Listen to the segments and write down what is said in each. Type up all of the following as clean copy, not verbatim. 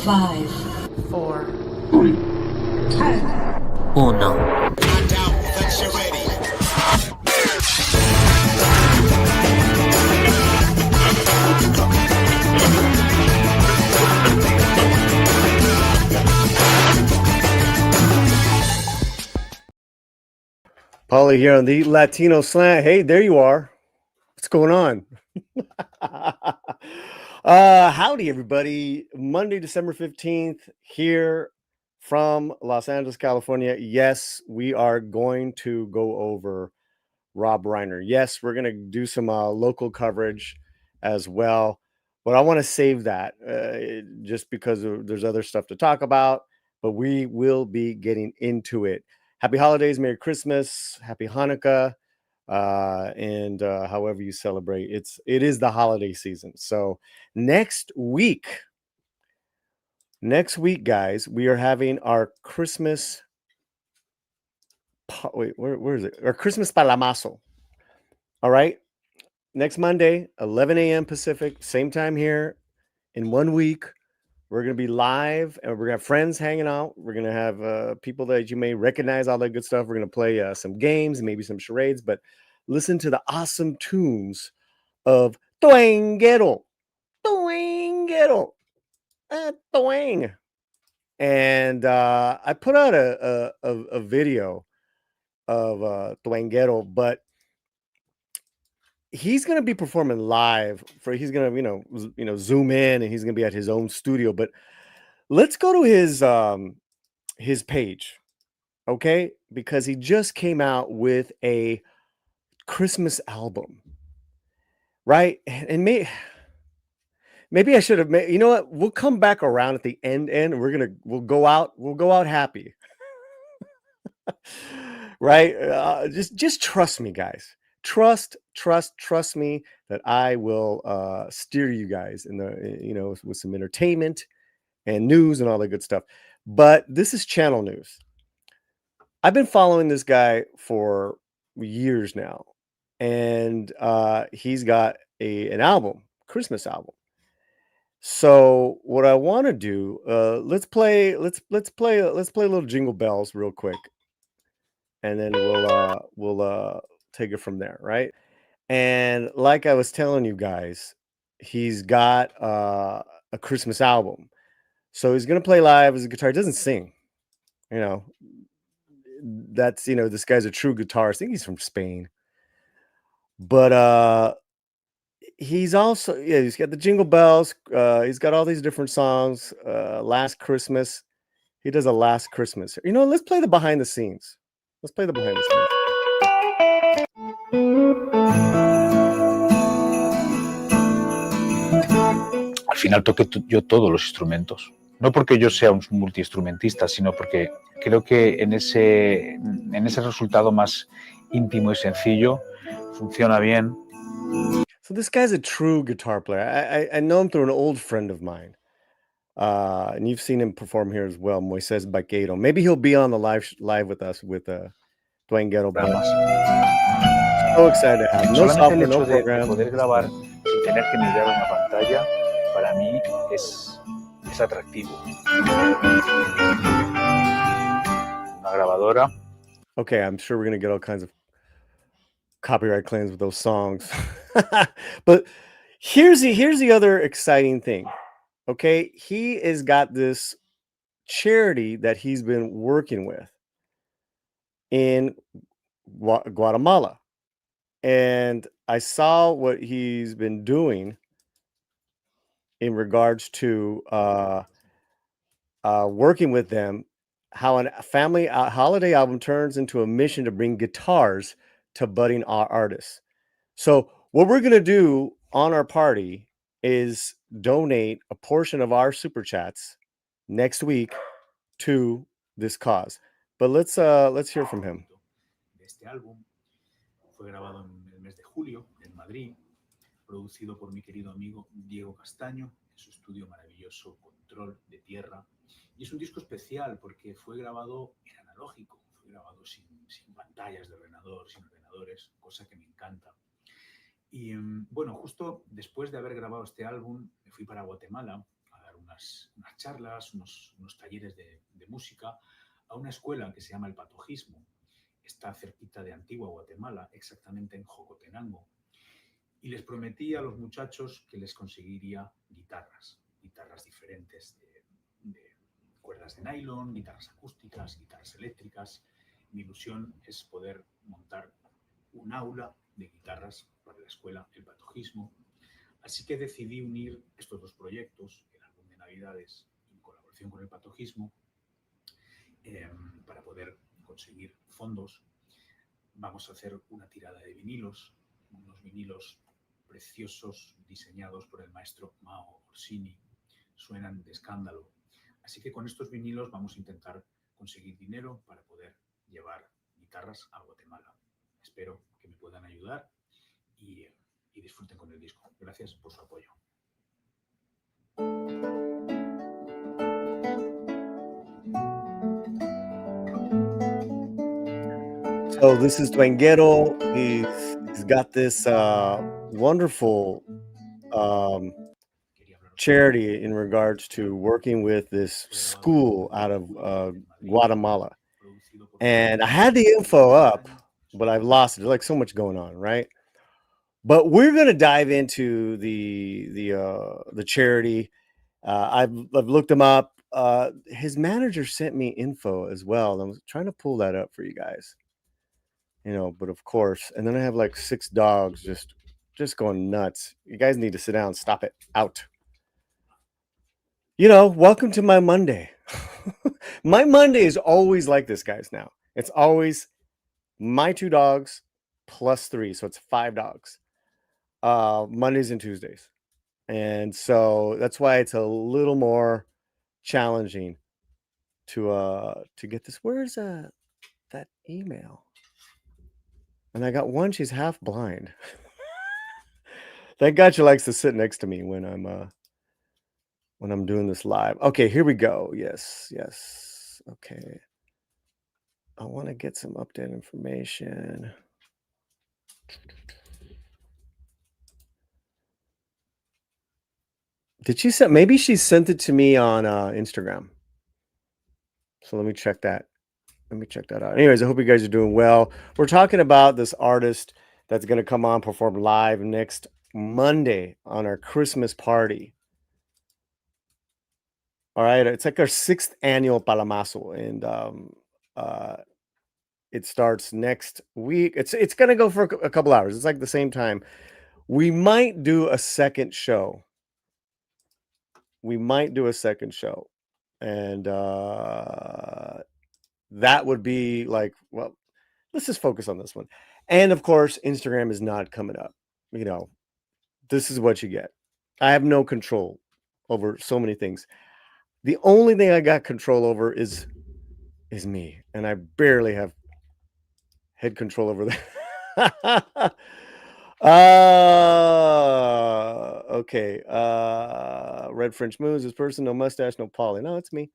5, 4, 3, 1. Paulie here on the Latino Slant. Hey, there you are. What's going on? Howdy, everybody. Monday, December 15th, here from Los Angeles, California. Yes, we are going to go over Rob Reiner. Yes, we're going to do some local coverage as well, but I want to save that just because there's other stuff to talk about, but we will be getting into it. Happy holidays, Merry Christmas, Happy Hanukkah, and however you celebrate. It is the holiday season. So next week, guys, we are having our Christmas. Wait, where is it? Our Christmas Palamazo. All right. Next Monday, 11 a.m. Pacific, same time here. In 1 week, we're going to be live, and we're going to have friends hanging out. We're going to have people that you may recognize, all that good stuff. We're going to play some games, maybe some charades, but listen to the awesome tunes of Twanguero. Twang. And I put out a video of Twanguero, but he's going to be performing live. He's going to zoom in, and he's going to be at his own studio. But let's go to his page, okay? Because he just came out with a Christmas album, right? And maybe I should have made. You know what? We'll come back around at the end. We'll go out happy, right? Just trust me, guys. Trust me that I will steer you guys in the with some entertainment and news and all that good stuff. But this is channel news. I've been following this guy for years now, and he's got an album, Christmas album. So what I want to do, let's play a little Jingle Bells real quick, and then we'll take it from there, right? And like I was telling you guys, he's got a Christmas album. So he's gonna play live as a guitar. He doesn't sing, That's this guy's a true guitarist. I think he's from Spain, but he's also he's got the Jingle Bells. He's got all these different songs. Last Christmas, he does a Last Christmas. Let's play the behind the scenes. Let's play the behind the scenes. Al final toqué yo todos los instrumentos. No porque yo sea un multiinstrumentista, sino porque creo que en ese resultado más íntimo y sencillo funciona bien. So this guy's a true guitar player. I know him through an old friend of mine. And you've seen him perform here as well, Moises Baqueiro. Maybe he'll be on the live with us with Twanguero. So excited to have him. No software, no program. Poder grabar sin tener que mirar una pantalla, para mí es atractivo. Una grabadora. Okay, I'm sure we're gonna get all kinds of copyright claims with those songs. But here's the other exciting thing. Okay, he has got this charity that he's been working with in Guatemala, and I saw what he's been doing in regards to working with them, how a family holiday album turns into a mission to bring guitars to budding artists. So what we're going to do on our party is donate a portion of our super chats next week to this cause. But let's hear from him. Este álbum fue grabado en el mes de julio en Madrid, producido por mi querido amigo Diego Castaño en su estudio maravilloso Control de Tierra. Y es un disco especial porque fue grabado en analógico, fue grabado sin pantallas de ordenador, sin ordenadores, cosa que me encanta. Y bueno, justo después de haber grabado este álbum, me fui para Guatemala a dar unas unas charlas, unos talleres de música a una escuela que se llama El Patojismo. Está cerquita de Antigua, Guatemala, exactamente en Jocotenango. Y les prometí a los muchachos que les conseguiría guitarras diferentes de cuerdas de nylon, guitarras acústicas, guitarras eléctricas. Mi ilusión es poder montar un aula de guitarras para la escuela El Patojismo. Así que decidí unir estos dos proyectos, el álbum de Navidades en colaboración con El Patojismo, para poder conseguir fondos. Vamos a hacer una tirada de vinilos, unos vinilos preciosos diseñados por el maestro Mao Orsini. Suenan de escándalo. Así que con estos vinilos vamos a intentar conseguir dinero para poder llevar guitarras a Guatemala. Espero que me puedan ayudar y disfruten con el disco. Gracias por su apoyo. So this is Twanguero. He's got this wonderful charity in regards to working with this school out of Guatemala. And I had the info up, but I've lost it. There's like so much going on, right? But we're going to dive into the charity. I've looked him up. His manager sent me info as well. I'm trying to pull that up for you guys. You know, but of course, and then I have like 6 dogs just going nuts. You guys need to sit down. Stop it. Out. You know, welcome to my Monday. My Monday is always like this, guys. Now it's always my 2 dogs plus 3, so it's 5 dogs. Mondays and Tuesdays, and so that's why it's a little more challenging to get this. Where's that email? And I got one. She's half blind. Thank God she likes to sit next to me when I'm doing this live. Okay, here we go. Yes. Okay. I want to get some updated information. Did she send? Maybe she sent it to me on Instagram. So let me check that. Out. Anyways, I hope you guys are doing well. We're talking about this artist that's going to come on perform live next Monday on our Christmas party. All right, it's like our 6th annual Palamazo, and it starts next week. It's going to go for a couple hours. It's like the same time. We might do a second show. And that would be like, well, let's just focus on this one. And of course, Instagram is not coming up. You know, this is what you get. I have no control over so many things. The only thing I got control over is me, and I barely have head control over that. Okay. Red French Moves, this person, no mustache, no Paulie. No, it's me.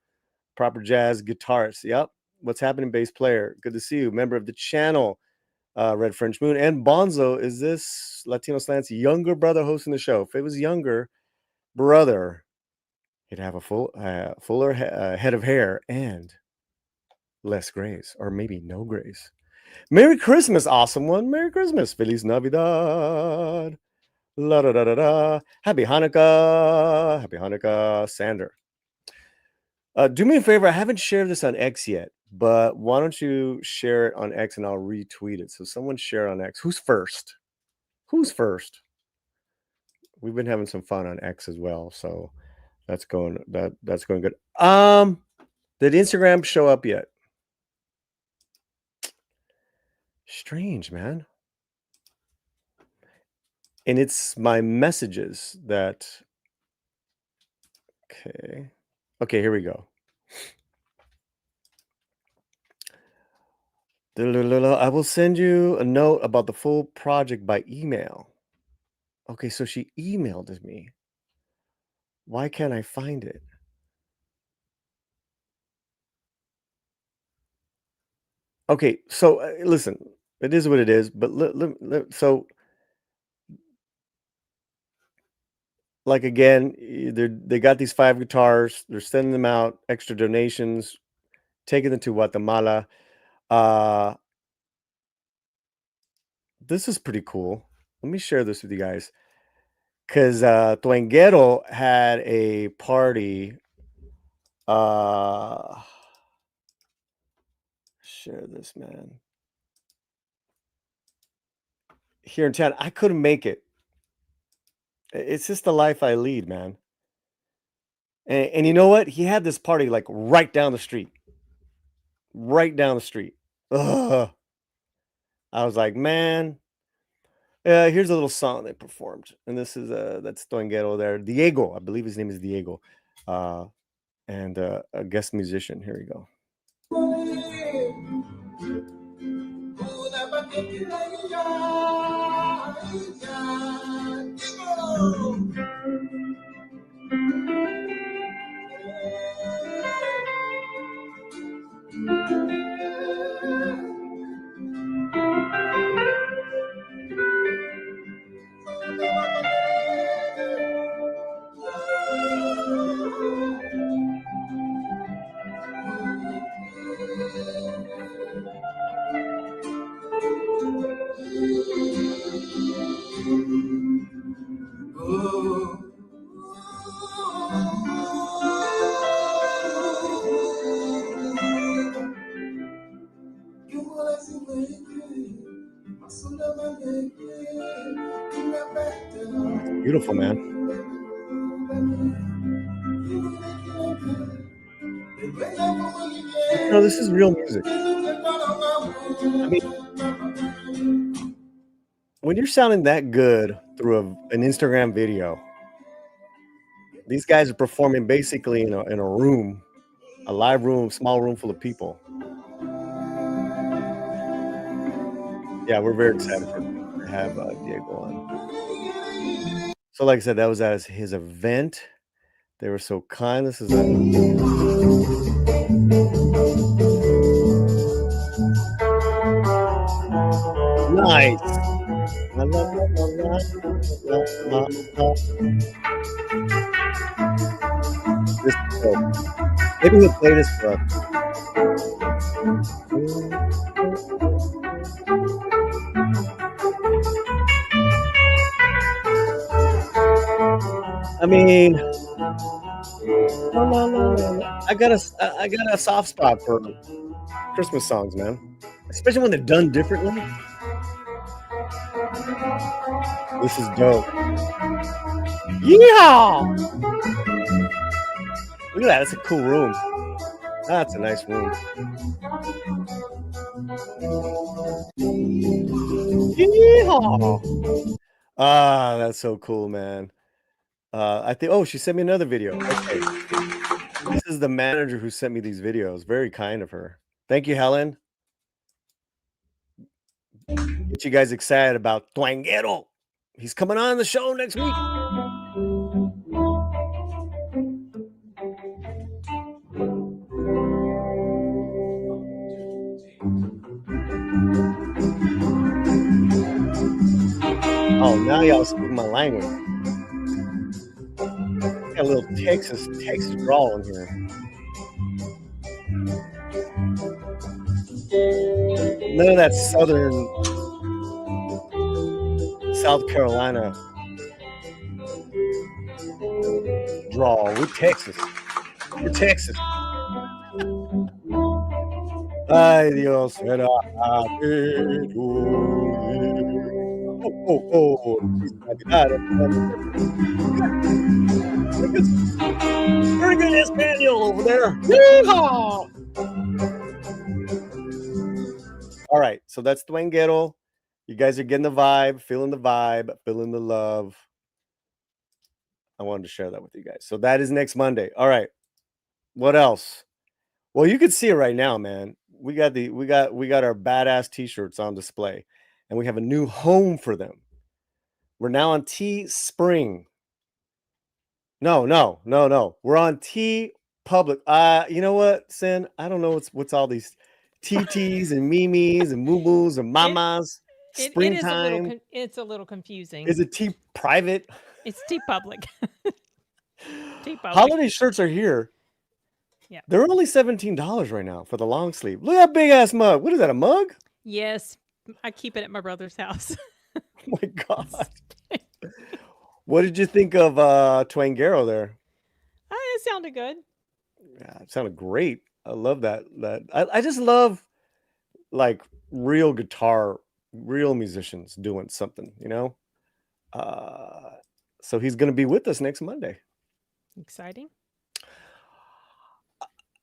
Proper jazz guitarist. Yep. What's happening, bass player? Good to see you. Member of the channel, Red French Moon. And Bonzo, is this Latino Slant's younger brother hosting the show? If it was younger brother, he'd have a fuller head of hair and less grays, or maybe no grays. Merry Christmas, awesome one. Merry Christmas. Feliz Navidad. La da da da da. Happy Hanukkah, Sander. Do me a favor. I haven't shared this on X yet, but why don't you share it on X and I'll retweet it. So someone share it on X. Who's first? We've been having some fun on X as well, so that's going good. Did Instagram show up yet? Strange, man. And it's my messages that. Okay, here we go. I will send you a note about the full project by email. Okay, so she emailed me. Why can't I find it? Okay, so listen, it is what it is, but so like again, they got these 5 guitars. They're sending them out, extra donations, taking them to Guatemala. This is pretty cool. Let me share this with you guys. Because Twanguero had a party. Share this, man. Here in town, I couldn't make it. It's just the life I lead, man. And you know what? He had this party like right down the street. Right down the street. Ugh. I was like, man. Here's a little song they performed. And this is that's Twanguero there. Diego, I believe his name is Diego. And a guest musician. Here we go. Beautiful, man. No, this is real music. I mean, when you're sounding that good through an Instagram video, these guys are performing basically in a room, a live room, small room full of people. Yeah, we're very excited to have Diego on. So, like I said, that was at his event. They were so kind. This is nice. This is dope. Maybe he'll play this for us. I mean, I got a soft spot for Christmas songs, man. Especially when they're done differently. This is dope. Yeah. Look at that. That's a cool room. That's a nice room. Yeehaw. Ah, that's so cool, man. I think, oh, she sent me another video. Okay. This is the manager who sent me these videos. Very kind of her. Thank you, Helen. Get you guys excited about Twanguero. He's coming on the show next week. Oh, now y'all speak my language. Got a little Texas drawl in here. None of that southern South Carolina drawl. We're Texas. We're Texas. Ay, Dios. Oh. Pretty good Espanol over there. Yeehaw! All right, so that's Twanguero. You guys are getting the vibe, feeling the love. I wanted to share that with you guys. So that is next Monday. All right. What else? Well, you can see it right now, man. We got our badass t-shirts on display, and we have a new home for them. We're now on Teespring. No. We're on T Public. You know what, Sin? I don't know what's all these TTs and Mimis and Moo-Moos and Mamas. Springtime. It's a little confusing. Is it T Private? It's TeePublic. TeePublic. Holiday shirts are here. Yeah. They're only $17 right now for the long sleeve. Look at that big ass mug. What is that, a mug? Yes, I keep it at my brother's house. Oh my God. What did you think of Twanguero there? It sounded good. Yeah, it sounded great. I love that. I just love like real guitar, real musicians doing something, you know? So he's going to be with us next Monday. Exciting.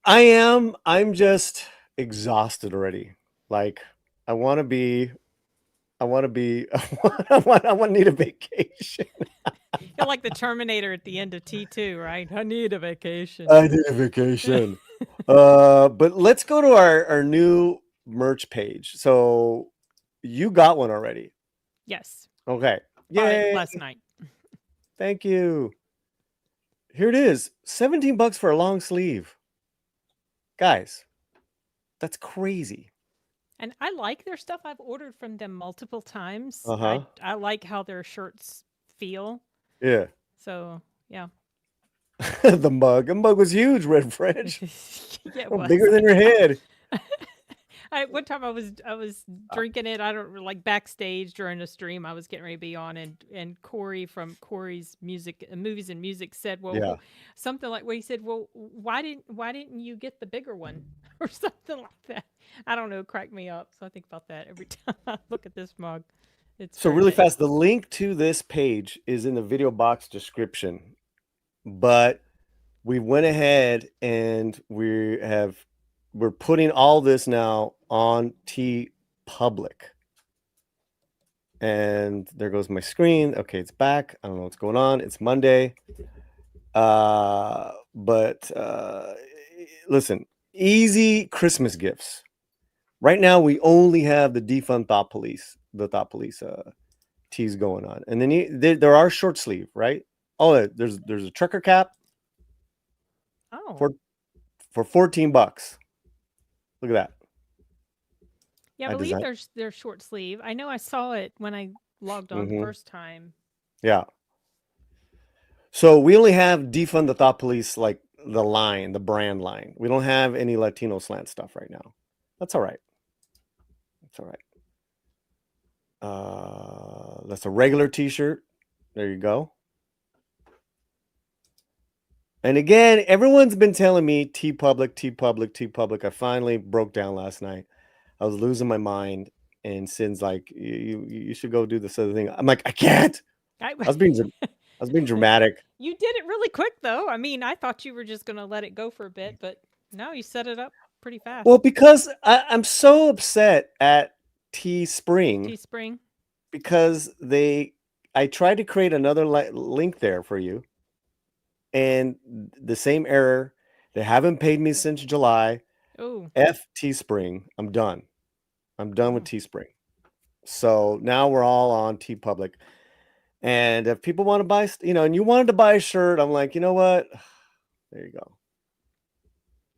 I am. I'm just exhausted already. Like I want to be. I want to need a vacation. You're like the Terminator at the end of T2, right? I need a vacation. I need a vacation. But let's go to our new merch page. So you got one already. Yes. Okay. Bought it Yay. last night. Thank you. Here it is. $17 for a long sleeve. Guys, that's crazy. And I like their stuff. I've ordered from them multiple times. Uh-huh. I like how their shirts feel. Yeah. So, yeah. The mug was huge, Red French. Yeah, it was. Bigger than your head. One time I was drinking it. I don't like backstage during a stream I was getting ready to be on, and Corey from Corey's movies and music said, "Well, Yeah. something like what he said. Well, why didn't you get the bigger one or something like that? I don't know. It cracked me up. So I think about that every time I look at this mug. It's So very really big. fast, the link to this page is in the video box description. But we went ahead and we're putting all this now on TeePublic. And there goes my screen. Okay, it's back. I don't know what's going on. It's Monday. But listen, easy Christmas gifts. Right now, we only have the defund Thought Police, tees going on. And then there are short sleeve, right? Oh, there's a trucker cap. Oh. For $14. Look at that. Yeah, I believe they're short sleeve. I know I saw it when I logged on the first time. Yeah. So we only have defund the Thought Police, like the brand line. We don't have any Latino Slant stuff right now. That's all right. That's all right. That's a regular t-shirt. There you go. And again, everyone's been telling me TeePublic. I finally broke down last night. I was losing my mind, and Sin's like, you should go do this other thing. I'm like, I can't. I was being dramatic. You did it really quick, though. I mean, I thought you were just going to let it go for a bit, but no, you set it up pretty fast. Well, because I'm so upset at Teespring. Because I tried to create another link there for you, and the same error. They haven't paid me since July. Oh. F Teespring. I'm done. I'm done with Teespring. So now we're all on TeePublic. And if people want to buy, and you wanted to buy a shirt, I'm like, you know what? There you go.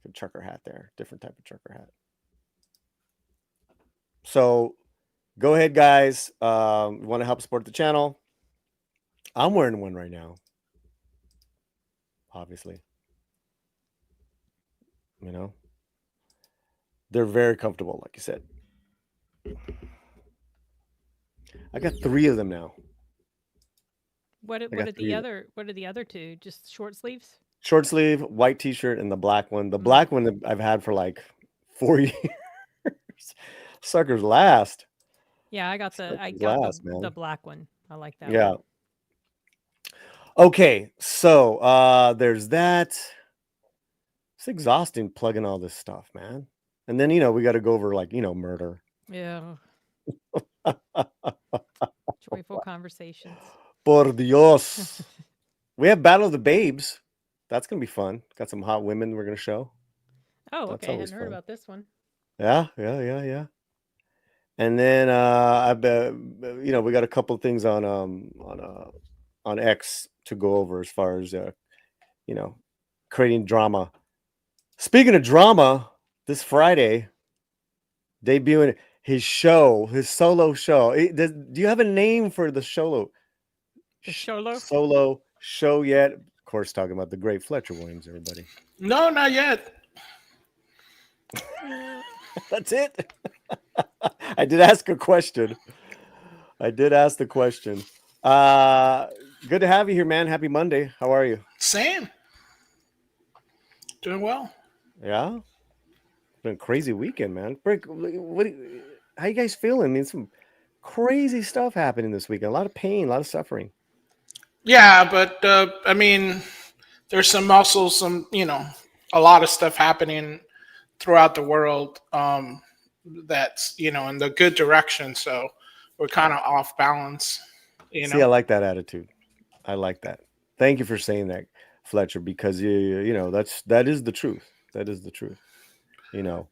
Good trucker hat there. Different type of trucker hat. So go ahead, guys. You want to help support the channel? I'm wearing one right now. Obviously. They're very comfortable, like you said. I got 3 of them now. What are the other two? Just short sleeves? Short sleeve, white t-shirt, and the black one. The black one that I've had for like 4 years. Suckers last. Yeah, I got the black one. I like that. Yeah. One. Okay, so there's that. It's exhausting plugging all this stuff, man. And then we got to go over murder. Yeah. Joyful conversations. Por Dios. We have Battle of the Babes. That's gonna be fun. Got some hot women we're gonna show. Oh, okay. I hadn't heard about this one. Yeah. And then I bet we got a couple of things on X to go over as far as creating drama. Speaking of drama, this Friday, debuting his solo show. Do you have a name for the solo The solo? solo show yet. Of course, talking about the great Fletcher Williams, everybody. No, not yet. That's it. I did ask a question. Good to have you here, man. Happy Monday. How are you? Same. Doing well. Yeah. Been a crazy weekend, man. Brick, how you guys feeling? I mean, some crazy stuff happening this weekend. A lot of pain, a lot of suffering. Yeah, but I mean, there's also some, a lot of stuff happening throughout the world that's, in the good direction. So we're kind of off balance. See, I like that attitude. I like that. Thank you for saying that, Fletcher, because that is the truth. That is the truth. Did you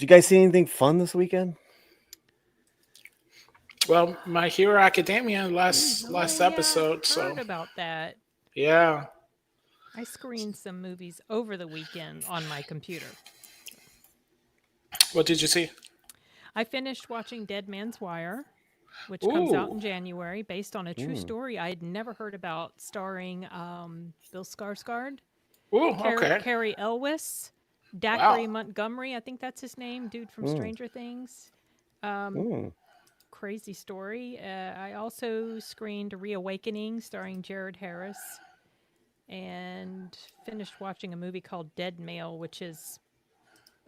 guys see anything fun this weekend? Well, My Hero Academia last episode. I So heard about that. yeah. I screened some movies over the weekend on my computer. What did you see? I finished watching Dead Man's Wire, which comes out Ooh. in January, based on a true story I had never heard about, starring Bill Skarsgård, Ooh, okay. Carrie Elwes, Dacre Montgomery, I think that's his name, dude from Stranger Things. Crazy story. I also screened Reawakening, starring Jared Harris, and finished watching a movie called Dead Male, which is,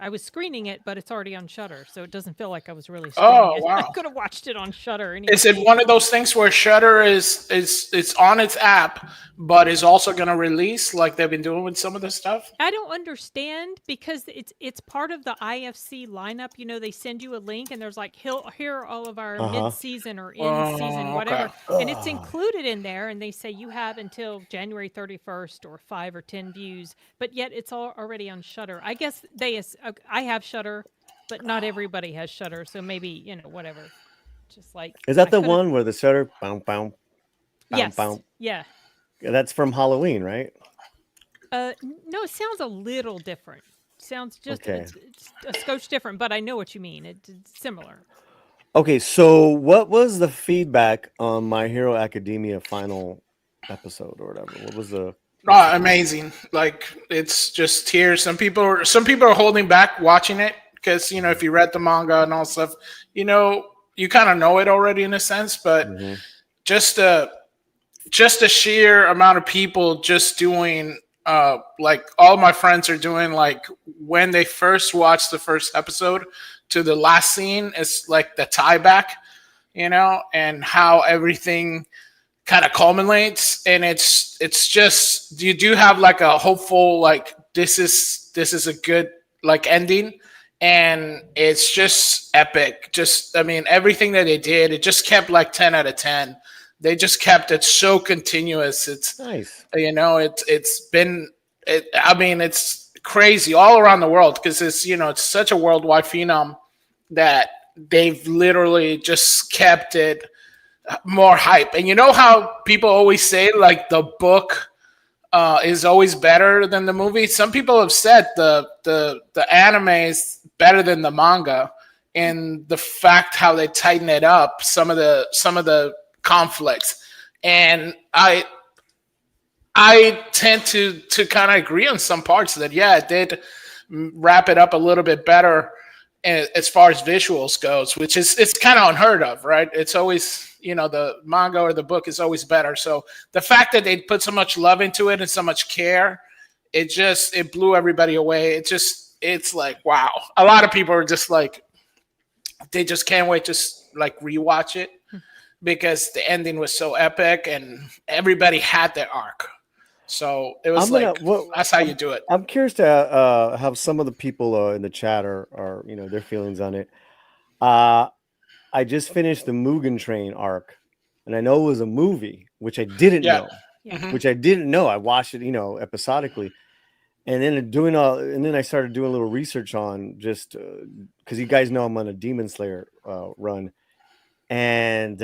I was screening it, but it's already on Shudder, so it doesn't feel like I was really screening Oh, it. wow. I could have watched it on Shudder. Anyway. Is it one of those things where Shudder is on its app, but is also going to release like they've been doing with some of the stuff? I don't understand, because it's part of the IFC lineup. They send you a link and there's like, here are all of our mid-season or in-season, whatever. Okay. And it's included in there, and they say you have until January 31st or 5 or 10 views, but yet it's all already on Shudder. I guess I have Shudder, but not everybody has Shudder, so maybe, whatever. Just like, Is that the one where the shutter bow bow bow yes. bow? Yeah. That's from Halloween, right? No, it sounds a little different. Sounds just Okay. it's a scotch different, but I know what you mean. It's similar. Okay, so what was the feedback on My Hero Academia final episode or whatever? What was the Amazing. Like, it's just tears. Some people are holding back watching it because, if you read the manga and all stuff, you kind of know it already in a sense, but just the sheer amount of people just doing, like all my friends are doing, like when they first watched the first episode to the last scene, it's like the tie back, and how everything kind of culminates, and it's just, you do have like a hopeful, like this is a good like ending, and it's just epic. Everything that they did, it just kept like 10 out of 10. They just kept it so continuous. It's nice. It's crazy all around the world, because it's such a worldwide phenom that they've literally just kept it more hype. And you know how people always say like the book is always better than the movie? Some people have said the anime is better than the manga, and the fact how they tighten it up, some of the conflicts. And I tend to kind of agree on some parts that it did wrap it up a little bit better as far as visuals goes, which it's kind of unheard of, right? It's always, the manga or the book is always better. So the fact that they put so much love into it and so much care, it blew everybody away. It's like, wow. A lot of people are just like, they just can't wait to like rewatch it, because the ending was so epic and everybody had their arc. So it was that's how you do it. I'm curious to have some of the people in the chat are their feelings on it. I just finished the Mugen Train arc, and I know it was a movie, which I didn't know. Yeah. Which I didn't know. I watched it, episodically, and then I started doing a little research on, just because you guys know I'm on a Demon Slayer run. And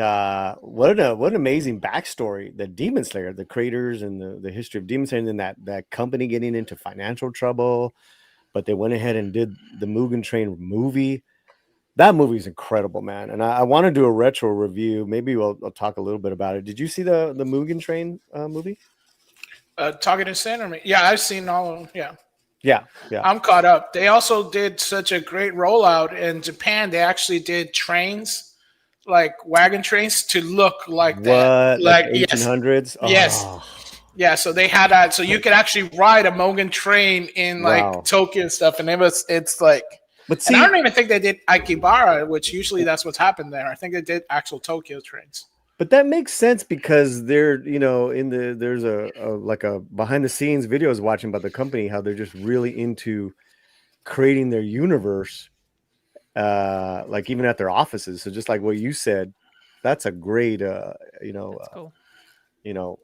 what an amazing backstory that Demon Slayer, the creators and the history of Demon Slayer, and then that company getting into financial trouble, but they went ahead and did the Mugen Train movie. That movie's incredible, man. And I want to do a retro review. Maybe I'll talk a little bit about it. Did you see the Mugen Train movie? Talking to Center, yeah, I've seen all of them. Yeah. Yeah. I'm caught up. They also did such a great rollout in Japan. They actually did trains, like wagon trains, to look like that. Like 1800s? Yes. Oh. Yeah, so they had that. So you could actually ride a Mugen train in like Tokyo and stuff. And it's like, but see, and I don't even think they did Akibara, which usually that's what's happened there. I think they did actual Tokyo trains. But that makes sense because they're, there's a like a behind the scenes videos watching about the company, how they're just really into creating their universe, like even at their offices. So just like what you said, that's a great, cool.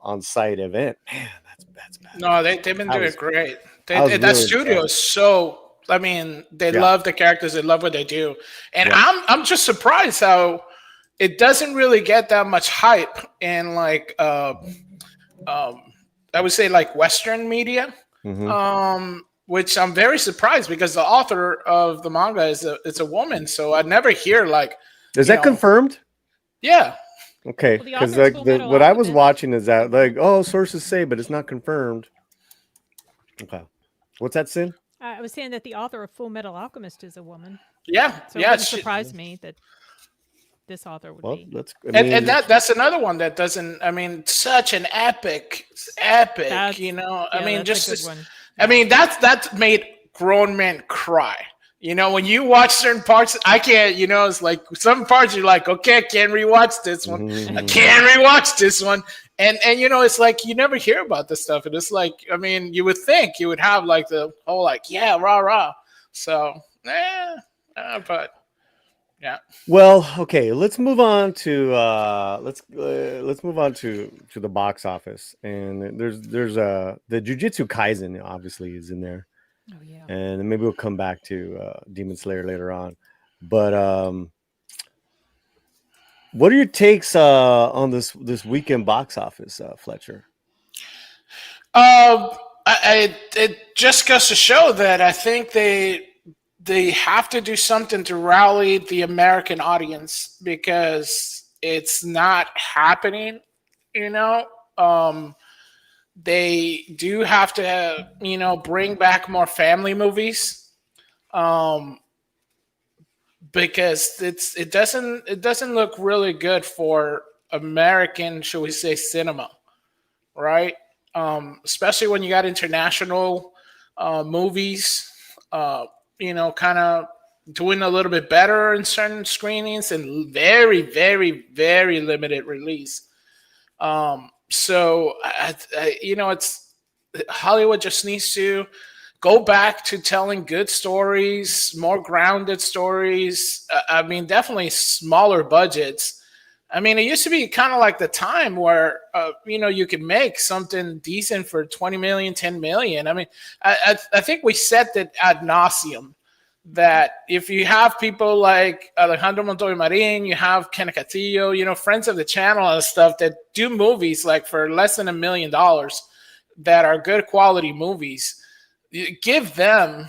On-site event. Man, that's bad. No, they've been doing great. That studio is so. I mean, they love the characters. They love what they do, and I'm just surprised how it doesn't really get that much hype in like I would say like Western media, which I'm very surprised because the author of the manga is a woman, so I never hear like. Is that confirmed? Yeah. Okay, because like what I was watching is that like sources say, but it's not confirmed. Okay, what's that, Sin? I was saying that the author of Full Metal Alchemist is a woman. Yeah, so it wouldn't surprise me that this author would be. And that's another one that doesn't. I mean, such an epic. That's, I mean, just. I mean, that's made grown men cry. When you watch certain parts, I can't, it's like some parts you're like, okay, I can't rewatch this one. I can't rewatch this one. And it's like you never hear about this stuff. And it's like, I mean, you would think you would have like the whole like, yeah, rah. So, but yeah. Well, okay, let's move on to let's move on to the box office. And there's the Jujutsu Kaisen obviously is in there. Oh, yeah. And maybe we'll come back to Demon Slayer later on. But what are your takes on this weekend box office, Fletcher? It just goes to show that I think they have to do something to rally the American audience because it's not happening, They do have to, bring back more family movies, because it doesn't look really good for American, shall we say, cinema, right? Especially when you got international movies, kind of doing a little bit better in certain screenings and very, very, very limited release. So, it's Hollywood just needs to go back to telling good stories, more grounded stories. I mean, definitely smaller budgets. I mean, it used to be kind of like the time where, you could make something decent for 20 million, 10 million. I mean, I think we set it ad nauseum that if you have people like Alejandro Montoya Marin, you have Ken Castillo, friends of the channel and stuff that do movies like for less than $1 million that are good quality movies, you give them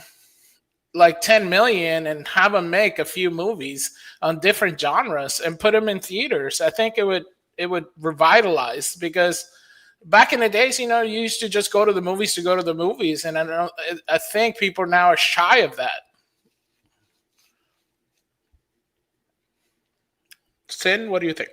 like 10 million and have them make a few movies on different genres and put them in theaters. I think it would revitalize because back in the days, you used to just go to the movies to go to the movies. And I think people now are shy of that. Sin, what do you think?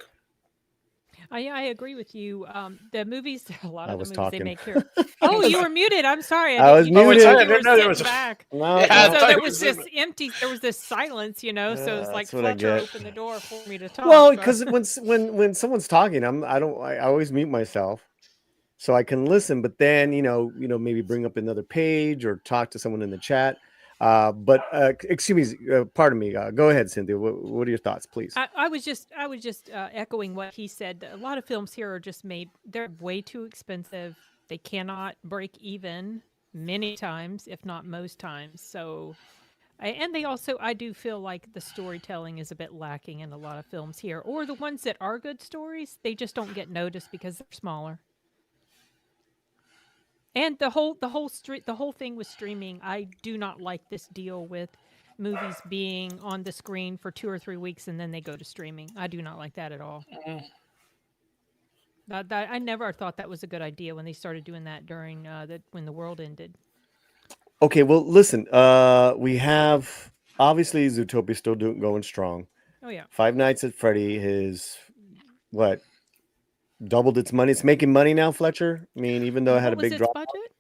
I agree with you. The movies, a lot of the movies talking. they make here. Oh, you were muted. I'm sorry. I was muted. I didn't know there was back. No, so there was this empty. There was this silence, so it's like Fletcher opened the door for me to talk. Well, because when someone's talking, I always mute myself so I can listen. But then maybe bring up another page or talk to someone in the chat. But excuse me, pardon me. Go ahead, Cynthia. What are your thoughts, please? I was just echoing what he said. A lot of films here are just made. They're way too expensive. They cannot break even many times, if not most times. So, and they also, I do feel like the storytelling is a bit lacking in a lot of films here, or the ones that are good stories, they just don't get noticed because they're smaller. And the whole thing with streaming, I do not like this deal with movies being on the screen for 2 or 3 weeks and then they go to streaming. I do not like that at all. I never thought that was a good idea when they started doing that during when the world ended. Okay, well, listen. We have obviously Zootopia still going strong. Oh yeah. Five Nights at Freddy has what doubled its money. It's making money now, Fletcher. I mean, even though it had a What was big its drop, budget?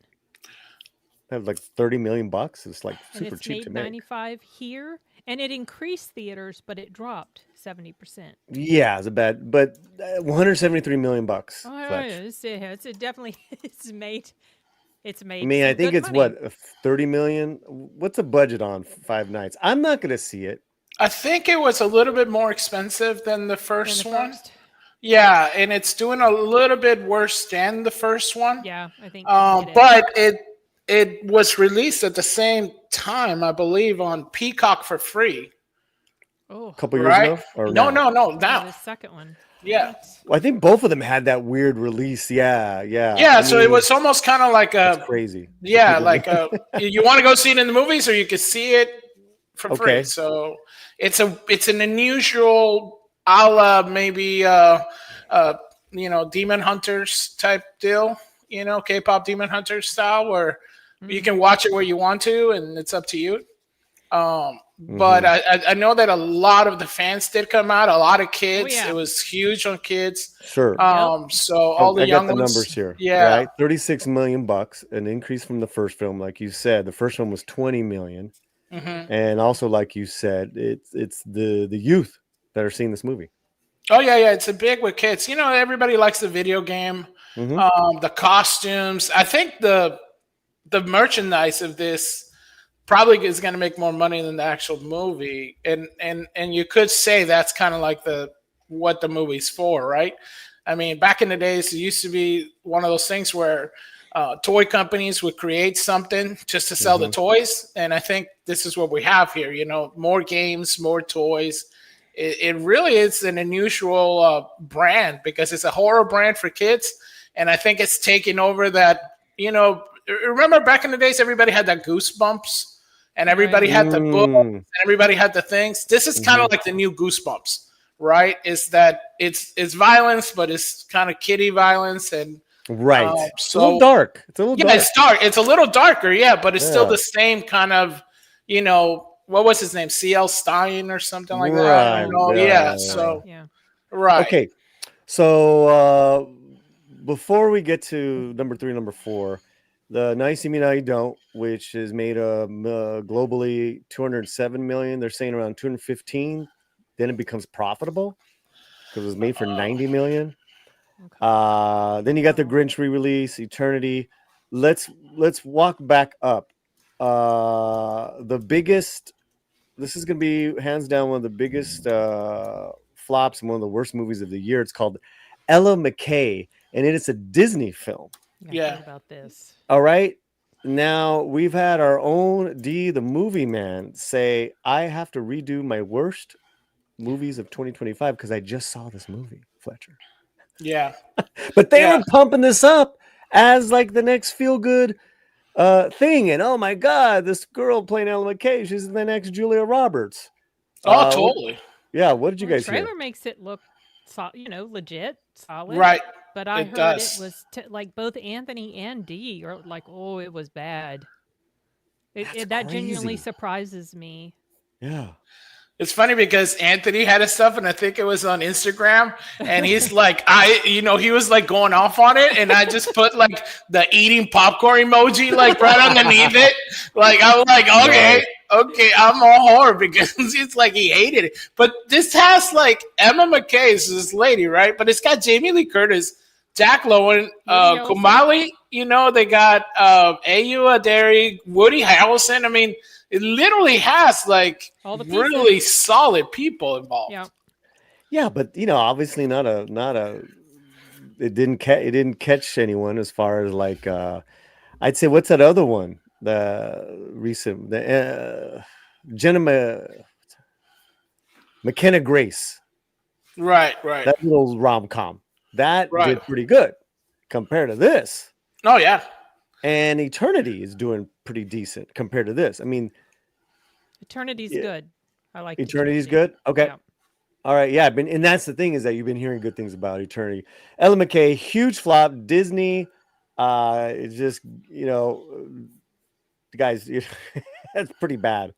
it had like $30 million. It's like And super it's cheap made to make. 95 here, and it increased theaters, but it dropped 70%. Yeah, it's a bad, but $173 million. Oh, Fletch. it's definitely it's made. It's made. I mean, I some think good it's money. what 30 million. What's the budget on Five Nights? I'm not going to see it. I think it was a little bit more expensive than the And first the one. first- Yeah, and it's doing a little bit worse than the first one. Yeah, I think. But it was released at the same time, I believe, on Peacock for free. Oh, A couple years Right? ago, or No, now? the now. second one. Yeah. Well, I think both of them had that weird release. Yeah. Yeah, I so it mean, was almost kind of like it's crazy. yeah, People- like you want to go see it in the movies, or you could see it for free. Okay. So it's an unusual a la maybe Demon Hunters type deal, K-pop Demon Hunters style, where you can watch it where you want to, and it's up to you. But I know that a lot of the fans did come out, a lot of kids. yeah. It was huge on kids. Sure. So all the I young got the ones, numbers here. Yeah. Right? $36 million, an increase from the first film, like you said. The first one was 20 million. And also, like you said, it's the youth that are seeing this movie. Oh yeah, it's a big with kids. Everybody likes the video game, the costumes. I think the merchandise of this probably is going to make more money than the actual movie, and you could say that's kind of like what the movie's for, right? I mean, back in the days, it used to be one of those things where toy companies would create something just to sell the toys, and I think this is what we have here. More games, more toys. It really is an unusual brand because it's a horror brand for kids, and I think it's taking over that. Remember back in the days, everybody had that Goosebumps. And everybody had the book, and everybody had the things. This is kind of like the new Goosebumps, right? Is that it's violence, but it's kind of kiddie violence, and Right. So it's a little dark. It's a little dark. It's dark. It's a little darker, but it's still the same kind of, what was his name? C.L. Stein or something like that. I don't know. So right. Okay. So before we get to number 3, number 4. The Now You See Me Now You Don't, which is made globally 207 million. They're saying around 215. Then it becomes profitable because it was made for 90 million. Okay. Then you got the Grinch re-release, Eternity. Let's walk back up. The biggest. This is going to be hands down one of the biggest flops and one of the worst movies of the year. It's called Ella McKay, and it is a Disney film. Yeah. About this. All right. Now we've had our own D, the movie man, say I have to redo my worst movies of 2025 because I just saw this movie, Fletcher. Yeah. But they were pumping this up as like the next feel good thing. And oh my God, this girl playing Ella McKay, she's the next Julia Roberts. Oh, totally. What did you guys hear? The trailer makes it look, legit, solid. Right. But I heard it was like both Anthony and Dee are like, oh, it was bad. That genuinely surprises me. Yeah. It's funny because Anthony had his stuff, and I think it was on Instagram, and he's like, he was like going off on it, and I just put like the eating popcorn emoji like right underneath it. Like I'm like, okay, I'm all horror because it's like he hated it. But this has like Emma McKay is this lady, right? But it's got Jamie Lee Curtis, Jack Lowen, Kumali. They got Ayu Aderi, Woody Harrelson. I mean, it literally has like all the really solid people involved. Yeah, but obviously not a. It didn't catch anyone as far as like. I'd say what's that other one? The recent Jenna McKenna Grace. Right. That little rom-com that did pretty good compared to this. Oh yeah. And Eternity is doing pretty decent compared to this. I mean, Eternity's Yeah. good. I like Eternity's Eternity. good. Okay. Yeah. All right. Yeah. And that's the thing is that you've been hearing good things about Eternity. Ellen McKay, huge flop. Disney, it's just, guys, that's pretty bad.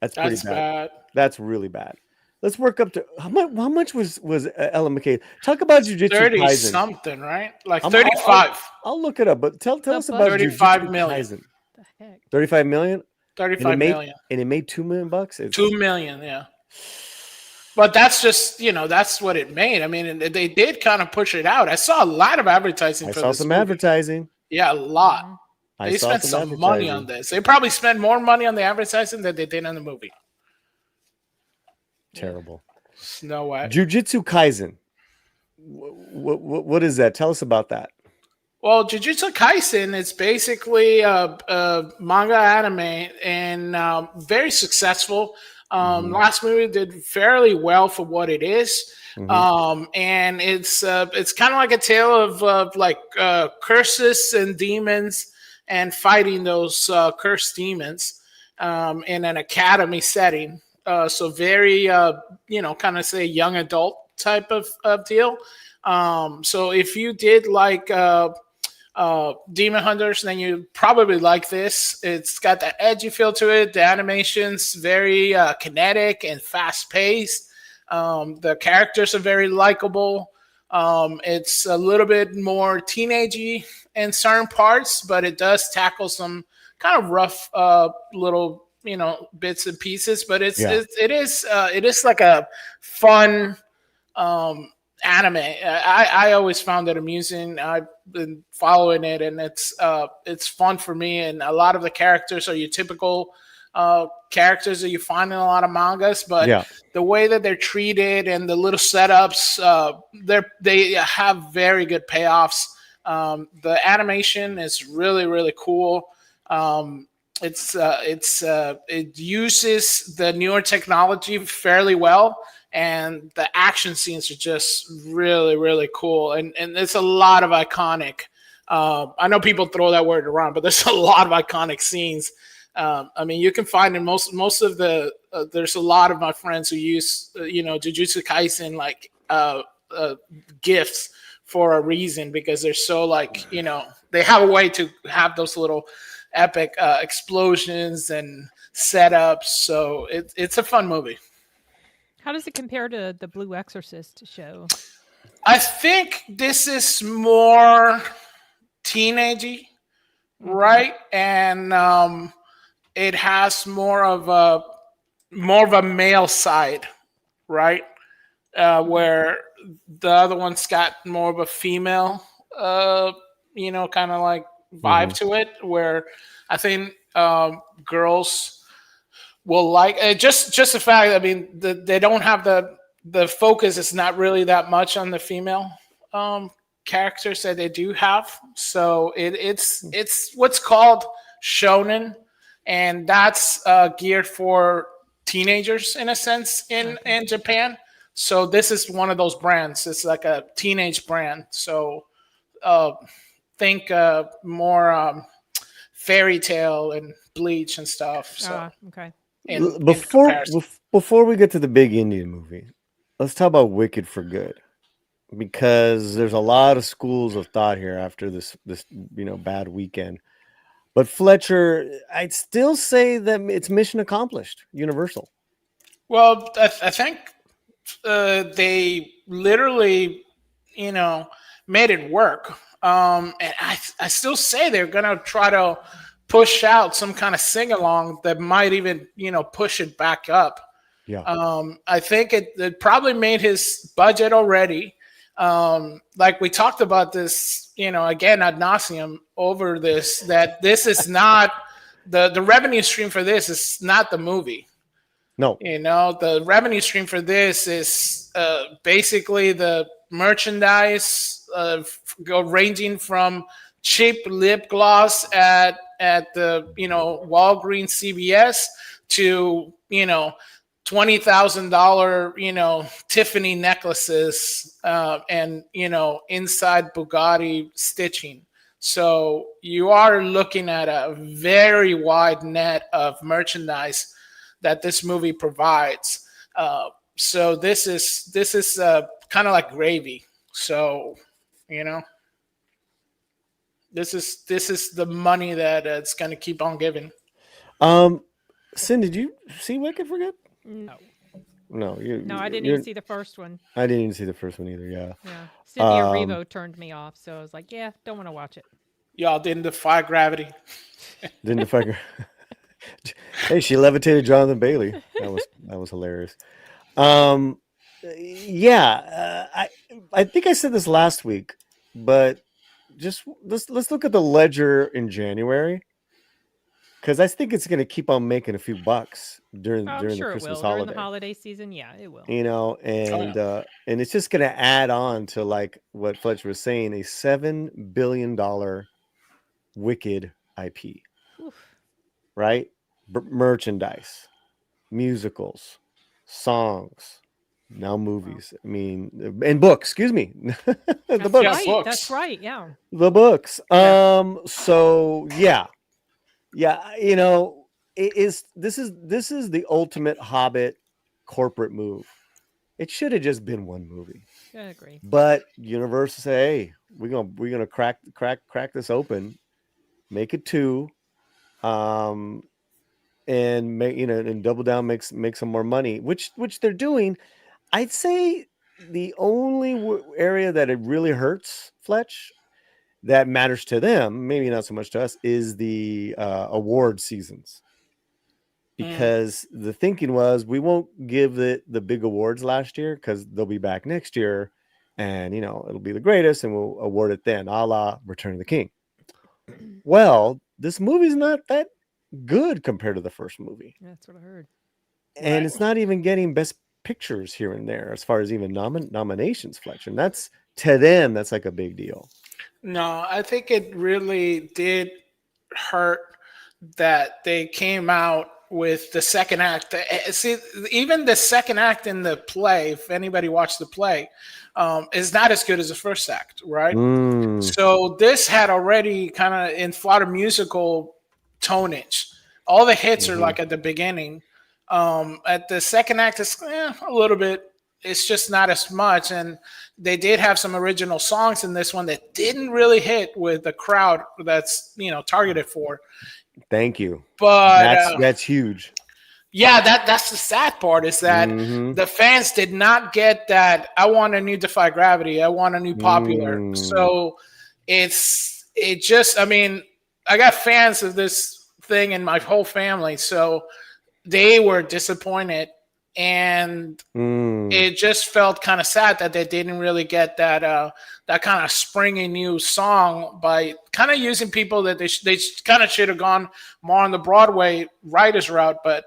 That's pretty bad. That's really bad. Let's work up to how much was Ellen McKay? Talk about Jujutsu 30 Kaisen. something, right? Like 35. I'll look it up, but tell us about 35 Jujutsu million. Kaisen. The heck? 35 million? 35 million. And it made $2 million bucks? 2 million, yeah. But that's just, that's what it made. I mean, they did kind of push it out. I saw a lot of advertising for this. I saw some advertising. Yeah, a lot. Mm-hmm. They spent some money on this. They probably spent more money on the advertising than they did on the movie. Terrible. No way. Jujutsu Kaisen. What is that? Tell us about that. Well, Jujutsu Kaisen is basically a manga anime and very successful. Last movie did fairly well for what it is. And it's kind of like a tale of curses and demons and fighting those cursed demons in an academy setting. So very, kind of say young adult type of deal. So if you did like Demon Hunters, then you probably like this. It's got that edgy feel to it. The animation's very kinetic and fast paced. The characters are very likable. It's a little bit more teenagey in certain parts, but it does tackle some kind of rough little bits and pieces. But it is like a fun anime. I always found it amusing. I've been following it, and it's fun for me. And a lot of the characters are your typical characters that you find in a lot of mangas, but the way that they're treated and the little setups, they have very good payoffs. The animation is really, really cool. It uses the newer technology fairly well, and the action scenes are just really, really cool. And it's a lot of iconic. I know people throw that word around, but there's a lot of iconic scenes. I mean, you can find in most of the. There's a lot of my friends who use Jujutsu Kaisen like gifts for a reason, because they're so they have a way to have those little epic explosions and setups. So it's a fun movie. How does it compare to the Blue Exorcist show? I think this is more teenagey, right? And it has more of a male side, right? Where the other one's got more of a female, kind of like vibe to it. Where I think girls will like just the fact. I mean, they don't have the focus is not really that much on the female characters that they do have. So it's what's called shonen, and that's geared for teenagers in a sense in Japan. So this is one of those brands. It's like a teenage brand. So think more fairy tale and Bleach and stuff. So okay. Before we get to the big Indian movie, let's talk about Wicked for Good, because there's a lot of schools of thought here after this bad weekend. But Fletcher, I'd still say that it's mission accomplished, Universal. Well, I think they literally, made it work. And I still say they're gonna try to push out some kind of sing-along that might even, push it back up. Yeah. I think it probably made his budget already. Like we talked about this, again ad nauseum over this, that this is not the revenue stream for this is not the movie. No. The revenue stream for this is basically the merchandise ranging from cheap lip gloss at the Walgreens CVS to $20,000 Tiffany necklaces and inside Bugatti stitching. So you are looking at a very wide net of merchandise that this movie provides. So this is kind of like gravy. So, you know, this is the money that it's going to keep on giving. Sin, did you see Wicked for Good? No. No, I didn't even see the first one. I didn't even see the first one either. Yeah. Cynthia Erivo turned me off, so I was like, yeah, don't want to watch it. Y'all didn't defy gravity. Didn't defy. Hey, she levitated Jonathan Bailey. That was hilarious. I think I said this last week, but just let's look at the ledger in January, because I think it's going to keep on making a few bucks during I'm sure the Christmas it will. holiday. During the holiday season, yeah, it will. You know, and it's just going to add on to, like what Fletcher was saying, a $7 billion Wicked IP. Oof. Right? Merchandise, musicals, songs, now movies. I mean, and books. Excuse me, the books. Right, books. That's right. Yeah. The books. So yeah. You know, this is the ultimate Hobbit corporate move. It should have just been one movie. I agree. But Universal say, hey, we're gonna crack this open, make it two. And make, you know, and double down, make some more money, which they're doing. I'd say the only area that it really hurts, Fletch, that matters to them, maybe not so much to us, is the award seasons, because the thinking was we won't give the big awards last year because they'll be back next year, and you know it'll be the greatest, and we'll award it then, a la Return of the King. Well, this movie's not that good compared to the first movie. That's what I heard. And it's not even getting best pictures here and there as far as even nominations, Fletcher. And that's, to them, that's like a big deal. No, I think it really did hurt that they came out with the second act. See, even the second act in the play, if anybody watched the play, is not as good as the first act, right? So this had already kind of in Florida musical tonnage. All the hits are like at the beginning. At the second act, it's a little bit. It's just not as much. And they did have some original songs in this one that didn't really hit with the crowd that's, you know, targeted for. Thank you. But that's huge. Yeah, that's the sad part, is that the fans did not get that. I want a new Defy Gravity. I want a new Popular. So it just, I mean, I got fans of this thing in my whole family, so they were disappointed, and it just felt kind of sad that they didn't really get that that kind of springy new song by kind of using people that they kind of should have gone more on the Broadway writers route, but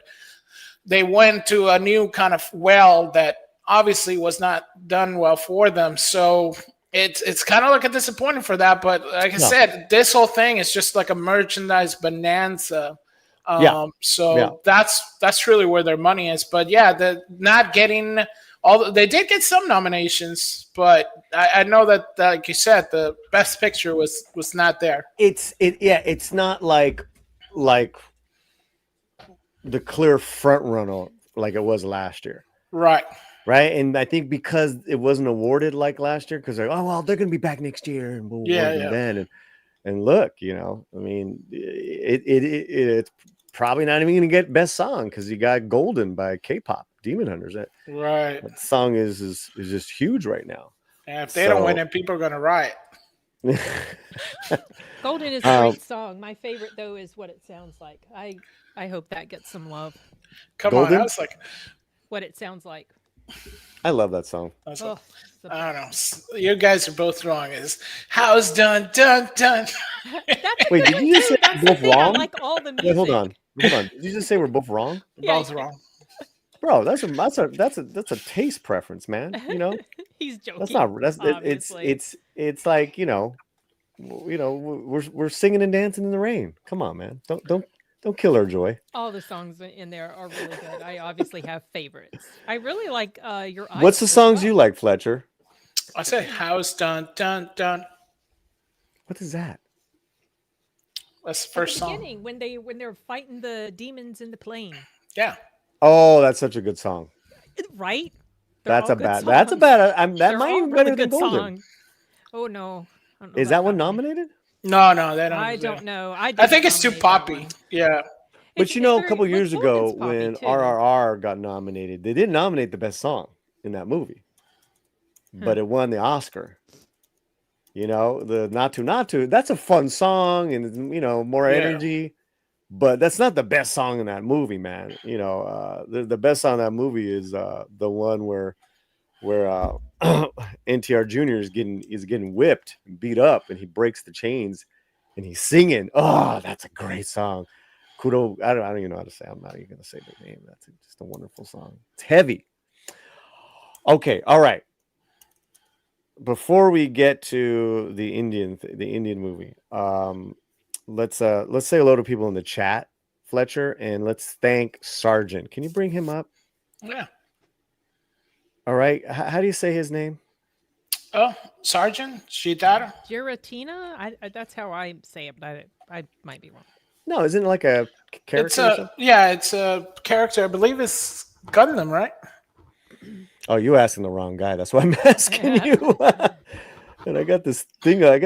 they went to a new kind of well that obviously was not done well for them. So it's kind of like a disappointment for that. But like I said, this whole thing is just like a merchandise bonanza. That's really where their money is. But yeah, the not getting they did get some nominations, but I know that like you said, the best picture was not there. It's not like the clear front runner like it was last year. Right. And I think because it wasn't awarded like last year, because they're, oh well, they're gonna be back next year and we'll award them then. And look, you know, I mean, it's probably not even gonna get best song because you got Golden by K-pop Demon Hunters. That song is just huge right now. And if they don't win it, people are gonna riot. Golden is a great song. My favorite though is What It Sounds Like. I hope that gets some love. Come on, I was like, What It Sounds Like. I love that song. I don't know. You guys are both wrong. Is house done. Wait, did you just say we're both wrong? I like all the music. Wait, hold on. Did you just say we're both wrong? Both wrong. Bro, that's a taste preference, man. You know, he's joking. It's like, you know, we're singing and dancing in the rain. Come on, man. Don't kill our joy. All the songs in there are really good. I obviously have favorites. I really like Your Eyes. What's the songs you like, Fletcher? I say house done. What is that? That's the first song. Beginning when they're fighting the demons in the plane. Yeah. Oh, that's such a good song. Right? They're That's all a good bad. That's a songs. bad. that They're might all even really better than good Golden. songs. Oh no. I don't know Is about that one one. nominated? No, they don't. I don't know. I didn't think it's too nominate that poppy. one. Yeah. But you know, a couple but years ago Golden's poppy, when too. RRR got nominated, they didn't nominate the best song in that movie, but it won the Oscar. You know, the Not To, that's a fun song and, you know, more Yeah. energy, but that's not the best song in that movie, man. You know, the best song in that movie is the one where NTR Jr. is getting whipped and beat up and he breaks the chains and he's singing. Oh, that's a great song. Kudo, I don't even know how to say. I'm not even gonna say the name. That's just a wonderful song. It's heavy. Okay, all right. Before we get to the Indian movie, let's say hello to people in the chat, Fletcher, and let's thank Sergeant. Can you bring him up? Yeah. All right. How do you say his name? Oh, Sergeant Shitara. Giratina? That's how I say it, but I might be wrong. No, isn't it like a character? It's a character. I believe it's Gundam, right? Oh, you asking the wrong guy. That's why I'm asking you. And I got this thing. I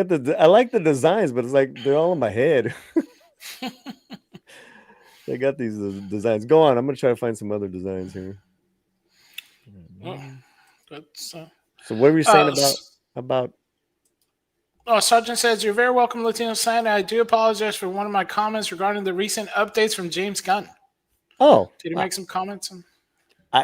like the designs, but it's like they're all in my head. I got these designs. Go on. I'm gonna try to find some other designs here. So what were you saying about? Oh, Sergeant says, you're very welcome, Latino Santa. I do apologize for one of my comments regarding the recent updates from James Gunn. Oh. Did he make some comments?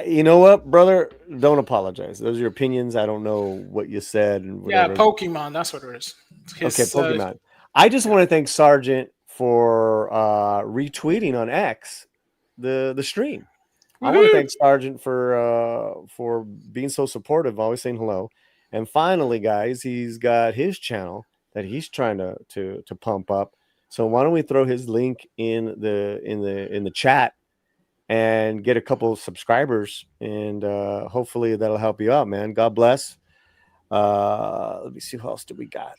You know what, brother? Don't apologize. Those are your opinions. I don't know what you said. And whatever. Yeah, Pokemon. That's what it is. Okay, Pokemon. I just want to thank Sergeant for retweeting on X the stream. I want to thank Sergeant for being so supportive, always saying hello. And finally, guys, he's got his channel that he's trying to pump up. So why don't we throw his link in the chat and get a couple of subscribers, and hopefully that'll help you out, man. God bless. Let me see, who else do we got?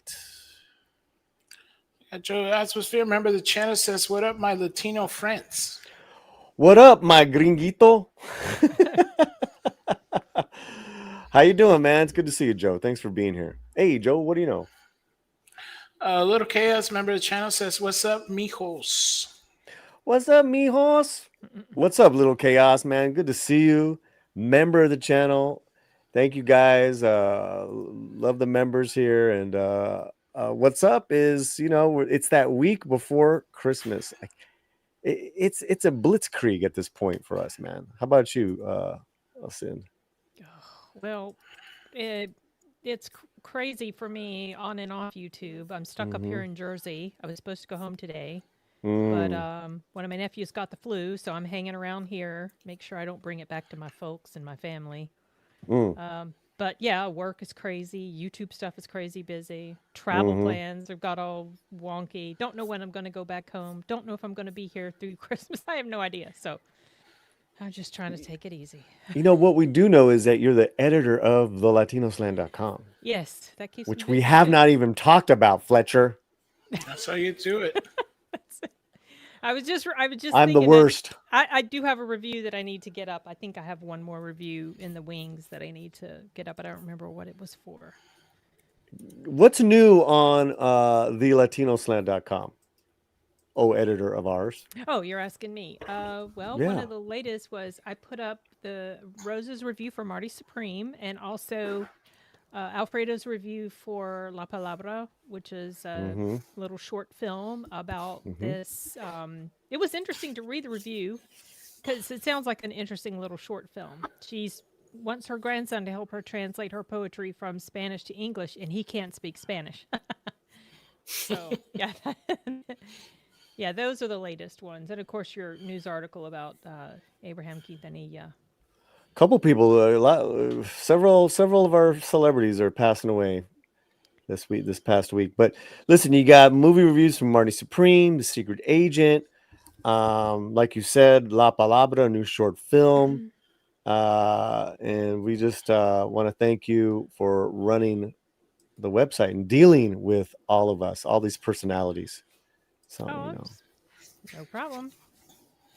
Joe Atmosphere, member of the channel, says, what up, my Latino friends? What up, my gringuito? How you doing, man? It's good to see you, Joe. Thanks for being here. Hey, Joe, what do you know? Little Chaos, member of the channel, says, what's up, mijos? What's up, mijos? What's up, Little Chaos, man? Good to see you. Member of the channel. Thank you, guys. Love the members here. And what's up is, you know, it's that week before Christmas. It's a blitzkrieg at this point for us, man. How about you, Alcin? Well, it's crazy for me on and off YouTube. I'm stuck up here in Jersey. I was supposed to go home today, but one of my nephews got the flu, so I'm hanging around here, make sure I don't bring it back to my folks and my family. But yeah, work is crazy. YouTube stuff is crazy busy. Travel plans have got all wonky. Don't know when I'm going to go back home. Don't know if I'm going to be here through Christmas. I have no idea. So I'm just trying to take it easy. You know, what we do know is that you're the editor of thelatinasland.com. Yes, that keeps which me we busy, have too. not even talked about, Fletcher. That's how you do it. I was just I'm the thinking worst. I do have a review that I need to get up. I think I have one more review in the wings that I need to get up, but I don't remember what it was for. What's new on thelatinasland.com? Oh, editor of ours. Oh, you're asking me. Well, one Yeah. of the latest was I put up the Rose's review for Marty Supreme and also Alfredo's review for La Palabra, which is a little short film about this. It was interesting to read the review because it sounds like an interesting little short film. She wants her grandson to help her translate her poetry from Spanish to English, and he can't speak Spanish. So, yeah. Yeah, those are the latest ones. And, of course, your news article about Abraham Quintanilla. Couple people, several of our celebrities are passing away this past week. But listen, you got movie reviews from Marty Supreme, The Secret Agent, like you said, La Palabra, a new short film, and we just want to thank you for running the website and dealing with all of us, all these personalities. So you know. No problem.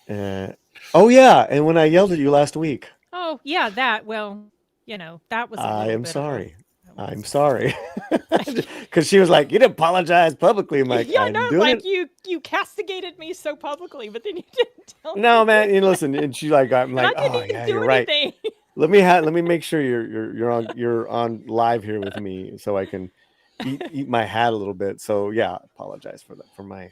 Oh yeah, and when I yelled at you last week, Oh yeah, that. Well, you know, that was. I am that sorry. was- I'm sorry. Because she was like, you didn't apologize publicly. I'm like, yeah, I'm no, doing like it. you castigated me so publicly, but then you didn't tell me. No, man. You listen, and she like, I'm And like, I didn't oh even yeah, do you're right. anything. Let me make sure you're on live here with me, so I can eat my hat a little bit. So yeah, I apologize for that for my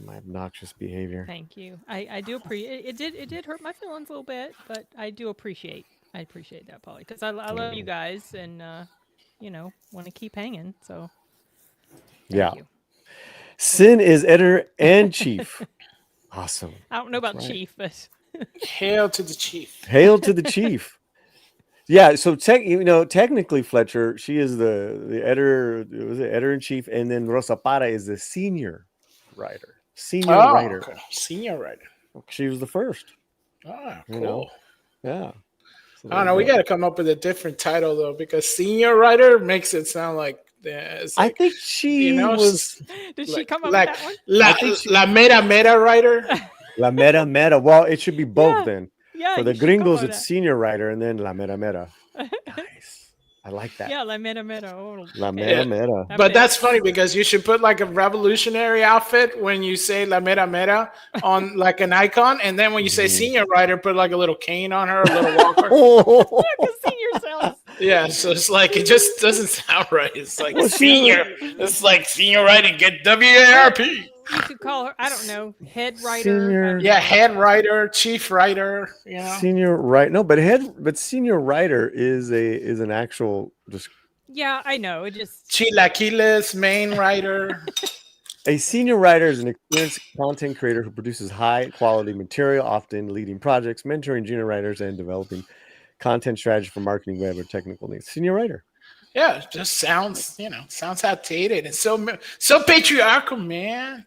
obnoxious behavior. Thank you. I do appreciate it. Did hurt my feelings a little bit, but I appreciate that, Paulie, because I love you guys and you know, want to keep hanging. So Yeah. thank you. Sin is editor and chief. Awesome. I don't know about right. Chief, but Hail to the chief. Hail to the chief. Yeah, so technically, Fletcher, she is the editor, was it editor in chief, and then Rosa Para is the senior writer. Writer. Okay. Senior writer. She was the first. Oh, You cool. know? Yeah. So I don't know. We got to come up with a different title though, because senior writer makes it sound like it's I like, think she was did she like- come up like with that one? La, I think she- La Mera writer. La Mera. Well, it should be both Yeah. then. Yeah, For the you should come gringos, up it's with senior writer, and then La Mera. that. Nice. I like that. Yeah, La Mera. Oh, La okay. Mera. That But fits. that's funny because you should put like a revolutionary outfit when you say La Mera on like an icon, and then when you say senior writer, put like a little cane on her, a little walker. Oh, Because senior sounds. Yeah, so it's like it just doesn't sound right. It's like Well, she senior. It's like senior writing. Get WARP. You could call her. I don't know, head writer. Senior- I don't Yeah, know. head writer, chief writer. You know. senior writer. No, but senior writer is an actual just Yeah, I know. It just. Chilaquiles, main writer. a senior writer is an experienced content creator who produces high quality material, often leading projects, mentoring junior writers, and developing content strategy for marketing, web, or technical needs. Senior writer. Yeah, it just sounds outdated and so patriarchal, man.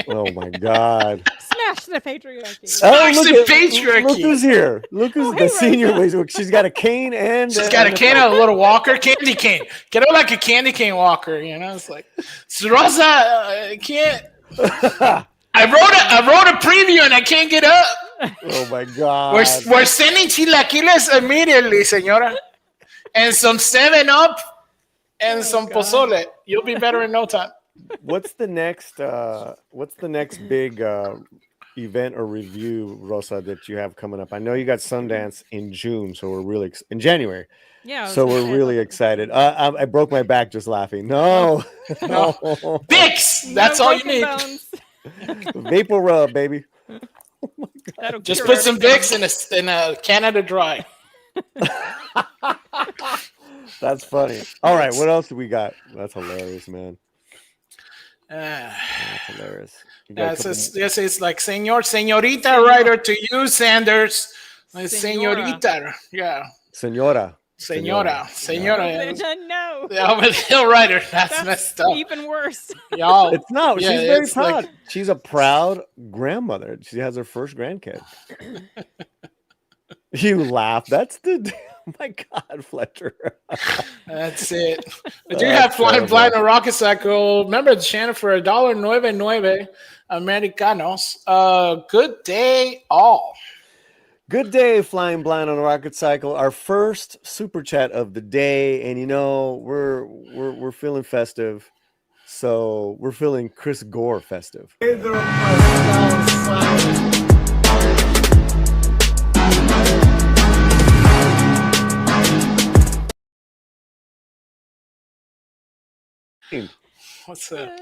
Oh my God. Smash the patriarchy. Smash the Look patriarchy. who's here. Look who's Oh, the hey, senior. Rosa. She's got a cane and She's got a cane and a little walker, candy cane. Get her like a candy cane walker, you know. It's like, Rosa, I can't. I wrote a preview and I can't get up. Oh my God. We're sending chilaquiles immediately, señora, and some 7-Up and some God. pozole. You'll be better in no time. What's the next big event or review, Rosa, that you have coming up? I know you got Sundance in June, so we're really in January. Yeah. I was So gonna we're say, really like, excited. I broke my back just laughing. No. No. Vicks. no That's all you broken need. bones. Vapor rub, baby. That'll Just cure put some everything. Vicks in a Canada Dry. That's funny. All right, what else do we got? That's hilarious, man. That's hilarious. You got a couple- It's like señorita writer to you, Sanders. Señora. Señorita. Yeah. Senora. Señora. No. The Alvin Hill writer. That's That's messed up. even worse. Y'all. It's not. Yeah, She's very it's like- proud. She's a proud grandmother. She has her first grandkid. You laugh. That's the. Oh my God, Fletcher. That's it. We Oh, do that's have Flying terrible. Blind and Rocket Cycle. Remember the channel for $1.99 Americanos. Good day, all. Good day, Flying Blind on a Rocket Cycle. Our first super chat of the day, and you know we're feeling festive, so we're feeling Chris Gore festive. What's that?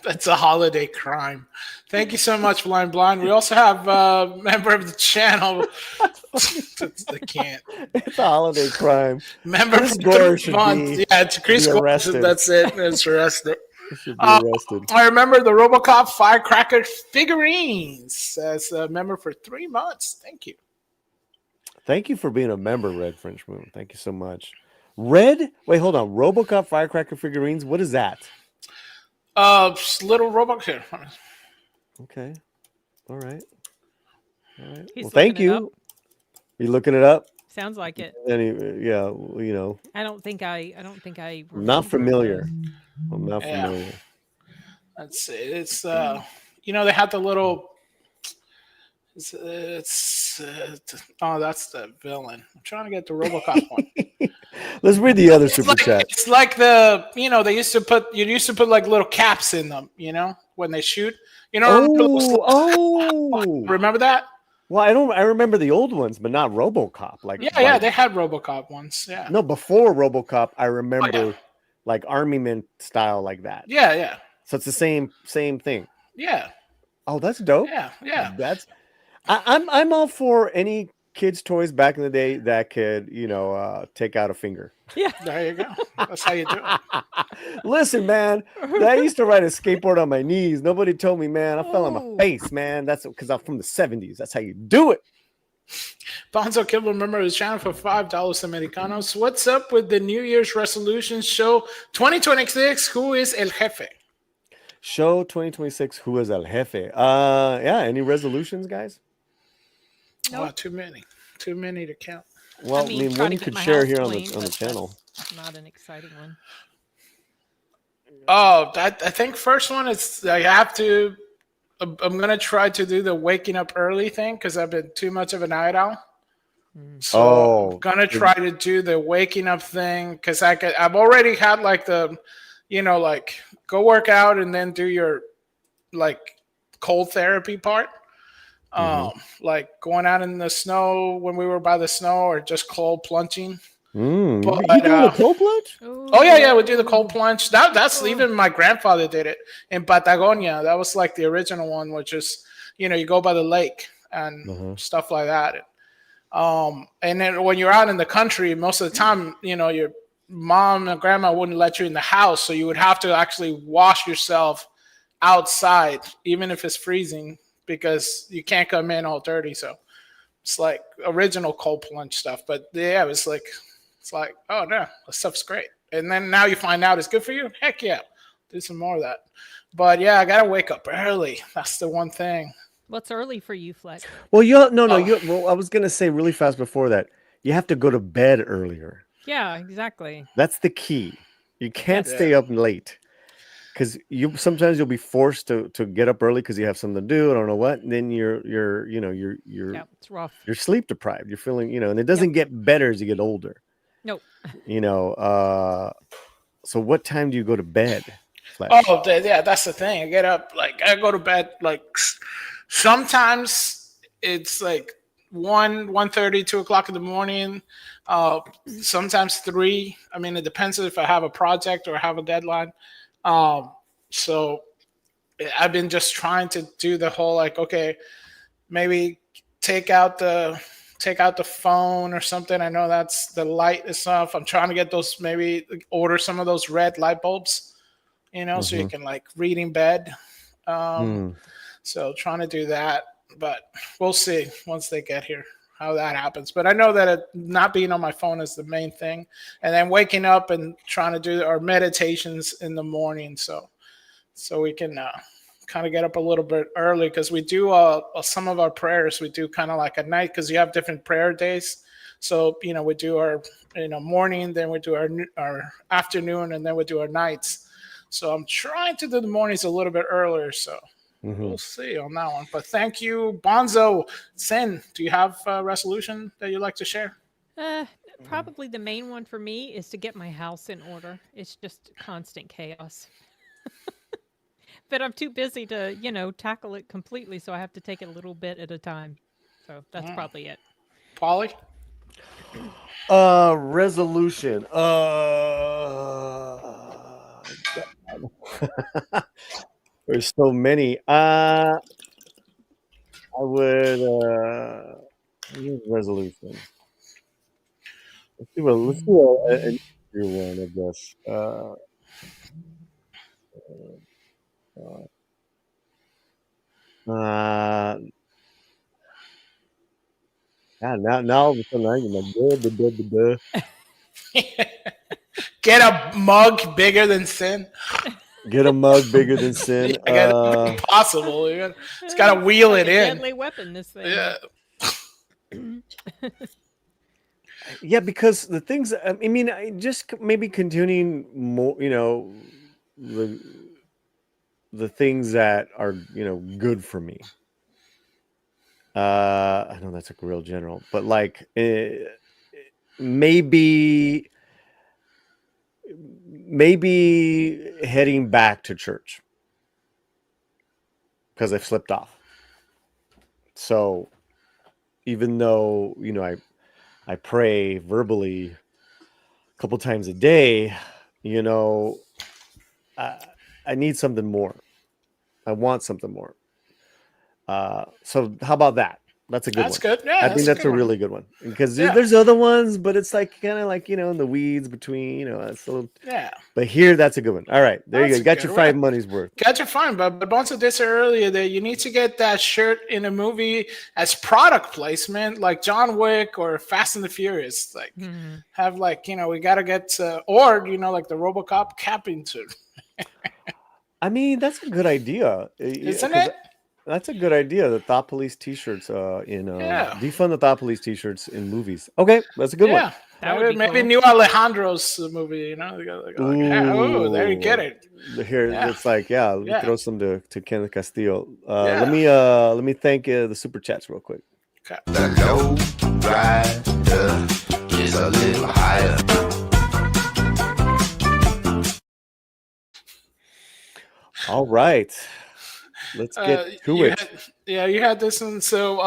That's a holiday crime. Thank you so much, Blind Blind. We also have a member of the channel. I can't. It's a holiday crime. Member Chris for Gore 3 should months. be- Yeah, it's Chris be Gore. arrested. That's it. It's arrested. He should be arrested. I remember the RoboCop firecracker figurines as a member for 3 months. Thank you. Thank you for being a member, Red French Moon. Thank you so much. Red? Wait, hold on. RoboCop firecracker figurines. What is that? Just little robot here. Okay. All right. He's Well, thank looking it you. up. You looking it up? Sounds like it. Yeah, you know, I don't think I. I'm not remember familiar. this. I'm not Yeah. familiar. Let's see. It's You know, they had the little. Oh, that's the villain. I'm trying to get the RoboCop one. Let's read the other super chat. It's like the they used to put like little caps in them. You know, when they shoot. You know. Remember that? Well, I remember the old ones, but not RoboCop. Yeah, they had RoboCop ones. Yeah. No, before RoboCop, I remember like Army Men style like that. Yeah. So it's the same thing. Yeah. Oh, that's dope. Yeah. I'm all for any kids' toys back in the day that could, take out a finger. Yeah. There you go. That's how you do it. Listen, man, I used to ride a skateboard on my knees. Nobody told me, man. I fell on my face, man. That's because I'm from the 70s. That's how you do it. Bonzo Kibble, member of his channel for $5 Americanos. What's up with the New Year's resolutions show 2026? Who is El Jefe? Show 2026. Who is El Jefe? Any resolutions, guys? Nope. Oh, too many to count. Well, I mean one you could share here on the channel. Not an exciting one. Oh, I think first one is I have to. I'm gonna try to do the waking up early thing because I've been too much of a night owl. So I'm gonna try to do the waking up thing because I've already had like the, like go work out and then do your like cold therapy part. Like going out in the snow when we were by the snow or just cold plunging. But, you doing the cold plunge? Oh yeah, we do the cold plunge. That's even my grandfather did it in Patagonia. That was like the original one, which is you go by the lake and stuff like that. And then when you're out in the country, most of the time, your mom and grandma wouldn't let you in the house, so you would have to actually wash yourself outside, even if it's freezing, because you can't come in all dirty. So it's like original cold plunge stuff. But yeah, it's like, oh no, this stuff's great. And then now you find out it's good for you. Heck yeah, do some more of that. But yeah, I gotta wake up early. That's the one thing. What's early for you, Fleck? Well, I was gonna say really fast before that. You have to go to bed earlier. Yeah, exactly. That's the key. You can't stay up late. Because sometimes you'll be forced to get up early because you have something to do. I don't know what. And then you're it's rough. You're sleep deprived. You're feeling, and it doesn't get better as you get older. Nope. So what time do you go to bed? Flash? Oh, yeah, that's the thing. I get up I go to bed sometimes it's like 1:30, 2 o'clock in the morning. Sometimes 3. I mean, it depends if I have a project or have a deadline. So I've been just trying to do the whole maybe take out the phone or something. I know that's the light and stuff. I'm trying to get those, maybe order some of those red light bulbs, so you can read in bed. So trying to do that, but we'll see once they get here how that happens. But I know that not being on my phone is the main thing. And then waking up and trying to do our meditations in the morning. So we can kind of get up a little bit early because we do some of our prayers. We do kind of like at night because you have different prayer days. So, we do our, morning, then we do our afternoon, and then we do our nights. So I'm trying to do the mornings a little bit earlier. So we'll see on that one. But thank you, Bonzo. Sin, do you have a resolution that you'd like to share? Probably the main one for me is to get my house in order. It's just constant chaos. But I'm too busy to, tackle it completely, so I have to take it a little bit at a time. So that's probably it. Paulie? Resolution. There's so many. I would resolution. Let's do a new one, I guess. Now all of a sudden I'm like, Get a mug bigger than Sin. Get a mug bigger than Sin. Impossible. It's got to wheel it in. Deadly weapon, this thing. Yeah. Yeah, because the things. I mean, just maybe continuing more. the things that are, good for me. I know that's like real general, but like maybe heading back to church because I've slipped off. So even though, I pray verbally a couple times a day, I need something more. I want something more. So how about that? That's a good That's one. good. Yeah, I think that's good a one. really good one because Yeah. there's other ones, but it's like kind of like, in the weeds between, it's a little, Yeah. but here, that's a good one. All right. There you That's go. a Got good your 5 one. money's worth. Got your fine, but Bonzo did say earlier that you need to get that shirt in a movie as product placement, like John Wick or Fast and the Furious. Like, have like, we got to get, or, like the Robocop capping suit. I mean, that's a good idea. Isn't it? That's a good idea. The Thought Police T-shirts Yeah. defund the Thought Police T-shirts in movies. Okay, that's a good one. Yeah. That would be maybe cool. new Alejandro's movie, They go like, oh, there you get it. Here, Yeah. it's like, let me Yeah. throw some to Kenneth Castillo. Yeah. Let me thank the super chats real quick. Okay. The low rider is a little higher. All right, let's get to it. You had this one. So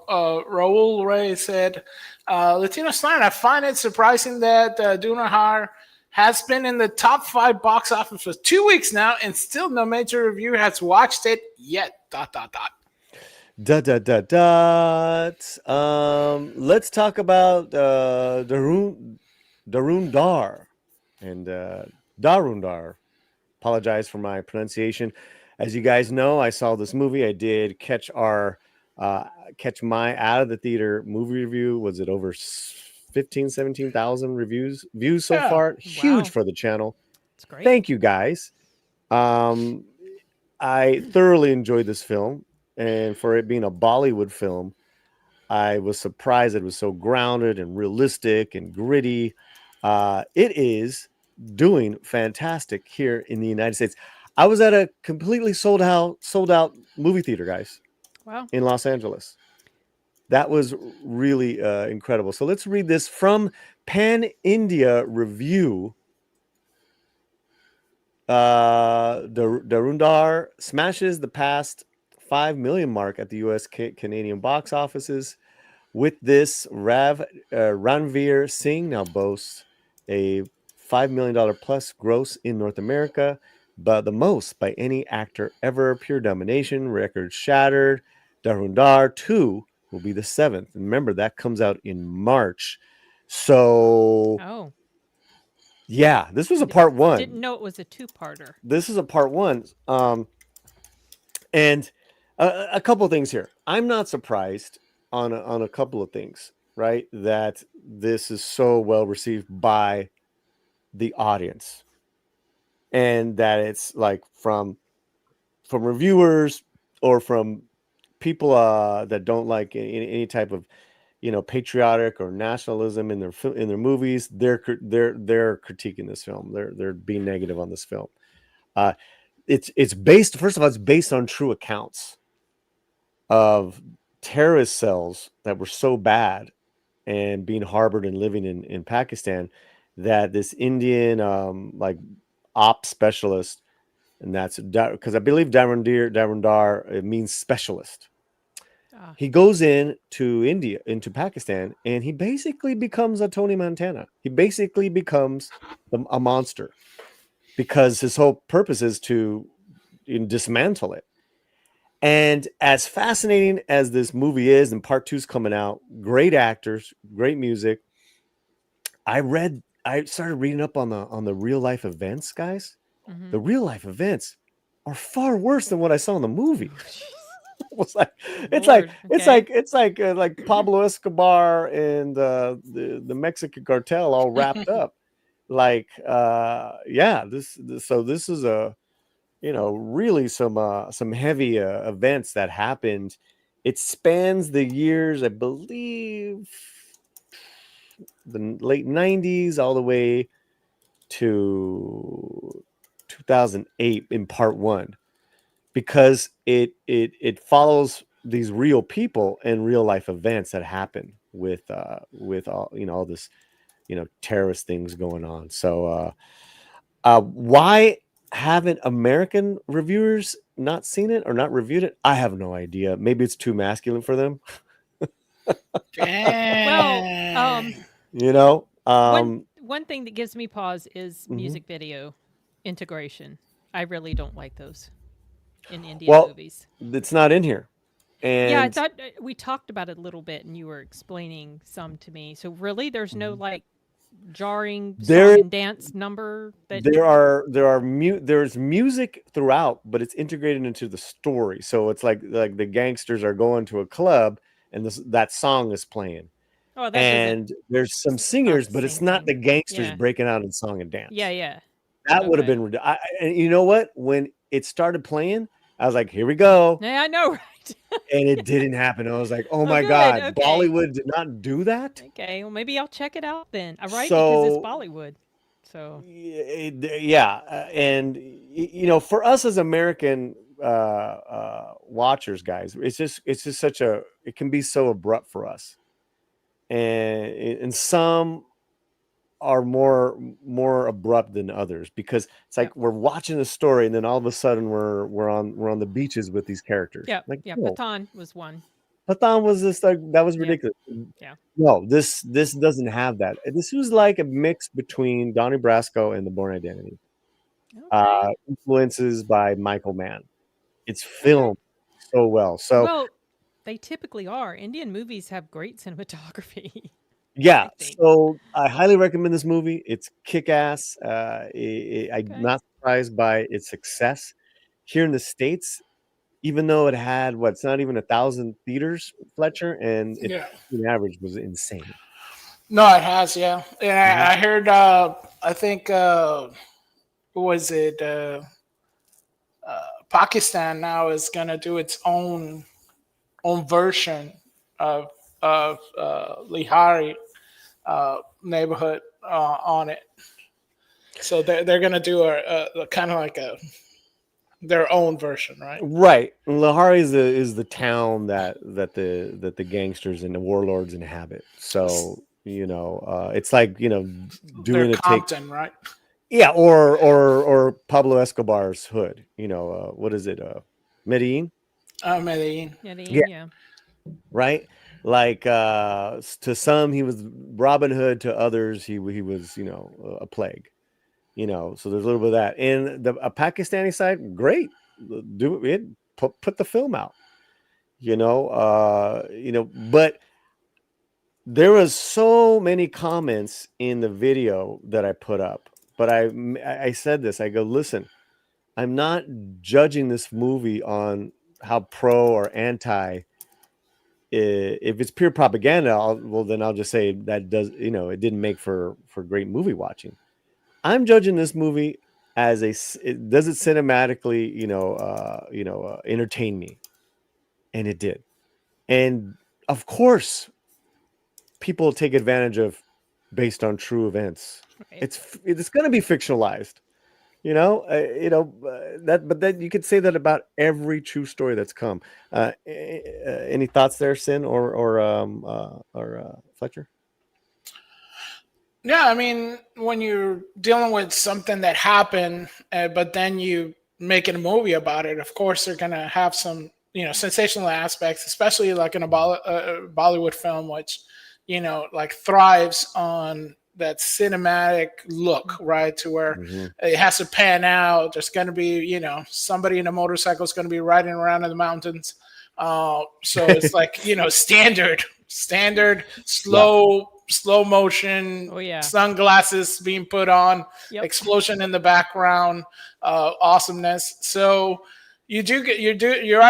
Raul Ray said, Latino Slant, I find it surprising that Dhurandar has been in the top 5 box office for 2 weeks now, and still no major reviewer has watched it yet. ... Let's talk about Dhurundar and Dhurundar. Apologize for my pronunciation. As you guys know, I saw this movie. I did catch my out of the theater movie review. Was it over 17,000 views so far? Huge for the channel. It's great. Thank you guys. I thoroughly enjoyed this film, and for it being a Bollywood film, I was surprised it was so grounded and realistic and gritty. It is doing fantastic here in the United States. I was at a completely sold out movie theater, guys. Wow. In Los Angeles. That was really incredible. So let's read this from Pan India Review. Dhurandar smashes the past 5 million mark at the US Canadian box offices. With this, Ranveer Singh now boasts a $5 million plus gross in North America, but the most by any actor ever. Pure domination, record shattered. Dhurandar 2 will be the 7th. Remember, that comes out in March. So, yeah, this was a part 1. Didn't know it was a 2-parter. This is a part 1. And a couple of things here. I'm not surprised on a couple of things, right? That this is so well received by the audience, and that it's like from reviewers or from people that don't like any type of patriotic or nationalism in their movies. They're critiquing this film. They're being negative on this film. It's based, first of all, it's based on true accounts of terrorist cells that were so bad and being harbored and living in Pakistan, that this Indian like ops specialist, and that's because I believe Dhurandar, it means specialist. He goes into Pakistan, and he basically becomes a Tony Montana. He basically becomes a monster, because his whole purpose is to dismantle it. And as fascinating as this movie is, and part 2's coming out, great actors, great music. I started reading up on the real life events, guys. Mm-hmm. The real life events are far worse than what I saw in the movie. It's like Pablo Escobar and the Mexican cartel all wrapped up. This is a really some heavy events that happened. It spans the years, I believe, the late 90s all the way to 2008 in part 1. because it follows these real people and real life events that happen with all all this terrorist things going on. So why haven't American reviewers not seen it or not reviewed it? I have no idea. Maybe it's too masculine for them. Well, one thing that gives me pause is music video integration. I really don't like those in Indian movies. It's not in here. And yeah, I thought we talked about it a little bit, and you were explaining some to me. So really, there's no like jarring song and dance number. There's music throughout, but it's integrated into the story. So it's like the gangsters are going to a club, and that song is playing. Oh, and there's some singers, but it's not the gangsters breaking out in song and dance. Yeah. That would have been. And you know what? When it started playing, I was like, "Here we go." Yeah, I know, right? And it didn't happen. I was like, "Oh my god, okay. Bollywood did not do that." Okay, well maybe I'll check it out then. Right, because it's Bollywood. So yeah, and for us as American watchers, guys, it's just it can be so abrupt for us. And some are more abrupt than others, because it's like we're watching the story and then all of a sudden we're on the beaches with these characters. Pathan was one. Pathan was just like, that was ridiculous. Yeah. No, this doesn't have that. This was like a mix between Donnie Brasco and The Bourne Identity. Influences by Michael Mann. It's filmed so well. So they typically are. Indian movies have great cinematography. Yeah, so I highly recommend this movie. It's kick-ass. I'm not surprised by its success here in the States, even though it had it's not even 1,000 theaters, Fletcher, and the average was insane. No, it has, yeah. And I heard, I think, what was it? Pakistan now is gonna do its own version of Lihari neighborhood on it. So they're gonna do a kind of like their own version, right? Right. Lahari is the town that the gangsters and the warlords inhabit. So it's like doing a Compton, right? Yeah, or Pablo Escobar's hood. What is it? Medellin. Medellin. Yeah. Right. Like to some he was Robin Hood, to others he was a plague. So there's a little bit of that. And a Pakistani side, great, do it, put the film out. But there was so many comments in the video that I put up. But I said this, I go, listen, I'm not judging this movie on how pro or anti. If it's pure propaganda, then I'll just say that it didn't make for great movie watching. I'm judging this movie as does it cinematically, entertain me, and it did. And of course, people take advantage of based on true events. Right. It's going to be fictionalized, but then you could say that about every true story that's come. Any thoughts there, Sin or Fletcher? Yeah, I mean, when you're dealing with something that happened, but then you making a movie about it, of course they're gonna have some, sensational aspects, especially like in a Bollywood film, which, like thrives on that cinematic look, right? To where it has to pan out. There's gonna be, somebody in a motorcycle is gonna be riding around in the mountains. So it's like, standard, slow motion, sunglasses being put on, explosion in the background, awesomeness. So you are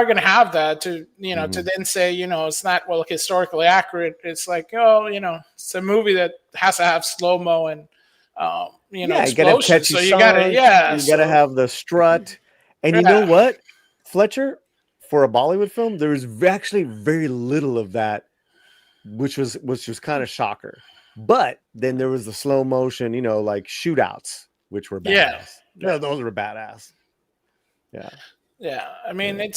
going to have that to then say, it's not historically accurate. It's like, it's a movie that has to have slow-mo and you gotta have catchy songs, you gotta have the strut. And you know what, Fletcher, for a Bollywood film, there was actually very little of that, which was kind of shocker. But then there was the slow motion, like shootouts, which were badass. Yeah, those were badass. Yeah, I mean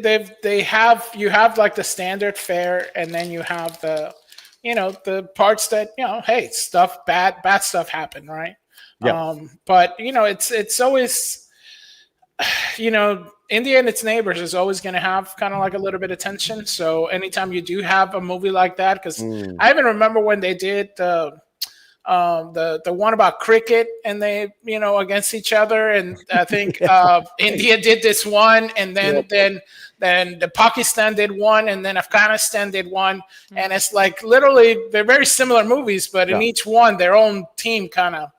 they have you have like the standard fare, and then you have the parts that hey, bad stuff happen, right? Yeah. But it's always India and its neighbors is always going to have kind of like a little bit of tension. So anytime you do have a movie like that, because I even remember when they did the one about cricket and they against each other, and I think India did this one, and then the Pakistan did one, and then Afghanistan did one, and it's like literally they're very similar movies, but in each one their own team kind of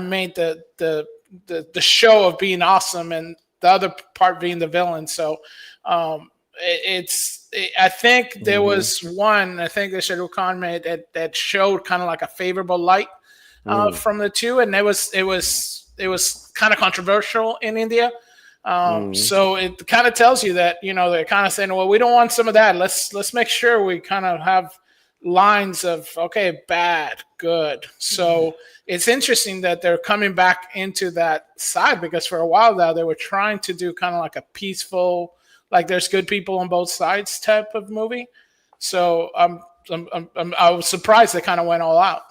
made the show of being awesome, and the other part being the villain. So I think there was one, I think the Shah Rukh Khan made that showed kind of like a favorable light from the two, and it was kind of controversial in India. So it kind of tells you that they're kind of saying, well, we don't want some of that. Let's make sure we kind of have lines of okay, bad, good. So it's interesting that they're coming back into that side, because for a while now they were trying to do kind of like a peaceful, like there's good people on both sides type of movie. So I was surprised they kind of went all out.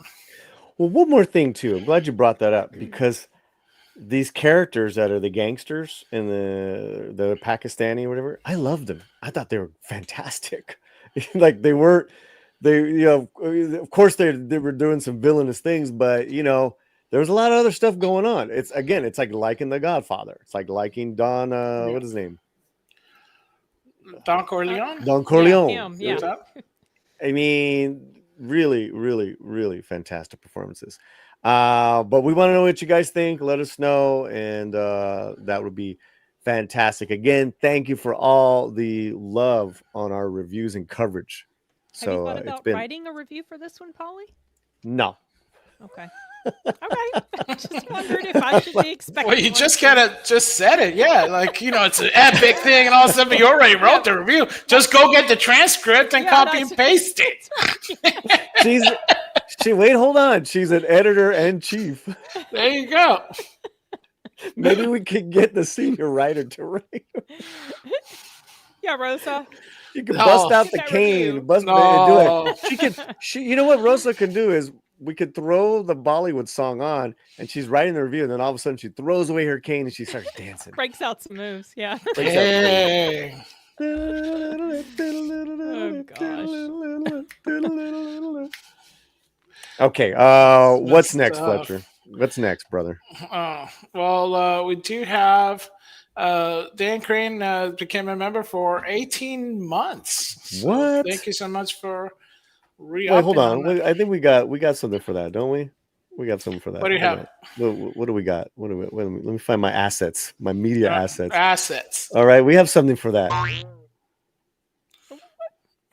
Well, one more thing too. I'm glad you brought that up, because these characters that are the gangsters and the Pakistani or whatever, I loved them. I thought they were fantastic. Like they weren't. Of course they were doing some villainous things, but there was a lot of other stuff going on. It's like liking The Godfather. It's like liking Don. What is his name? Don Corleone. Don Corleone. Yeah. I mean, really, really, really fantastic performances. But we want to know what you guys think. Let us know, and that would be fantastic. Again, thank you for all the love on our reviews and coverage. Have you thought about writing a review for this one, Paulie? No. Okay. All right. I just wondered if I should be expecting. Well, you just said it. Yeah, like it's an epic thing, and all of a sudden you already wrote the review. Just go get the transcript and copy and paste it. Wait, hold on. She's an editor-in-chief. There you go. Maybe we could get the senior writer to write. Yeah, Rosa. You can bust out the cane, do it. You know what Rosa can do is we could throw the Bollywood song on, and she's writing the review, and then all of a sudden she throws away her cane and she starts dancing. Breaks out some moves, yeah. Hey. Oh gosh. Okay, what's next, Fletcher? What's next, brother? Well, we do have Dan Crane became a member for 18 months. So what? Thank you so much for Wait, hold on. I think we got something for that, don't we? We got something for that. What do you have? What do we got? Let me find my assets, my media assets. Assets. All right, we have something for that.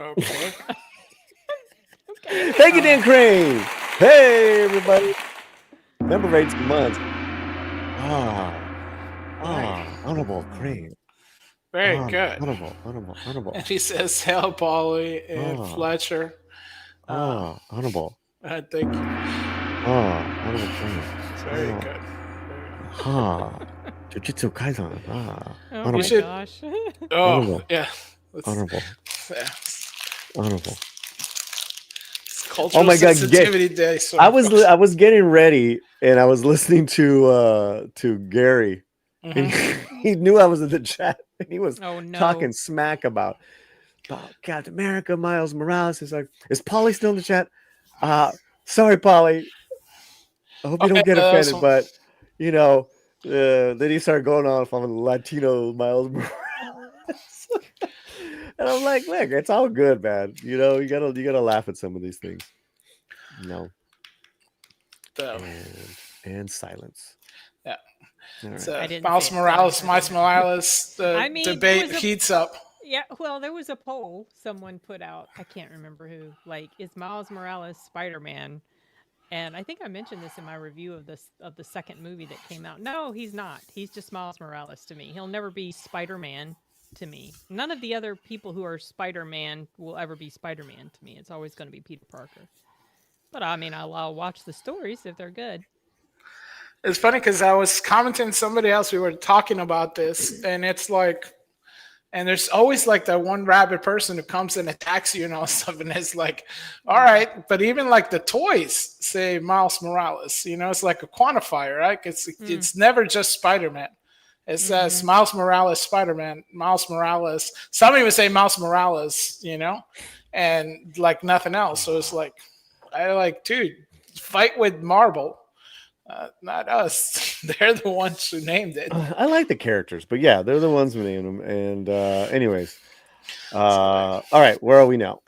Okay. Thank you, Dan Crane. Hey, everybody. Member rates a month. Honorable Crane. Very good. Honorable. And he says, "Hell, Paulie and Fletcher." Honorable. Thank you. Honorable Crane. Very good. Jujutsu Kaisen. Oh my gosh. Honorable. Yeah. Honorable. Yeah. Honorable. Oh my God! Sensitivity day. So I was getting ready, and I was listening to Gary. Mm-hmm. He knew I was in the chat, and he was Oh, no. talking smack about Captain America, Miles Morales. He's like, "Is Paulie still in the chat?" Sorry, Paulie. I hope you don't get offended, but then he started going on if I'm a Latino Miles Morales. And I'm like, look, it's all good, man. You gotta laugh at some of these things. No. And silence. Yeah. Right. So Miles Morales, the debate heats up. Yeah, well, there was a poll someone put out. I can't remember who. Like, is Miles Morales Spider-Man? And I think I mentioned this in my review of the second movie that came out. No, he's not. He's just Miles Morales to me. He'll never be Spider-Man to me. None of the other people who are Spider-Man will ever be Spider-Man to me. It's always going to be Peter Parker. But I mean, I'll watch the stories if they're good. It's funny because I was commenting to somebody else. We were talking about this, and it's like, and there's always like that one rabid person who comes and attacks you and all stuff, and it's like, all right, but even like the toys say Miles Morales, it's like a quantifier, right? It's never just Spider-Man. It says Miles Morales, Spider-Man, Miles Morales. Some even say Miles Morales, and like nothing else. So it's like, dude, fight with Marvel. Not us. They're the ones who named it. I like the characters, but yeah, they're the ones who named them. And anyways, all right, where are we now?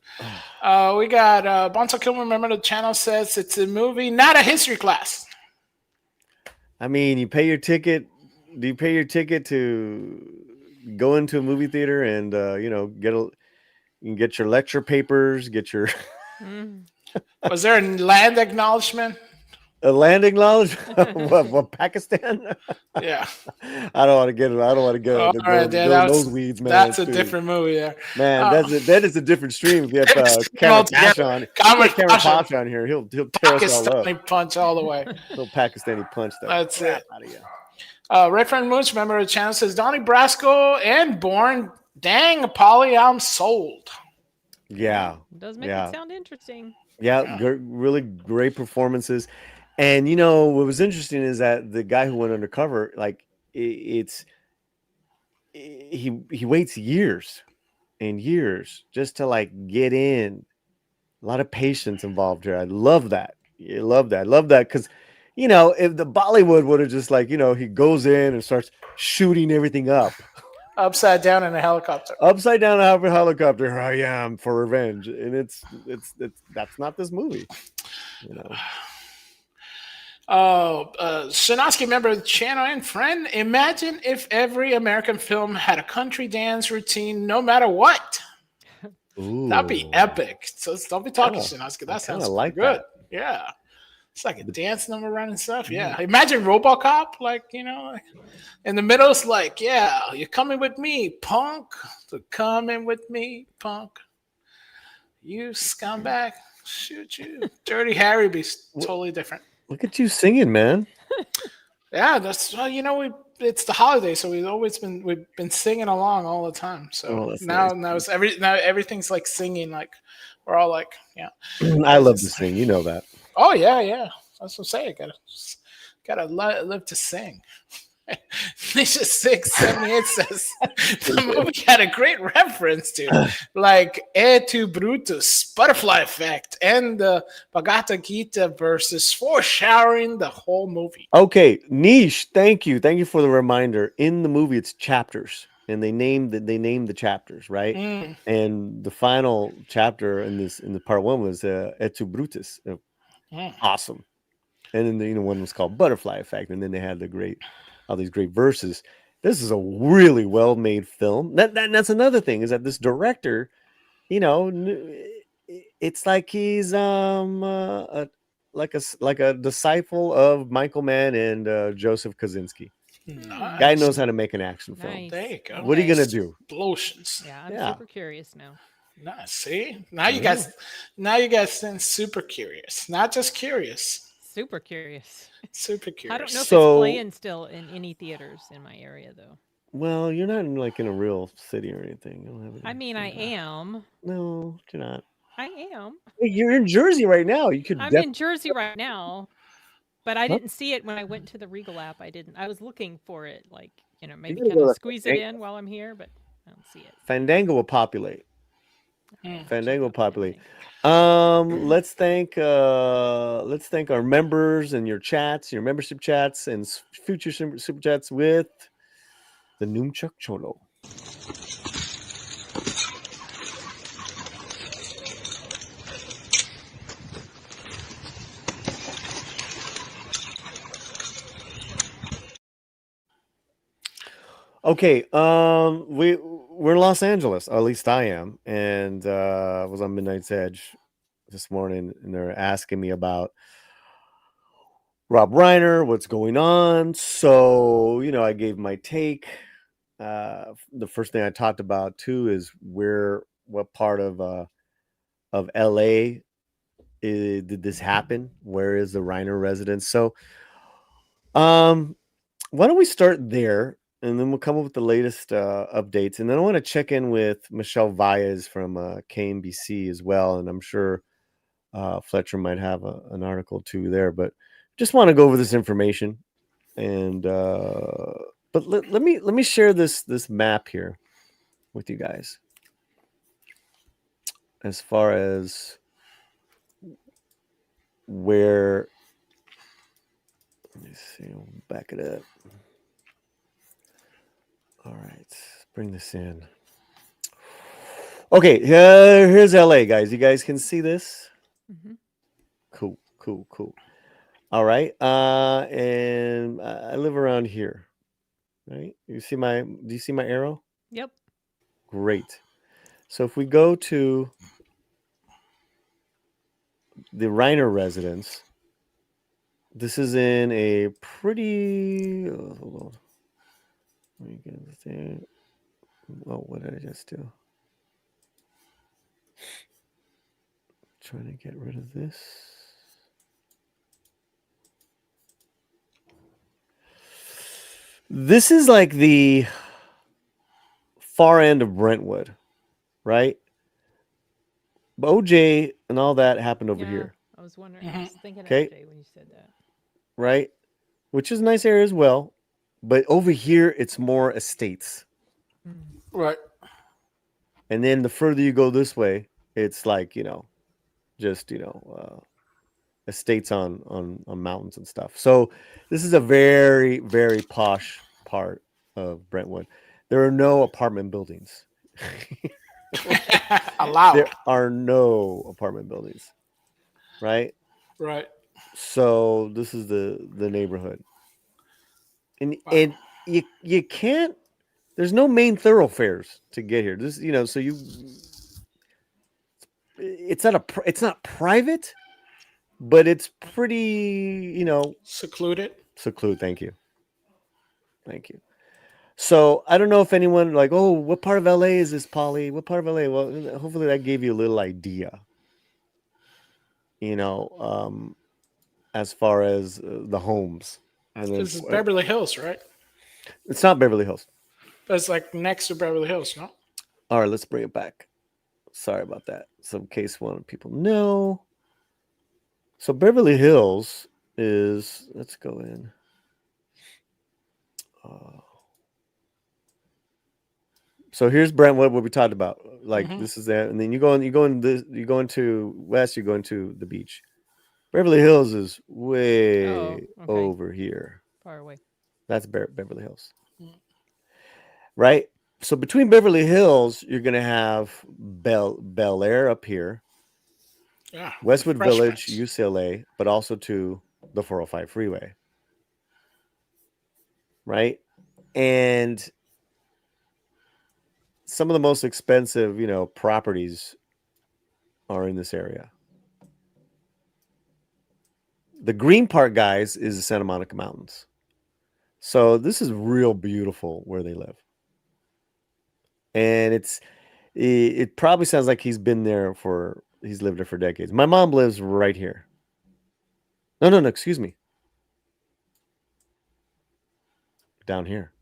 We got Bonzo Kilmer. Remember, the channel says it's a movie, not a history class. I mean, you pay your ticket. Do you pay your ticket to go into a movie theater and you can get your lecture papers, get your Was there a land acknowledgement? a land acknowledgement? what Pakistan? Yeah. I don't want to get it. I don't want to go. All right, those weeds, man. That's a different movie there. Man, that is a different stream. If you have Cameron Tosh on here, he'll tear us all up. Pakistani punch all the way. Little Pakistani punch. That's it. Red Friend Mooch, member of the channel, says Donnie Brasco and Bourne. Dang, Paulie, I'm sold. Yeah. It does make it sound interesting. Yeah, really great performances. And what was interesting is that the guy who went undercover, like he waits years and years just to like get in. A lot of patience involved here. I love that. I love that because if the Bollywood would have just like he goes in and starts shooting everything up. Upside down in a helicopter. Upside down in a helicopter. Here I am for revenge, and it's that's not this movie. Shinosky, member of the channel and friend. Imagine if every American film had a country dance routine, no matter what. Ooh. That'd be epic. So don't be talking, Shinosky. That sounds like good. that. Yeah. It's like a dance number running stuff. Yeah. Imagine RoboCop, like, like in the middle, it's like, yeah, you're coming with me, punk. So coming with me, punk. You scumbag. Shoot you. Dirty Harry be totally different. Look at you singing, man. Yeah, that's it's the holiday, so we've been singing along all the time. So now everything's like singing, like we're all like, yeah. I love to sing, you know that. Oh yeah. That's what I'm saying. Gotta live to sing. Nisha 678 says the movie had a great reference to like Et tu Brutus, Butterfly Effect, and the Bhagavad Gita verses, foreshadowing the whole movie. Okay, Nish, thank you for the reminder. In the movie, it's chapters, and they named the chapters, right? And the final chapter in the part one was Et tu Brutus, awesome. And then one was called Butterfly Effect, and then they had all these great verses. This is a really well-made film. That's another thing, is that this director, it's like he's like a disciple of Michael Mann and Joseph Kosinski. Nice. Guy knows how to make an action film. Nice. There you go. What are you gonna do? Explosions. Yeah, I'm super curious now. Nice. See, now you guys sound super curious, not just curious. Super curious. Super curious. I don't know if it's playing still in any theaters in my area, though. Well, you're not in a real city or anything. You don't have I mean, I am. No, you're not. I am. You're in Jersey right now. I'm in Jersey right now, but I didn't see it when I went to the Regal app. I didn't. I was looking for it, like maybe kind of squeeze it in while I'm here, but I don't see it. Fandango will populate. Fandango will populate. Let's thank our members and your chats, your membership chats, and future super chats with the Numchuk Cholo. Okay, we're in Los Angeles, or at least I am, and I was on Midnight's Edge this morning, and they're asking me about Rob Reiner, what's going on. So, I gave my take. The first thing I talked about too is what part of LA did this happen? Where is the Reiner residence? So Why don't we start there, and then we'll come up with the latest updates, and then I want to check in with Michelle Valles from KNBC as well, and I'm sure Fletcher might have an article too there, but just want to go over this information, and but let me share this map here with you guys as far as where. Let me see. I'll back it up. All right, let's bring this in. Okay, here's LA, guys. You guys can see this? Mhm. Cool. All right, and I live around here, right? Do you see my arrow? Yep. Great. So if we go to the Reiner residence, this is in a pretty. Hold on. Let me get this there. Oh, what did I just do? Trying to get rid of this. This is like the far end of Brentwood, right? OJ and all that happened over Yeah, here, I was wondering. I was thinking Okay. of Jay when you said that. right? Which is a nice area as well. But over here, it's more estates. Mm. Right. And then the further you go this way, it's like, just, estates on mountains and stuff. So this is a very, very posh part of Brentwood. There are no apartment buildings. Allowed. There are no apartment buildings, right? Right. So this is the neighborhood, and Wow. and you can't. There's no main thoroughfares to get here. This so it's not private, but it's pretty Secluded. secluded. Thank you. So I don't know if anyone like, oh, what part of LA is this, Paulie? What part of LA? Well, hopefully that gave you a little idea. As far as the homes. And then, This is Beverly Hills, right? it's not Beverly Hills. But it's like next to Beverly Hills, no? All right, let's bring it back. Sorry about that. So in case one people know. So Beverly Hills is, let's go in. So here's Brentwood, what we talked about. Like this is that, and then you go into west, you go into the beach. Beverly Hills is way okay. over here. Far away. That's Beverly Hills. Right? So between Beverly Hills, you're going to have Bel Air up here, Yeah. Westwood Village, Refreshments. UCLA, but also to the 405 freeway. Right? And some of the most expensive, properties are in this area. The green part, guys, is the Santa Monica Mountains. So this is real beautiful where they live. And it probably sounds like he's lived there for decades. My mom lives right here. No, excuse me. Down here,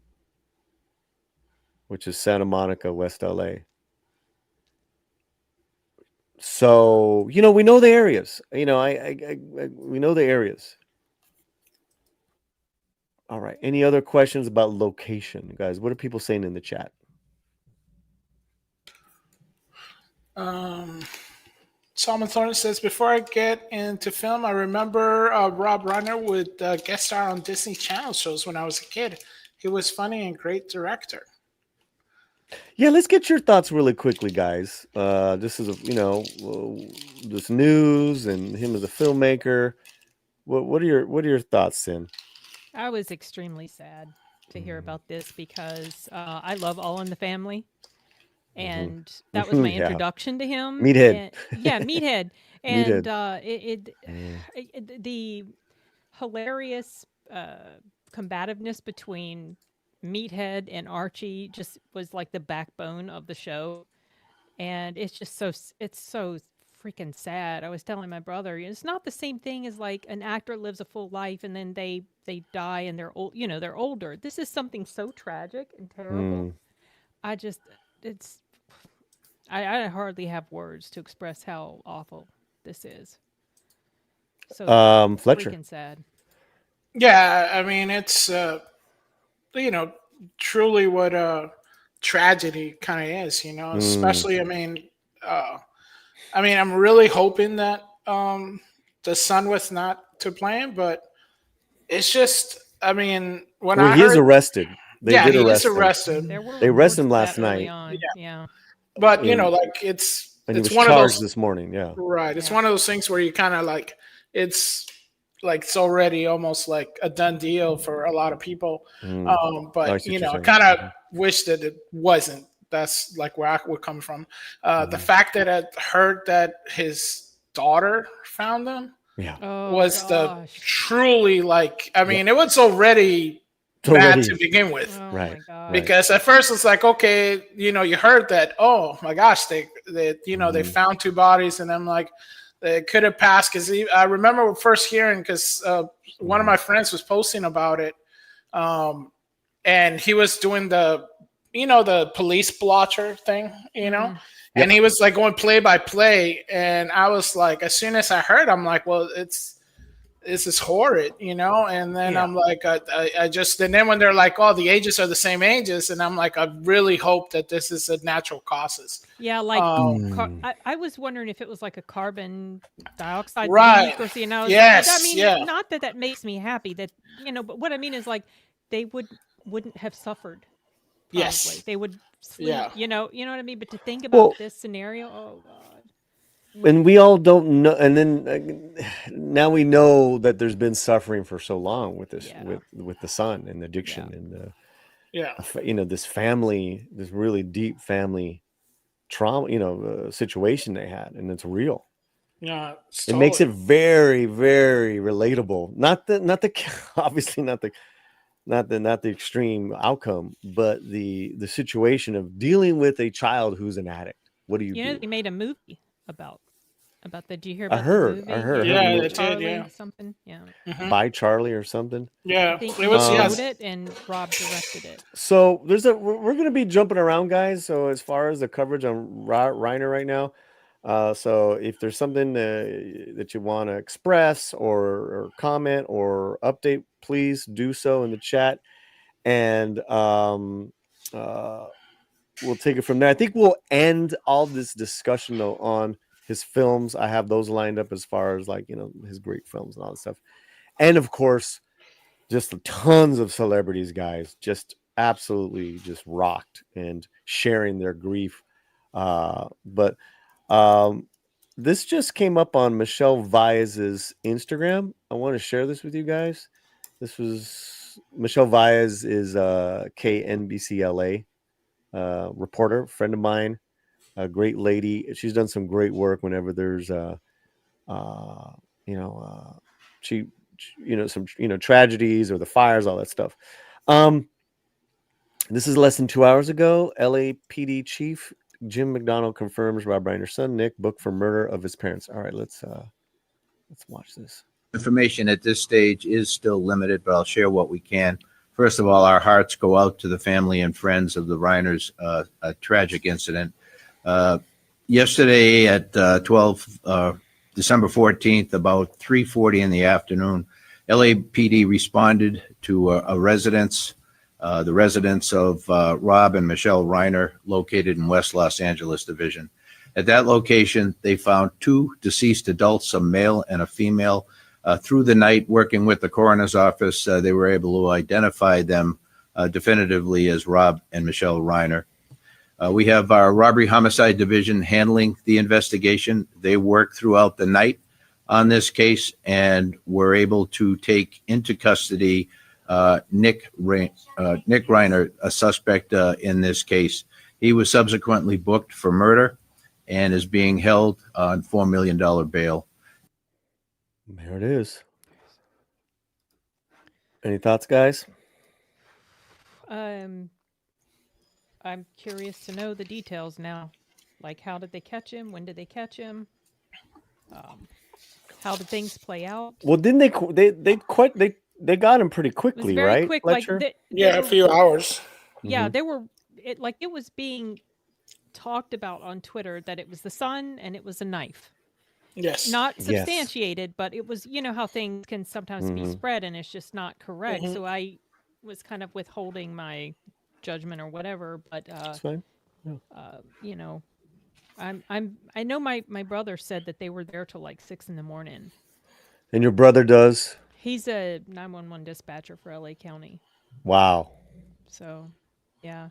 which is Santa Monica, West LA. So, we know the areas. We know the areas. All right. Any other questions about location, guys? What are people saying in the chat? Salman Thorne says, before I get into film, I remember Rob Reiner would guest star on Disney Channel shows when I was a kid. He was funny and great director. Yeah, let's get your thoughts really quickly, guys. This is this news and him as a filmmaker. What are your thoughts, Sin? I was extremely sad to hear about this because I love All in the Family. And that was my Yeah. introduction to him. Meathead. Meathead. And Meathead. the hilarious combativeness between Meathead and Archie just was like the backbone of the show. And it's just so freaking sad. I was telling my brother, it's not the same thing as like an actor lives a full life and then they die and they're old, they're older. This is something so tragic and terrible. Mm. I just it's I hardly have words to express how awful this is. So Fletcher. freaking sad. Yeah, I mean, it's truly what tragedy kind of is. Especially, I'm really hoping that the son was not to blame, but it's just, when I He is heard, arrested. They yeah, did he is arrest him. arrested. They arrested him reports last of that early night. on. Yeah. But And- like it's And he was one of charged those, this morning. Yeah. right? It's Yeah. one of those things where you kind of like it's already almost like a done deal for a lot of people. Mm. I But see what you're I saying. kind of wish that it wasn't. That's like where I would come from. The fact that I heard that his daughter found them Yeah. Oh, was gosh. the truly like. It was already bad to begin with. Oh Right. my god. Because at first it's like, okay, you heard that, oh my gosh, they they found two bodies, and I'm like, it could have passed. Because I remember first hearing, because one of my friends was posting about it, and he was doing the police blotter thing, and he was like going play by play, and I was like, as soon as I heard, I'm like, well, this is horrid, and then I'm like, I just, and then when they're like, oh, the ages are the same ages, and I'm like, I really hope that this is a natural causes. Yeah, like Mm. I was wondering if it was like a carbon dioxide Right. leak or Yes, I mean, yeah. not that makes me happy that but what I mean is like they wouldn't have suffered. Probably. Yes. They would sleep. Yeah. You know what I mean. But to think about Well- this scenario, oh god. And we all don't know. And then now we know that there's been suffering for so long with this, Yeah. with the son and addiction Yeah. and Yeah. this family, this really deep family trauma, situation they had, and it's real. Yeah. It makes it very, very relatable. Not the obviously not the extreme outcome, but the situation of dealing with a child who's an addict. What do you do? They made a movie about that. Did you hear I about heard- the movie? I heard Yeah, the they did, Charlie yeah. something. Yeah. Mhm. By Charlie or something. Yeah. I think It was, he yes. wrote it and Rob directed it. So we're going to be jumping around, guys. So as far as the coverage on Reiner right now, so if there's something that you want to express or comment or update, please do so in the chat, and we'll take it from there. I think we'll end all this discussion though on his films. I have those lined up as far as like his great films and all that stuff, and of course, just tons of celebrities, guys, just absolutely just rocked and sharing their grief. But this just came up on Michelle Viaz's Instagram. I want to share this with you guys. This was Michelle Viaz is KNBCLA reporter, friend of mine, a great lady. She's done some great work whenever there's some tragedies or the fires, all that stuff. This is less than 2 hours ago. LAPD chief Jim McDonald confirms Rob Reiner's son Nick booked for murder of his parents. All right, let's watch this. Information at this stage is still limited, but I'll share what we can. First of all, our hearts go out to the family and friends of the Reiners' a tragic incident. Yesterday at December 14th, about 3:40 in the afternoon, LAPD responded to a residence, the residence of Rob and Michelle Reiner, located in West Los Angeles Division. At that location, they found two deceased adults, a male and a female. Through the night, working with the coroner's office, they were able to identify them definitively as Rob and Michelle Reiner. We have our robbery homicide division handling the investigation. They worked throughout the night on this case and were able to take into custody Nick Reiner, a suspect in this case. He was subsequently booked for murder and is being held on $4 million bail. There it is. Any thoughts, guys? I'm curious to know the details now. Like, how did they catch him? When did they catch him? How did things play out? Well, didn't they got him pretty It was quickly, very right, quick. Fletcher? Like Yeah, a few hours. yeah, Mhm. they were it was being talked about on Twitter that it was the son and it was a knife. Yes. Not Yes. substantiated, but it was, how things can sometimes be Mhm. spread and it's just not correct. Mhm. So I was kind of withholding my judgment or whatever, but That's fine. you know, I know my brother said that they were there till like 6 a.m. And your brother does? He's a 911 dispatcher for LA County. Wow. So, yeah.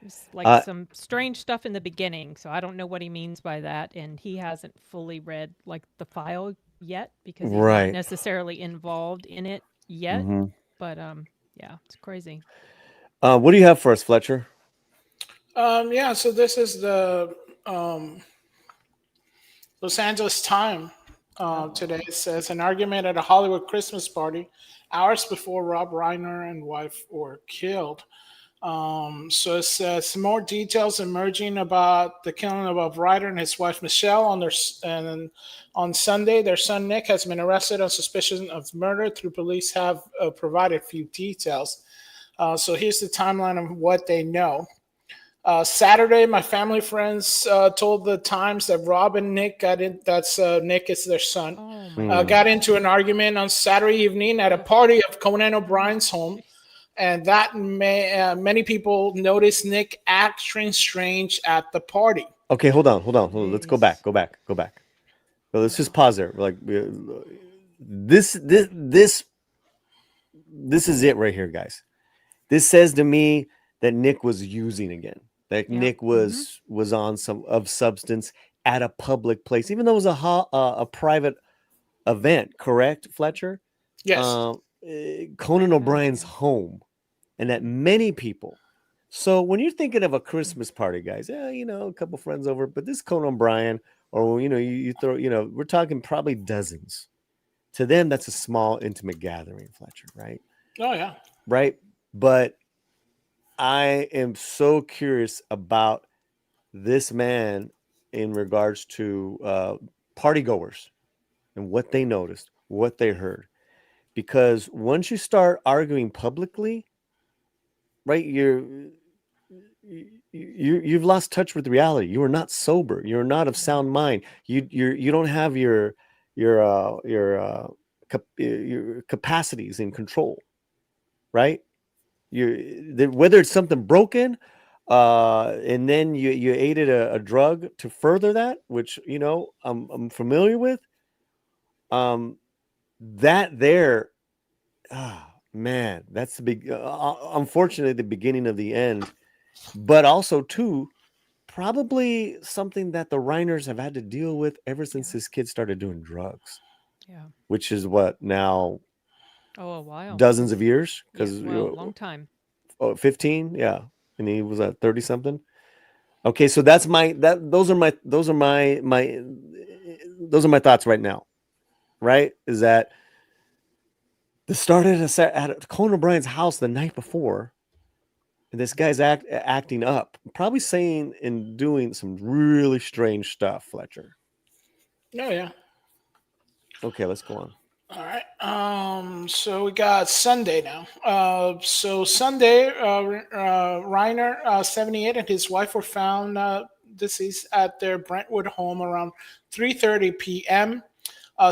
It was like Uh, some strange stuff in the beginning, so I don't know what he means by that, and he hasn't fully read like the file yet because he's not Right. necessarily involved in it yet. Mhm. But yeah, it's crazy. What do you have for us, Fletcher? Yeah, so this is the Los Angeles Times today. It says an argument at a Hollywood Christmas party hours before Rob Reiner and wife were killed. So it says more details emerging about the killing of Ryder and his wife Michelle and on Sunday, their son Nick has been arrested on suspicion of murder. Through police have provided few details. So here's the timeline of what they know. Saturday, my family friends told the Times that Rob and Nick got in. That's Nick is their son. Oh my Got into an argument on Saturday evening at a party of Conan O'Brien's home. And that many people noticed Nick acting strange at the party. Okay, hold on. Let's go back. Jeez. Go back. Well, let's just pause there. Like this is it right here, guys. This says to me that Nick was using again. That Yeah. Nick was on some of substance at a public place, even though it was a private event. Correct, Fletcher? Yes. Conan O'Brien's home, and that many people. So when you're thinking of a Christmas party, guys, a couple friends over, but this Conan O'Brien, or you throw, we're talking probably dozens. To them, that's a small, intimate gathering, Fletcher, right? Oh yeah. Right. But I am so curious about this man in regards to party goers and what they noticed, what they heard. Because once you start arguing publicly, right, you've lost touch with reality. You are not sober. You're not of sound mind. You don't have your capacities in control, right? Whether it's something broken, and then you aided a drug to further that, which I'm familiar with. That there. Man, that's the big, unfortunately, the beginning of the end, but also too, probably something that the Reiners have had to deal with ever since his kids started doing drugs. Yeah. Which is what now? Oh, a while. Dozens of years, because a long time. 15, yeah, and he was at 30 something. Okay, so those are my thoughts right now. Right? Is that this started at Conan O'Brien's house the night before, and this guy's acting up, probably saying and doing some really strange stuff, Fletcher. Oh yeah. Okay, let's go on. All right. So we got Sunday now. So Sunday, Reiner, 78, and his wife were found deceased at their Brentwood home around 3:30 p.m.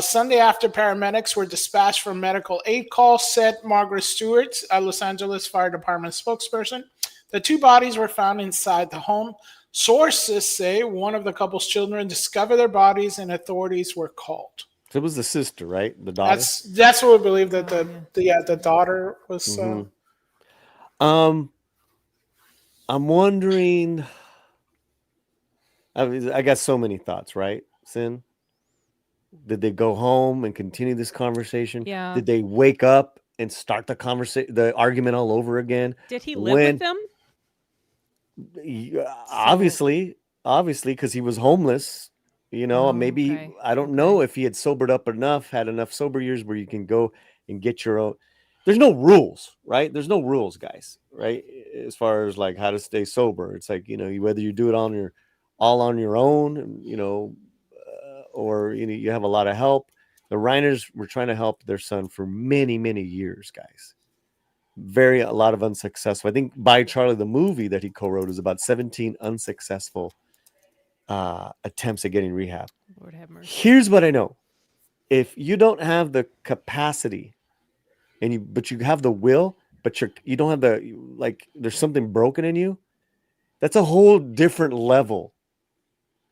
Sunday after paramedics were dispatched for medical aid call, said Margaret Stewart, a Los Angeles Fire Department spokesperson. The two bodies were found inside the home. Sources say one of the couple's children discovered their bodies and authorities were called. So it was the sister, right? The daughter. That's what we believe that the daughter was. I'm wondering. I got so many thoughts, right, Sin? Did they go home and continue this conversation? Yeah. Did they wake up and start the argument all over again? Did he live with them? Obviously, because he was homeless. Maybe okay. I don't know if he had sobered up enough, had enough sober years where you can go and get your own. There's no rules, right? There's no rules, guys, right? As far as like how to stay sober, it's like whether you do it all on your own, or you have a lot of help. The Reiners were trying to help their son for many, many years, guys. A lot of unsuccessful. I think By Charlie, the movie that he co-wrote, is about 17 unsuccessful attempts at getting rehab. Lord have mercy. Here's what I know. If you don't have the capacity but you have the will, but you don't have there's something broken in you, that's a whole different level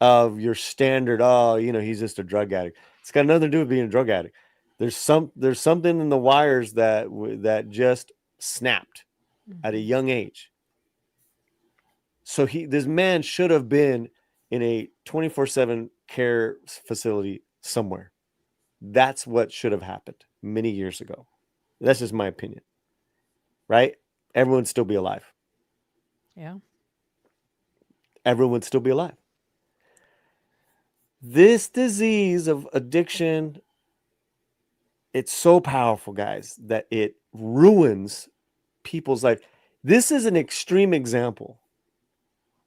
of your standard. Oh, he's just a drug addict. It's got nothing to do with being a drug addict. There's something in the wires that just snapped at a young age. So this man should have been in a 24/7 care facility somewhere. That's what should have happened many years ago. That's just my opinion. Right? Everyone would still be alive. Yeah. Everyone would still be alive. This disease of addiction, it's so powerful, guys, that it ruins people's life. This is an extreme example,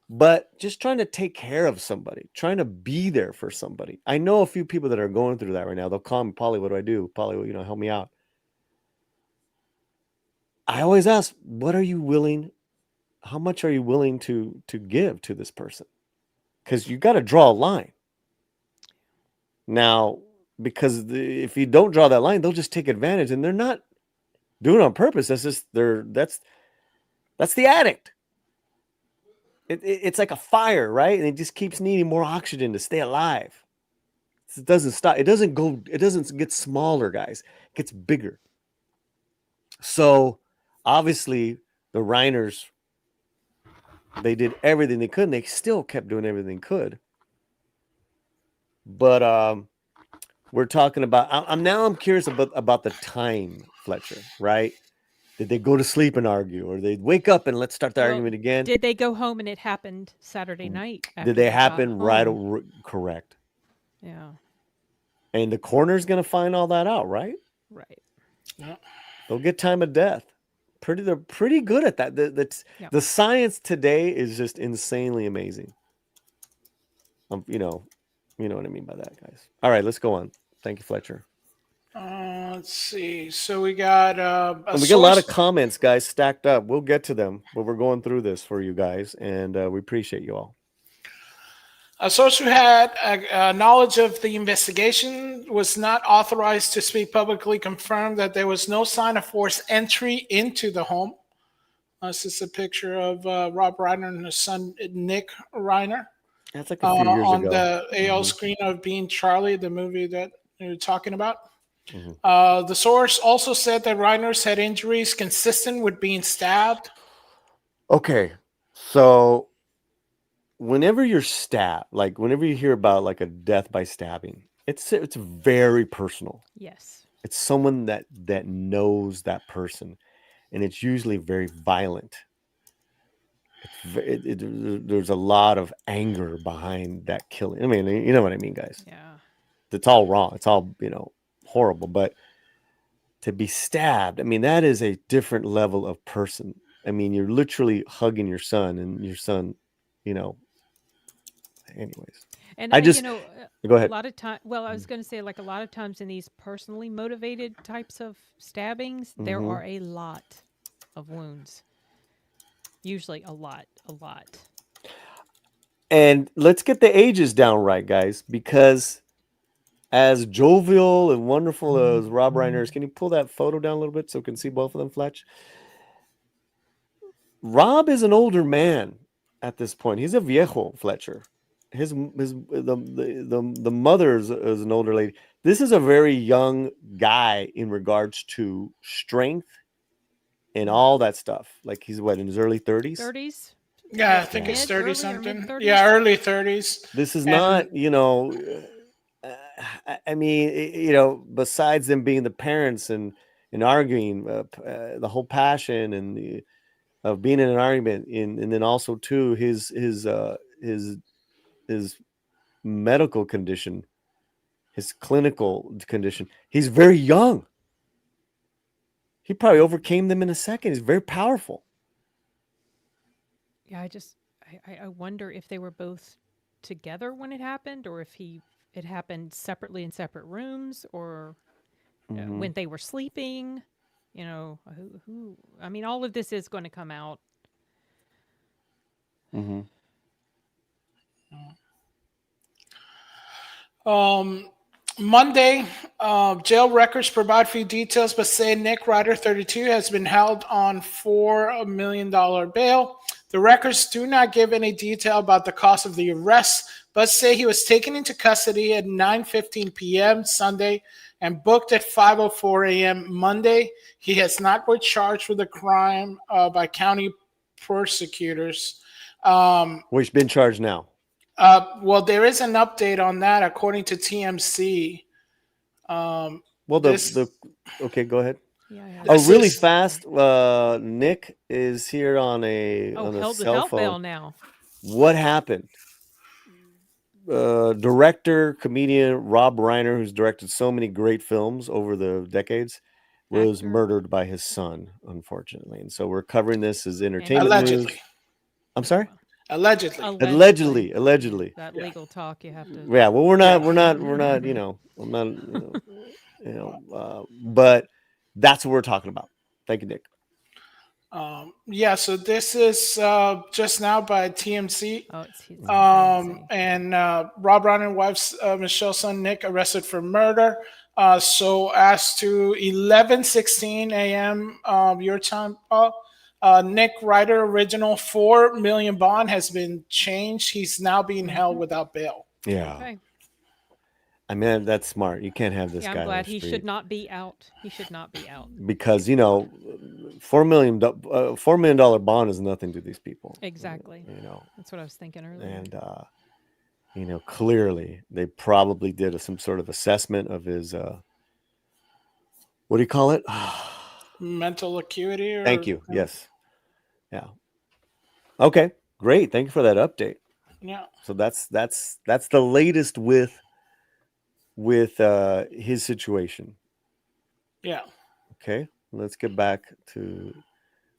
but just trying to take care of somebody, trying to be there for somebody. I know a few people that are going through that right now. They'll call me, Paulie, what do I do? Paulie, help me out. I always ask, how much are you willing to give to this person? Because you got to draw a line. Now, because if you don't draw that line, they'll just take advantage, and they're not doing it on purpose. That's just that's the addict. It's like a fire, right? And it just keeps needing more oxygen to stay alive. It doesn't stop. It doesn't get smaller, guys. It gets bigger. So obviously the Reiners, they did everything they could, and they still kept doing everything they could. But we're talking about. I'm curious about the time, Fletcher. Right? Did they go to sleep and argue, or they wake up and let's start the argument again? Did they go home and it happened Saturday night? Did they happen right? Correct. Yeah. And the coroner's going to find all that out, right? Right. Yeah. They'll get time of death. They're pretty good at that. The science today is just insanely amazing. You know what I mean by that, guys. All right, let's go on. Thank you, Fletcher. Let's see. So we got we got a lot of comments, guys, stacked up. We'll get to them, but we're going through this for you guys, and we appreciate you all. A source who had knowledge of the investigation was not authorized to speak publicly confirmed that there was no sign of forced entry into the home. This is a picture of Rob Reiner and his son, Nick Reiner. That's like a few years on ago. the AL screen of Being Charlie, the movie that you're talking about. Mm-hmm. The source also said that Reiners had injuries consistent with being stabbed. Okay, so whenever you're stabbed, like whenever you hear about like a death by stabbing, it's very personal. Yes. It's someone that knows that person, and it's usually very violent. There's a lot of anger behind that killing. I mean, you know what I mean, guys? Yeah. It's all wrong. It's all, horrible. But to be stabbed, I mean, that is a different level of person. I mean, you're literally hugging your son, and your son, anyways. And go ahead. A lot of time. Well, I was going to say, like a lot of times in these personally motivated types of stabbings, there are a lot of wounds. Usually a lot. And let's get the ages down right, guys, because as jovial and wonderful as Rob Reiner is, can you pull that photo down a little bit so we can see both of them, Fletch? Rob is an older man at this point. He's a viejo, Fletcher. The mother is an older lady. This is a very young guy in regards to strength and all that stuff. Like he's in his early 30s? 30s? Yeah, I think it's 30 something. Yeah, early 30s. This is not, I mean, besides them being the parents and arguing, the whole passion and of being in an argument, and then also too his medical condition, his clinical condition. He's very young. He probably overcame them in a second. He's very powerful. Yeah, I wonder if they were both together when it happened, or if he it happened separately in separate rooms, or Mhm. when they were sleeping. You know, who? I mean, all of this is going to come out. Mhm. Monday, jail records provide few details, but say Nick Ryder, 32, has been held on $4 million bail. The records do not give any detail about the cost of the arrest, but say he was taken into custody at 9:15 p.m. Sunday and booked at 5:04 a.m. Monday. He has not been charged with a crime by county prosecutors. Well, he's been charged now. Well, there is an update on that according to TMC. Well, this- okay, go ahead. Yeah, yeah. Oh, This really is- fast. Nick is here on a Oh, on a held cell without bail phone. now. What happened? Director, comedian Rob Reiner, who's directed so many great films over the decades, was Actor. murdered by his son, unfortunately. And so we're covering this as entertainment Allegedly. news. I'm sorry? Allegedly. Allegedly. That Yeah. legal talk you have to. Yeah, well, we're not, you know, I'm not, but that's what we're talking about. Thank you, Nick. Yeah, so this is just now by TMC. Oh, it's his. And Rob Reiner wife's Michelle's son Nick arrested for murder. So as to 11:16 a.m. Your time, Paul, Nick Ryder original $4 million bond has been changed. He's now being held without bail. Yeah. Okay. I mean, that's smart. You can't have this Yeah, guy. I'm glad on the he street should not be out. He should not be out. because $4 million bond is nothing to these people. Exactly. You know, That's what I was thinking earlier. and clearly they probably did some sort of assessment of his what do you call it? Mental acuity. Or, Thank you. Yes. Yeah. Okay. Great. Thank you for that update. Yeah. So that's the latest with his situation. Yeah. Okay. Let's get back to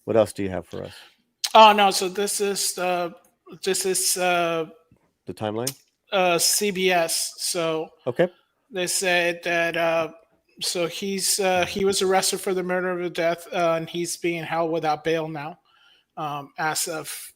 what else do you have for us? Oh no. So this is The timeline. CBS. So Okay. they said that so he was arrested for the murder of the death, and he's being held without bail now, as of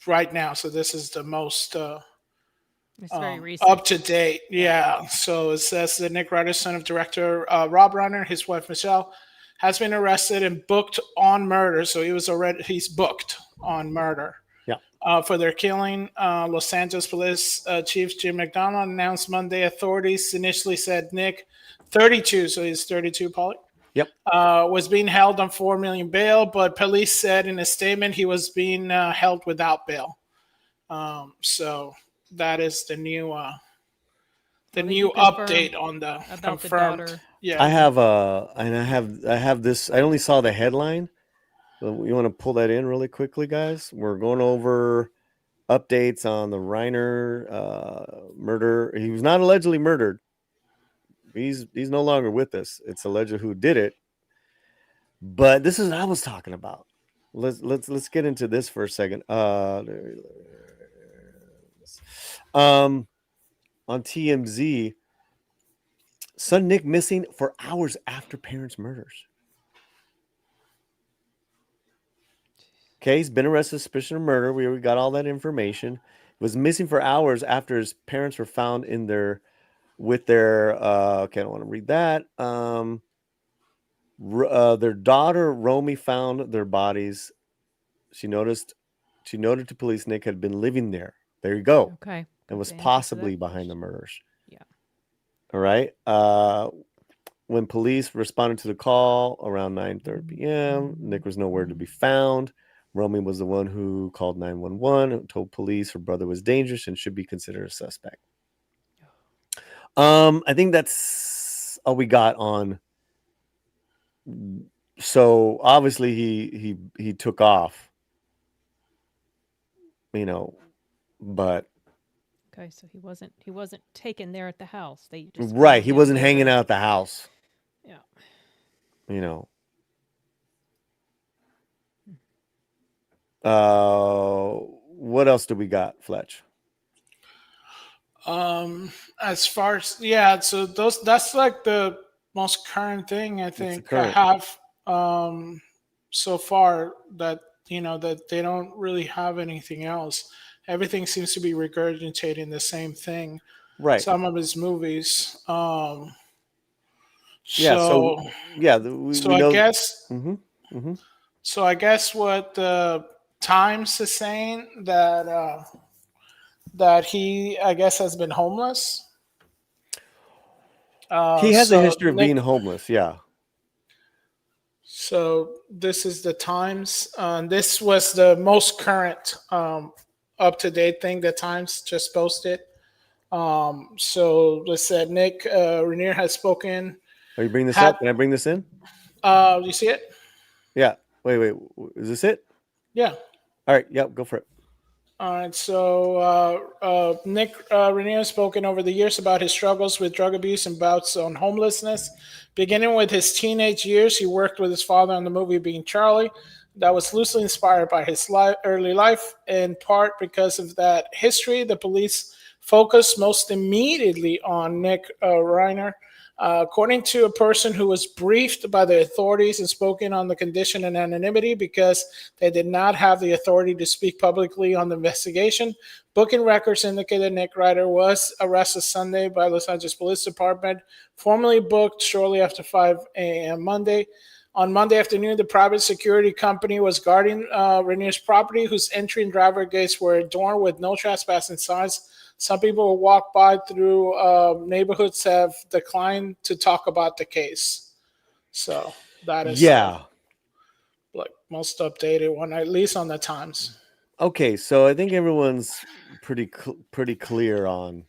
right now. So this is the most It's very recent. up to date. Yeah. So it says that Nick Ryder, son of director Rob Reiner, his wife Michelle, has been arrested and booked on murder. So he's booked on murder. For their killing. Los Angeles Police Chief Jim McDonald announced Monday authorities initially said Nick, 32, so he's 32, Paulie, Yep. was being held on $4 million bail, but police said in a statement he was being held without bail. So that is the new confirmed update on the about confirmed. the daughter. Yeah, I have this. I only saw the headline. So you want to pull that in really quickly, guys? We're going over updates on the Reiner murder. He was not allegedly murdered. He's no longer with us. It's alleged who did it. But this is what I was talking about. Let's get into this for a second. On TMZ, son Nick missing for hours after parents' murders. Okay, he's been arrested suspicion of murder. We got all that information. Was missing for hours after his parents were found in their okay, I don't want to read that. Their daughter Romy found their bodies. She noted to police Nick had been living there. There you go. Okay. And was Good answer to possibly that behind the question. murders. Yeah. All right. When police responded to the call around 9:30 p.m., Nick was nowhere to be found. Romy was the one who called 911 and told police her brother was dangerous and should be considered a suspect. I think that's all we got on. So obviously he took off, but Okay, so he wasn't taken there at the house. They just right, found he him wasn't hanging later. out at the house. Yeah. What else do we got, Fletch? As far as so that's like the most current thing I think I current. have so far, that that they don't really have anything else. Everything seems to be regurgitating the same thing. Right. Some of his movies. Yeah. So So yeah, so we I know. guess Mhm, mhm. so I guess what the Times is saying, that he, I guess, has been homeless. He has a So history of Nick, being homeless. Yeah. so this is the Times. This was the most current, up to date thing the Times just posted. So let's say Nick Reiner has spoken. Are you bringing this Had up? Can I bring this in? you see it? Yeah. Wait. Is this it? Yeah. All right. Yep. Go for it. All right, so Nick Reiner has spoken over the years about his struggles with drug abuse and bouts on homelessness. Beginning with his teenage years, he worked with his father on the movie Being Charlie. That was loosely inspired by his early life. In part because of that history, the police focused most immediately on Nick Reiner. According to a person who was briefed by the authorities and spoken on the condition of anonymity because they did not have the authority to speak publicly on the investigation, booking records indicated Nick Reiner was arrested Sunday by Los Angeles Police Department, formally booked shortly after 5 a.m. Monday. On Monday afternoon, the private security company was guarding Reiner's property, whose entry and driver gates were adorned with no trespassing signs. Some people who walk by through neighborhoods have declined to talk about the case. So that is like most updated one, at least on the Times. Okay, so I think everyone's pretty clear on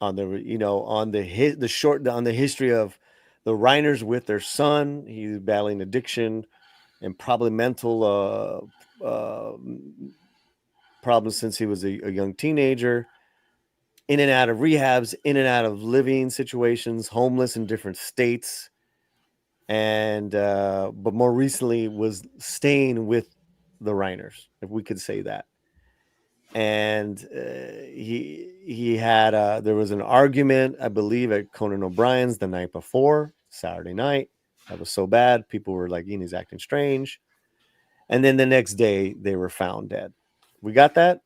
the on the history of the Reiners with their son. He's battling addiction and probably mental problems since he was a young teenager, in and out of rehabs, in and out of living situations, homeless in different states, and but more recently was staying with the Reiners, if we could say that. And he had there was an argument, I believe, at Conan O'Brien's the night before, Saturday night. That was so bad, people were like, he's acting strange. And then the next day they were found dead. We got that?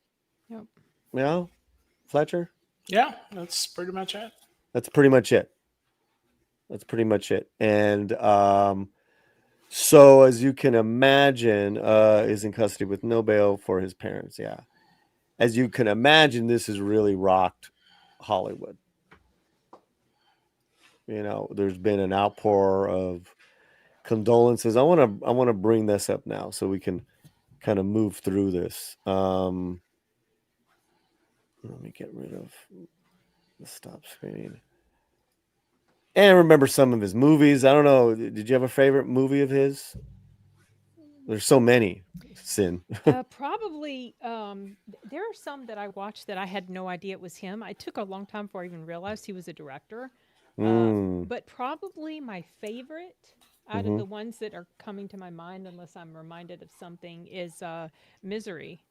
Yep. Yeah, Fletcher? Yeah, that's pretty much it. That's pretty much it. And so as you can imagine, is in custody with no bail for his parents. Yeah. As you can imagine, this has really rocked Hollywood. There's been an outpour of condolences. I want to bring this up now so we can kind of move through this. Let me get rid of the stop screen. And remember some of his movies. I don't know. Did you have a favorite movie of his? There's so many. Sin. Probably. There are some that I watched that I had no idea it was him. It took a long time before I even realized he was a director. But probably my favorite out of the ones that are coming to my mind, unless I'm reminded of something, is Misery.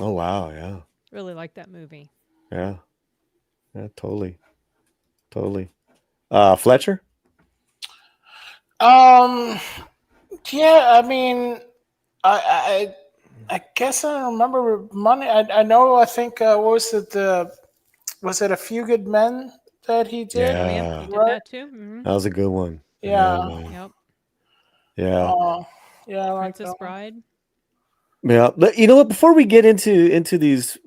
Oh, wow. Yeah. Really like that movie. Yeah. Yeah, totally. Fletcher? Yeah, I mean, I guess I don't remember money. I know. I think what was it? Was it A Few Good Men that he did? Oh, yeah, he did that too. Mm-hmm. That was a good one. Yeah. Yep. Yeah. Yeah, I like Princess that one. Bride. Yeah. But you know what? Before we get into these,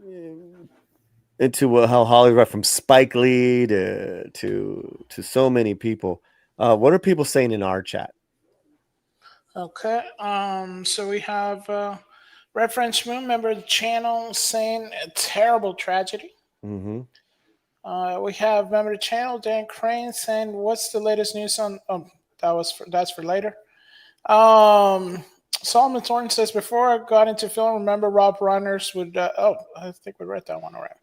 into how Hollywood went from Spike Lee to so many people, what are people saying in our chat? Okay. So we have Red French Moon, member of the channel, saying a terrible tragedy. Mm-hmm. We have member of the channel, Dan Crane, saying, "What's the latest news on?" That's for later. Solomon Thornton says, "Before I got into film, remember Rob Reiner's would." I think we read that one already.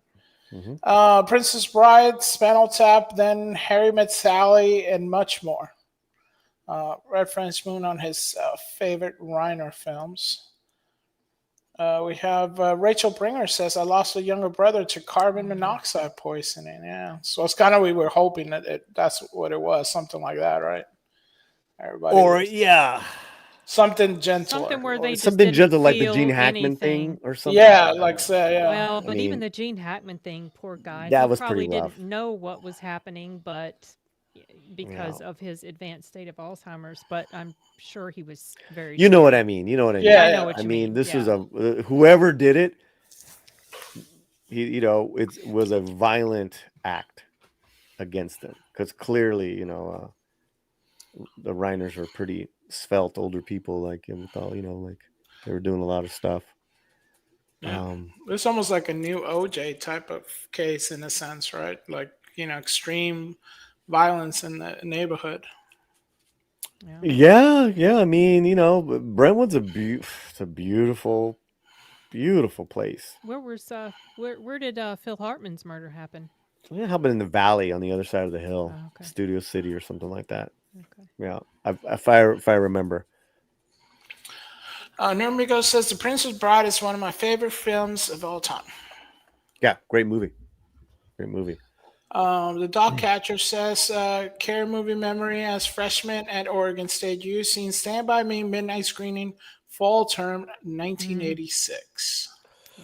Mm-hmm. Princess Bride, Spinal Tap, then Harry Met Sally, and much more. Red French Moon on his favorite Reiner films. We have Rachel Bringer says, I lost a younger brother to carbon monoxide poisoning. Yeah. So it's kind of, we were hoping that that's what it was. Something like that, right? Everybody. Or was- yeah, something gentler. Something where they just something didn't gentle like the feel Gene Hackman anything. thing or something. Yeah, like say, yeah. Well, I but even mean, the Gene Hackman thing, poor guy. that he was pretty probably rough. didn't know what was happening, but because of his advanced state of Alzheimer's. But I'm sure he was very. You know what scared. I mean. You know what I mean. Yeah, I know what I you mean, mean. this was yeah. a whoever did it. It was a violent act against them because clearly, the Reiners are pretty svelte older people, like with all, like they were doing a lot of stuff. Yeah. It's almost like a new OJ type of case in a sense, right? Like, extreme violence in the neighborhood. Yeah. I mean, Brentwood's it's a beautiful, beautiful place. Where was where did Phil Hartman's murder happen? Yeah, how about in the valley on the other side of the hill, Oh, okay. Studio City or something like that. Okay. Yeah, if I remember. Nurmigo says The Princess Bride is one of my favorite films of all time. Yeah, great movie. Great movie. The Dog Catcher says, Care movie memory as freshman at Oregon State U. Seen Stand By Me midnight screening fall term 1986. Yeah.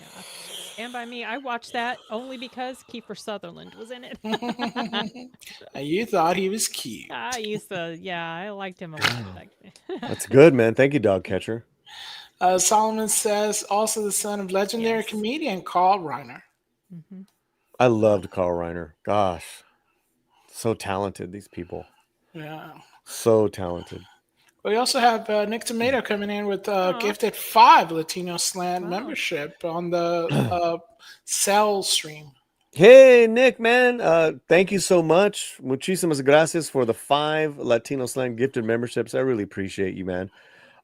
And by me, I watched that only because Kiefer Sutherland was in it. And you thought he was cute. I liked him a lot back then. That's good, man. Thank you, Dog Catcher. Solomon says, also the son of legendary comedian Carl Reiner. Mm-hmm. I loved Carl Reiner. Gosh, so talented, these people. Yeah. So talented. We also have Nick Tomato coming in with gifted 5 Latino Slant membership on the Cell stream. Hey, Nick, man. Thank you so much. Muchísimas gracias for the 5 Latino Slant gifted memberships. I really appreciate you, man.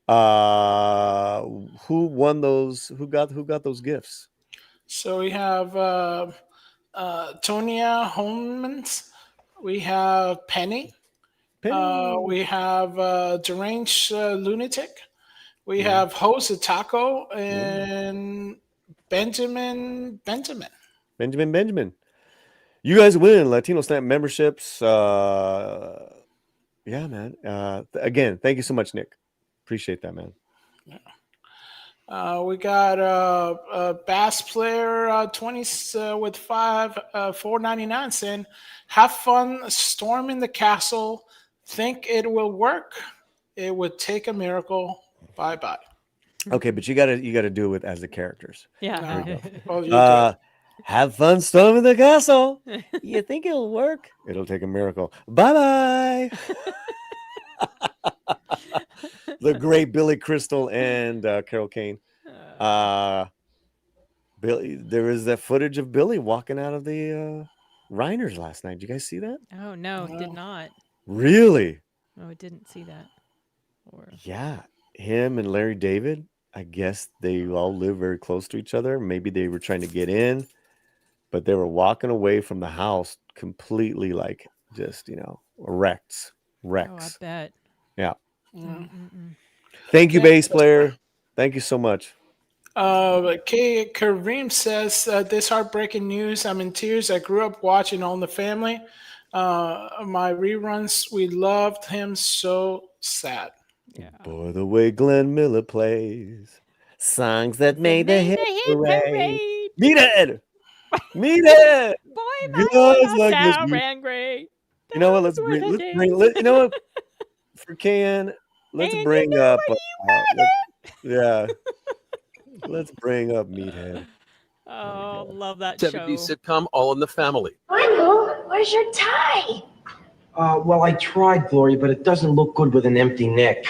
Who won those? Who got those gifts? So we have Tonya Holmans. We have Penny. We have Deranged Lunatic. We have Jose Taco and Benjamin. Benjamin. You guys win Latino Stamp memberships. Yeah, man. Again, thank you so much, Nick. Appreciate that, man. We got a Bass Player 20 with 4.99 saying, "Have fun storming the castle. Think it will work? It would take a miracle. Bye." Okay, but you gotta do it as the characters. Yeah. There you Well, you go. Have fun storming the castle. You think it'll work? It'll take a miracle. Bye. The great Billy Crystal and Carol Kane. Billy, there was that footage of Billy walking out of the Reiners last night. Did you guys see that? Oh no, did not. Really? No, I didn't see that. Yeah, him and Larry David. I guess they all live very close to each other. Maybe they were trying to get in, but they were walking away from the house completely, like just wrecks. Oh, I bet. Yeah. Mm-mm-mm. Thank you, bass player. Thank you so much. Kay Kareem says, this heartbreaking news. I'm in tears. I grew up watching All in the Family. My reruns, we loved him. So sad. Yeah. Boy, the way Glenn Miller plays songs that made the hit parade. Meathead. Boy, my sound ran great. You know what? Let's bring. You know what? For Ken, let's bring up. Let's bring up Meathead. Oh, love that 70s show. sitcom All in the Family. Michael, where's your tie? Well, I tried, Gloria, but it doesn't look good with an empty neck.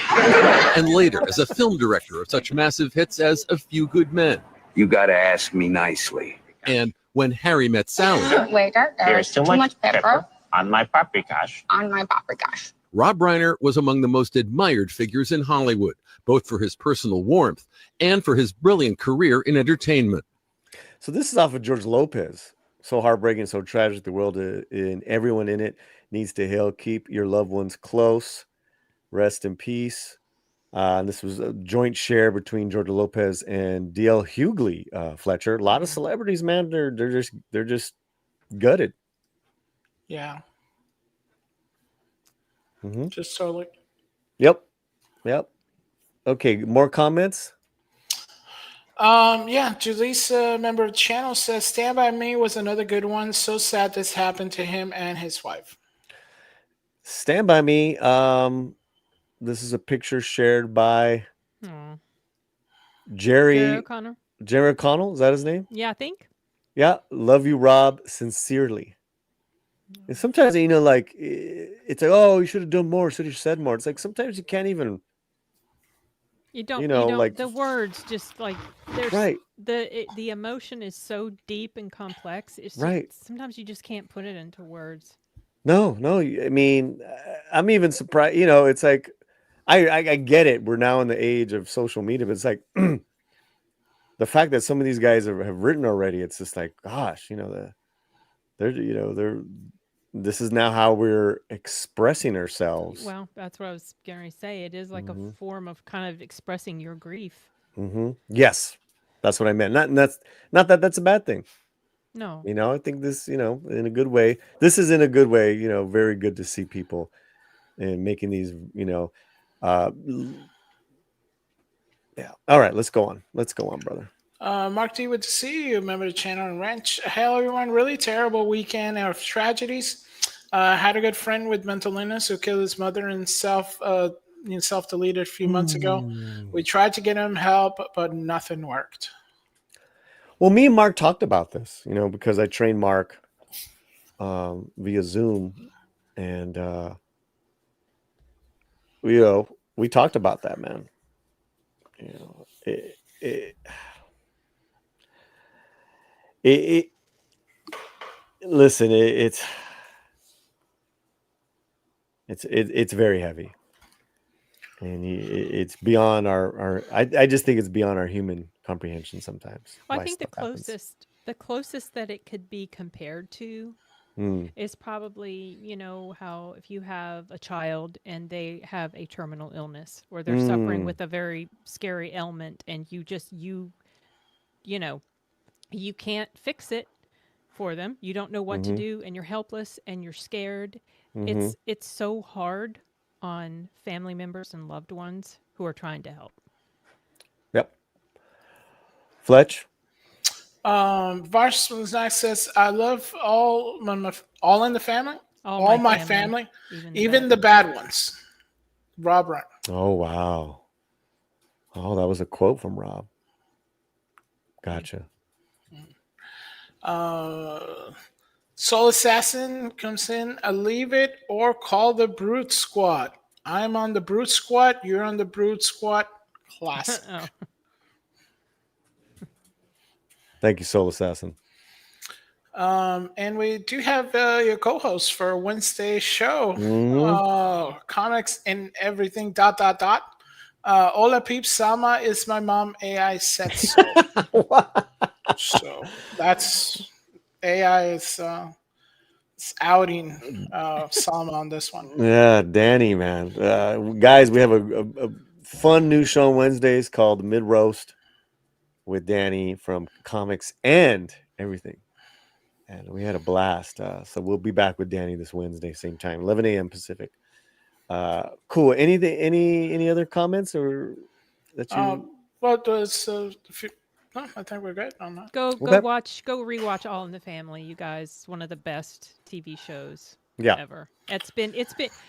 And later, as a film director of such massive hits as A Few Good Men. You gotta ask me nicely. And When Harry Met Sally. Waiter, there's too much pepper on my paprikash. Rob Reiner was among the most admired figures in Hollywood, both for his personal warmth and for his brilliant career in entertainment. So this is off of George Lopez. So heartbreaking, so tragic. The world and everyone in it needs to hail. Keep your loved ones close. Rest in peace. And this was a joint share between Georgia Lopez and DL Hughley. Fletcher. A lot of celebrities, man. They're just gutted. Yeah. Mm-hmm. Just totally. Yep. Okay, more comments. Yeah, Julissa, member of the channel, says Stand By Me was another good one. So sad this happened to him and his wife. Stand By Me. This is a picture shared by Jerry O'Connor. Jerry O'Connell, is that his name? Yeah, I think. Yeah. Love you, Rob, sincerely. And sometimes, like, it's like, oh, you should have done more, should have said more. It's like sometimes you can't even. You don't like the words just like there's right. The emotion is so deep and complex. It's right. Sometimes you just can't put it into words. No. I mean, I'm even surprised. It's like I get it. We're now in the age of social media, but it's like the fact that some of these guys have written already. It's just like, gosh, this is now how we're expressing ourselves. Well, that's what I was going to say. It is like a form of kind of expressing your grief. Mm-hmm. Yes, that's what I meant. Not that that's a bad thing. No. I think this, in a good way. This is in a good way. Very good to see people and making these, yeah. All right, let's go on. Brother. Mark D, good to see you. Member of the channel and Wrench. Hello, everyone. Really terrible weekend of tragedies. Had a good friend with mental illness who killed his mother and self-deleted a few months ago. We tried to get him help, but nothing worked. Well, me and Mark talked about this, because I trained Mark via Zoom, and we talked about that, man. Listen, it's very heavy, and it's beyond our I just think it's beyond our human comprehension sometimes. Well, I think the closest that it could be compared to is probably, how if you have a child and they have a terminal illness or they're suffering with a very scary ailment, and you can't fix it for them. You don't know what to do, and you're helpless and you're scared. It's so hard on family members and loved ones who are trying to help. Yep. Fletch. Varsman says, I love all in the family. All my family. Even the bad ones. Rob Reiner. Oh, wow. Oh, that was a quote from Rob. Gotcha. Soul Assassin comes in. Leave it or call the Brute Squad. I'm on the Brute Squad. You're on the Brute Squad. Classic. Thank you, Soul Assassin. And we do have your co-host for Wednesday's show. Comics and everything. ... Hola peeps, Salma is my mom. AI said so. So that's AI is outing Salma on this one. Yeah, Danny, man. Guys, we have a fun new show on Wednesdays called Mid Roast with Danny from Comics and Everything. And we had a blast. So we'll be back with Danny this Wednesday, same time, 11 a.m. Pacific. Cool. Any other comments or that you? Well, there's I think we're good on that. Go rewatch All in the Family, you guys. One of the best TV shows ever. It's been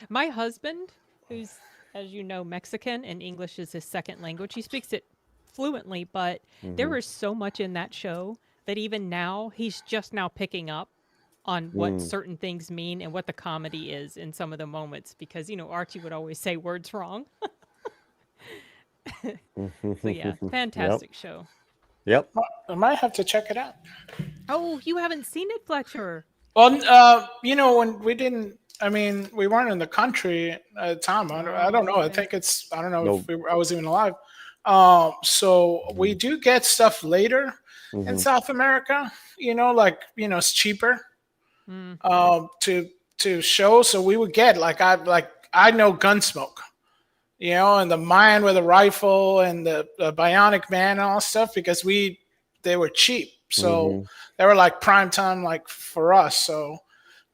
my husband, who's, as you know, Mexican, and English is his second language. He speaks it fluently, but there is so much in that show that even now he's just now picking up on what certain things mean and what the comedy is in some of the moments, because Archie would always say words wrong. So yeah, fantastic show. Yep. I might have to check it out. Oh, you haven't seen it, Fletcher? Well, when we weren't in the country at the time. I don't know. I think I don't know if I was even alive. So we do get stuff later in South America, it's cheaper to show. So we would get I know Gunsmoke, you know, and the man with a rifle and the Bionic Man and all stuff, because they were cheap, so they were like prime time, like for us. So,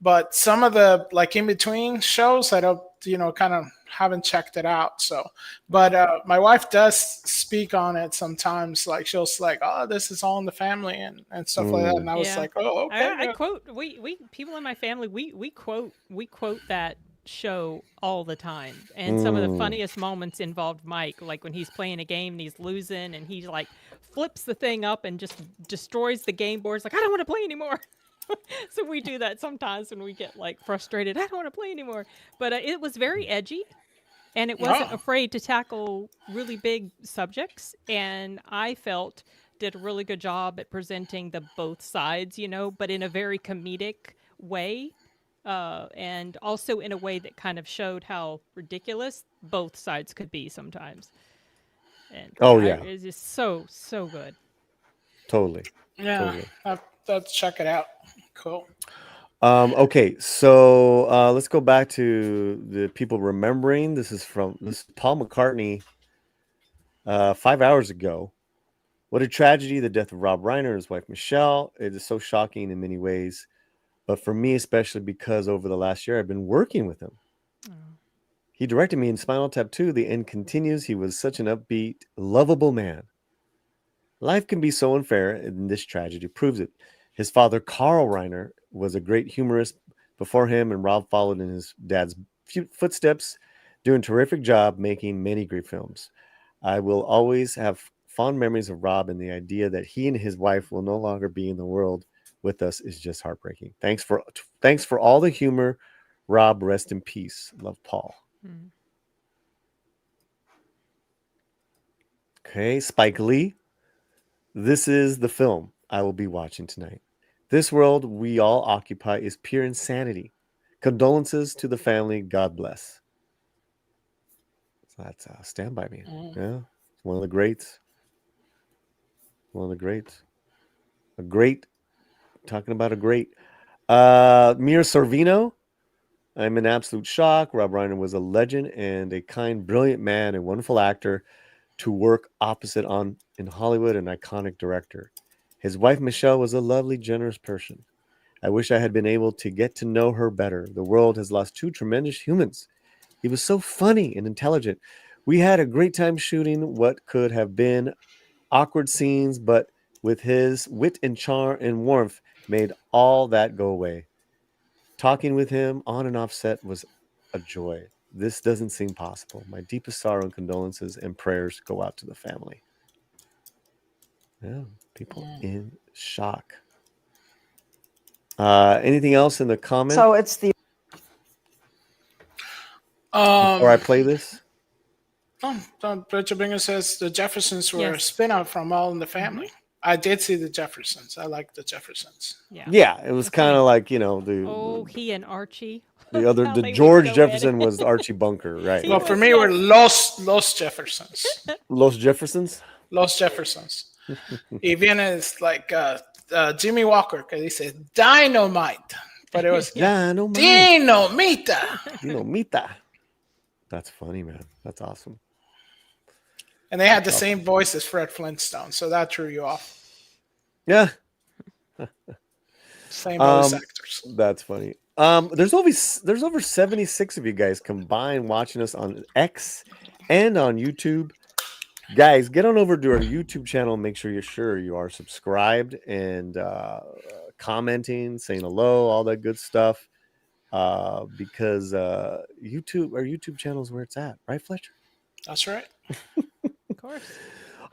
but some of the like in between shows, I don't, you know, kind of haven't checked it out. So, but my wife does speak on it sometimes. Like she'll like, oh, this is All in the Family and stuff like that. And I was like, oh, okay. I quote we people in my family we quote that show all the time, and some of the funniest moments involved Mike, like when he's playing a game and he's losing and he like flips the thing up and just destroys the game boards, like I don't want to play anymore. So we do that sometimes when we get like frustrated. I don't want to play anymore. But it was very edgy, and it wasn't afraid to tackle really big subjects, and I felt did a really good job at presenting the both sides, you know, but in a very comedic way. And also in a way that kind of showed how ridiculous both sides could be sometimes. And it's just so good. Totally. Yeah, totally. Let's check it out. Cool. Okay, so let's go back to the people remembering. This is Paul McCartney. 5 hours ago. What a tragedy! The death of Rob Reiner and his wife Michelle. It is so shocking in many ways. But for me, especially because over the last year, I've been working with him. He directed me in Spinal Tap 2. The end continues. He was such an upbeat, lovable man. Life can be so unfair, and this tragedy proves it. His father, Carl Reiner, was a great humorist before him, and Rob followed in his dad's footsteps, doing a terrific job making many great films. I will always have fond memories of Rob, and the idea that he and his wife will no longer be in the world with us is just heartbreaking. Thanks for all the humor, Rob. Rest in peace. Love, Paul. Okay, Spike Lee. This is the film I will be watching tonight. This world we all occupy is pure insanity. Condolences to the family. God bless. So that's Stand By Me. Yeah, it's one of the greats. One of the greats. A great. Talking about a great. Mira Sorvino. I'm in absolute shock. Rob Reiner was a legend and a kind, brilliant man, a wonderful actor to work opposite on in Hollywood, an iconic director. His wife, Michelle, was a lovely, generous person. I wish I had been able to get to know her better. The world has lost two tremendous humans. He was so funny and intelligent. We had a great time shooting what could have been awkward scenes, but with his wit and charm and warmth made all that go away. Talking with him on and off set was a joy. This doesn't seem possible. My deepest sorrow and condolences and prayers go out to the family. Yeah, people in shock. Anything else in the comments? So it's the Before I play this? Richard Binger says the Jeffersons were a spin-off from All in the Family. I did see the Jeffersons. I like the Jeffersons. Yeah, it was kind of like, you know, he and Archie. the George Jefferson was Archie Bunker, right? Well, for me, we're Los Jeffersons. Los Jeffersons? Los Jeffersons. Y vienes like Jimmy Walker, because he said dynamite, but it was Dinamita. Dinamita. That's funny, man. That's awesome. And they had the same voice as Fred Flintstone, so that threw you off. Yeah. Same voice actors. That's funny. There's over 76 of you guys combined watching us on X and on YouTube. Guys, get on over to our YouTube channel and make sure you are subscribed and commenting, saying hello, all that good stuff. Because our YouTube channel is where it's at, right, Fletcher? That's right. Of course.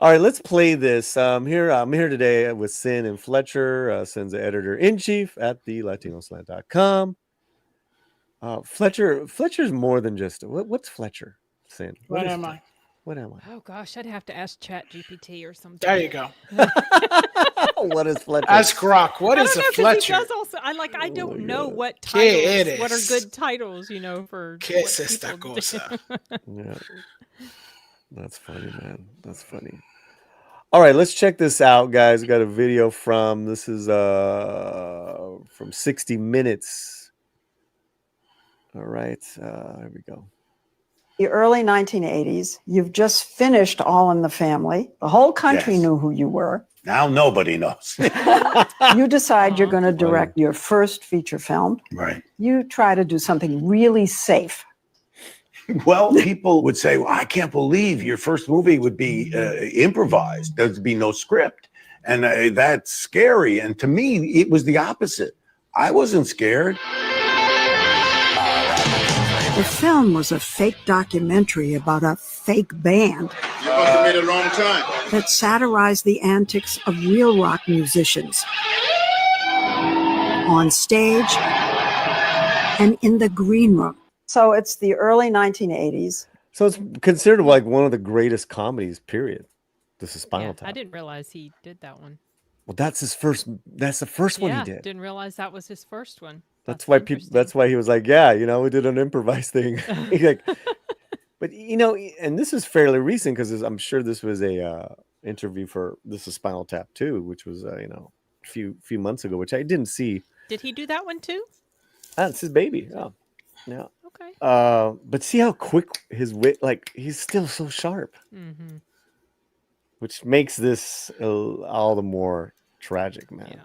All right, let's play this. I'm here today with Sin and Fletcher. Sin's the editor-in-chief at the LatinoSlant.com. Fletcher's more than just what's Fletcher? Sin. What am I? What am I? Oh gosh, I'd have to ask ChatGPT or something. There you go. What is Fletcher? Ask Grok. What is a Fletcher? He does also, I don't know what titles. What are good titles? For ¿Qué es esta cosa? Yeah. That's funny, man. That's funny. All right, let's check this out, guys. We got a video from 60 Minutes. All right, here we go. the early 1980s. You've just finished All in the Family. The whole country Yes. knew who you were. Now nobody knows. You decide you're going to direct your first feature film. Right. You try to do something really safe. Well, people would say, well, I can't believe your first movie would be improvised. There'd be no script. And that's scary. And to me, it was the opposite. I wasn't scared. The film was a fake documentary about a fake band You must have made a long time. that satirized the antics of real rock musicians on stage and in the green room. So it's the early 1980s. So it's considered like one of the greatest comedies, period. This is Spinal Yeah, Tap. I didn't realize he did that one. Well, that's his first. That's the first one he did. Didn't realize that was his first one. That's why people. That's why he was like, yeah, you know, we did an improvised thing. He's like, but you know, and this is fairly recent because I'm sure this was a interview for This is Spinal Tap 2, which was you know, a few months ago, which I didn't see. Did he do that one too? That's his baby. Oh, yeah. Okay. But see how quick his wit. Like he's still so sharp. Mm-hmm. Which makes this all the more tragic, man. Yeah.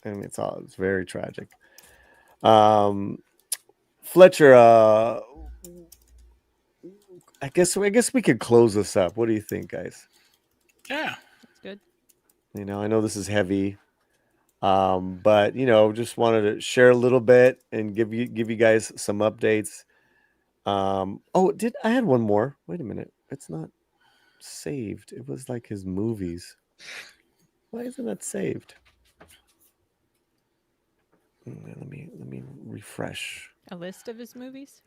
I mean, it's very tragic. Fletcher, I guess we could close this up. What do you think, guys? Yeah, that's good. You know, I know this is heavy, but you know, just wanted to share a little bit and give you guys some updates. I had one more. Wait a minute, it's not saved. It was like his movies. Why isn't that saved? Let me refresh. A list of his movies?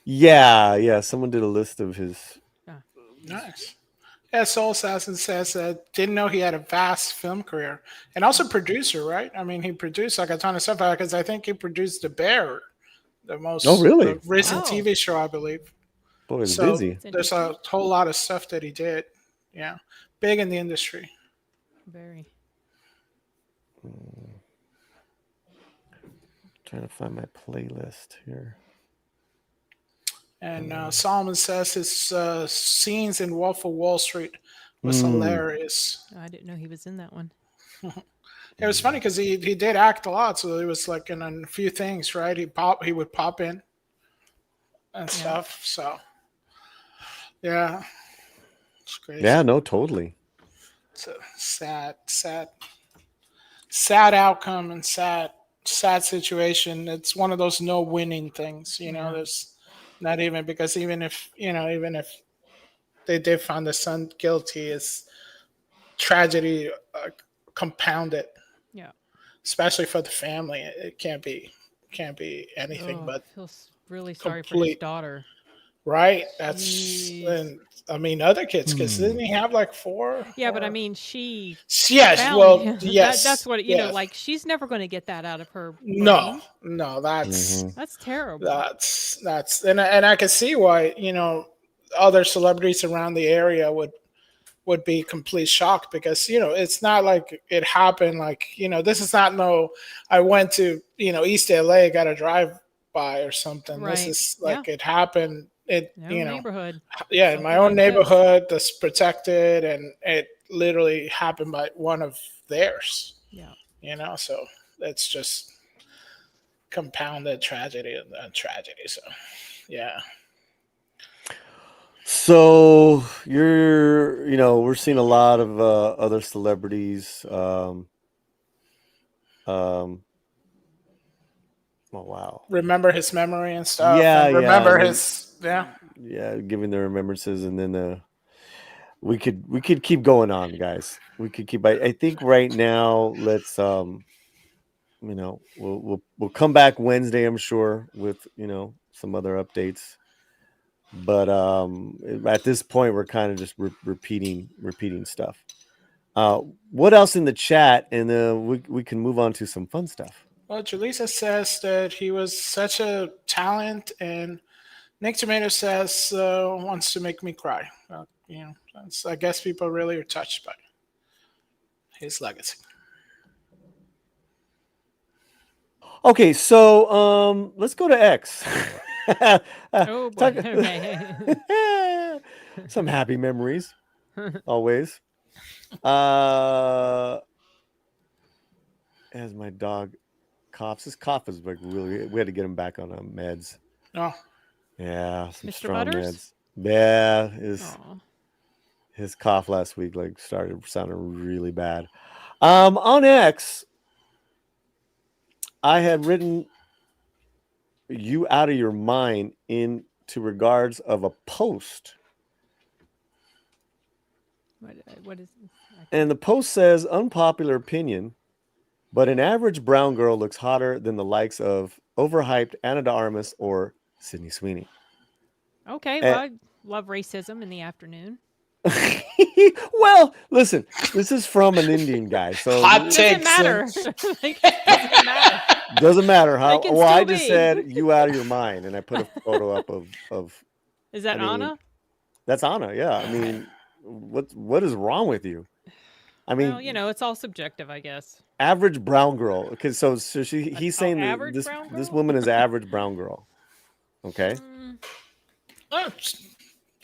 Yeah, someone did a list of his. nice. Yeah, Soul Assassin says didn't know he had a vast film career and also producer, right? I mean, he produced like a ton of stuff because I think he produced The Bear, the most recent TV show, I believe. Boy, he's So busy. there's a whole lot of stuff that he did. Yeah, big in the industry. Very. Trying to find my playlist here. And Solomon says his scenes in Wolf of Wall Street was hilarious. Oh, I didn't know he was in that one. It was funny because he did act a lot, so he was like in a few things, right? He would pop in and stuff. So yeah, it's crazy. Yeah, no, totally. It's a sad outcome and sad situation. It's one of those no winning things, you know. There's not even, because even if they did find the son guilty, is tragedy compounded. Yeah, especially for the family. It can't be anything but. I feel really sorry for his daughter. Right, that's and I mean other kids, because didn't he have like 4? Yeah, but I mean she. Yes, well, yes, that's what you know. Like she's never going to get that out of her brain. No, that's terrible. That's and I can see why, you know, other celebrities around the area would be complete shocked, because, you know, it's not like it happened like, you know, this is not I went to, you know, East LA, got a drive by or something. Right. This is like it happened. In neighborhood. Yeah, in my own neighborhood that's protected, and it literally happened by one of theirs. Yeah. You know, so it's just compounded tragedy and tragedy. So yeah. So we're seeing a lot of other celebrities. Oh wow! Remember his memory and stuff. Yeah, and remember his giving the remembrances, and then we could keep going on, guys. We could keep. I think right now, let's we'll come back Wednesday, I'm sure, with some other updates. But at this point, we're kind of just repeating stuff. What else in the chat, and we can move on to some fun stuff. Well, Julissa says that he was such a talent, and Nick Tomato says wants to make me cry. I guess people really are touched by his legacy. Okay, so let's go to X. Oh boy. Okay. Some happy memories, always. As my dog coughs, his cough is like really. We had to get him back on meds. Oh, Yeah, some Mr. strong Butters? meds. Yeah, Aw. his cough last week like started sounding really bad. On X, I had written you out of your mind into regards of a post. What is And the post says unpopular opinion, but an average brown girl looks hotter than the likes of overhyped Anna de Armas or Sydney Sweeney. Okay, well, I love racism in the afternoon. Well, listen, this is from an Indian guy, so hot It take. doesn't matter. Like, it doesn't matter. doesn't matter how. can Well, I still just be. said you out of your mind, and I put a photo up of. Is that I mean, Anna? That's Anna. Yeah, I mean, what is wrong with you? I mean, Well, you know, it's all subjective, I guess. average brown girl. Okay, so he's saying that average this brown this girl? woman is average brown girl. Okay, Oh,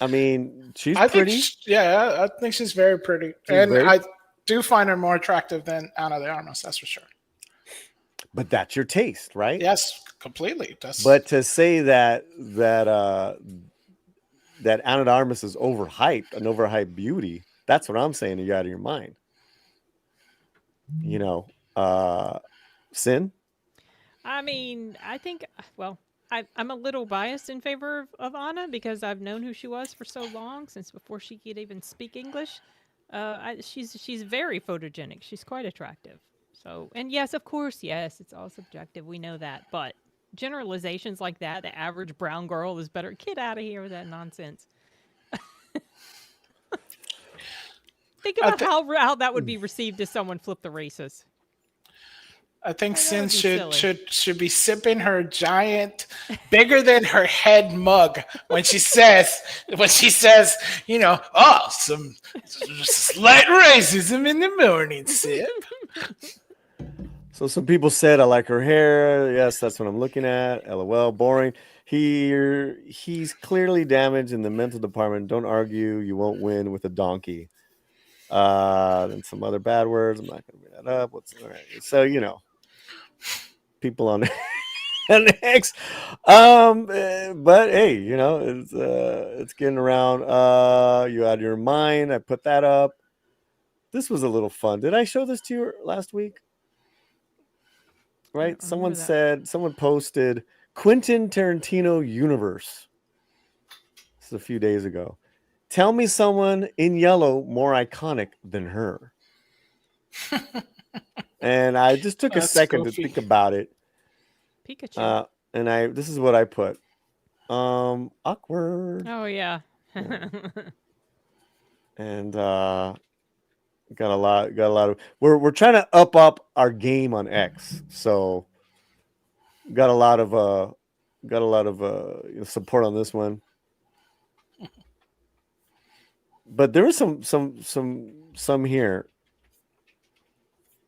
I mean she's I pretty. think, I think she's very pretty, She's and very- I do find her more attractive than Ana de Armas. That's for sure. But that's your taste, right? Yes, completely. That's But to say that Ana de Armas is overhyped, an overhyped beauty, that's what I'm saying. You're out of your mind. You know, Sin. I mean, I think, well, I'm a little biased in favor of Anna because I've known who she was for so long, since before she could even speak English. She's very photogenic. She's quite attractive. So, and yes, of course, yes, it's all subjective. We know that. But generalizations like that, the average brown girl is better. Get out of here with that nonsense. Think about how that would be received if someone flipped the races. I think that Sin would be should be sipping her giant, bigger than her head mug when she says, you know, oh, some slight racism in the morning, Sip. So some people said I like her hair. Yes, that's what I'm looking at. LOL, boring. He's clearly damaged in the mental department. Don't argue. You won't win with a donkey. Then some other bad words. I'm not going to bring that up. What's all right? So you know, people on X. But hey, you know, it's getting around. You out of your mind. I put that up. This was a little fun. Did I show this to you last week? Right? Someone posted Quentin Tarantino universe. This is a few days ago. Tell me someone in yellow more iconic than her. And I just took a second to think about it. Pikachu. And this is what I put. Awkward. Oh yeah. And got a lot of we're trying to up our game on X. So got a lot of support on this one. But there was some here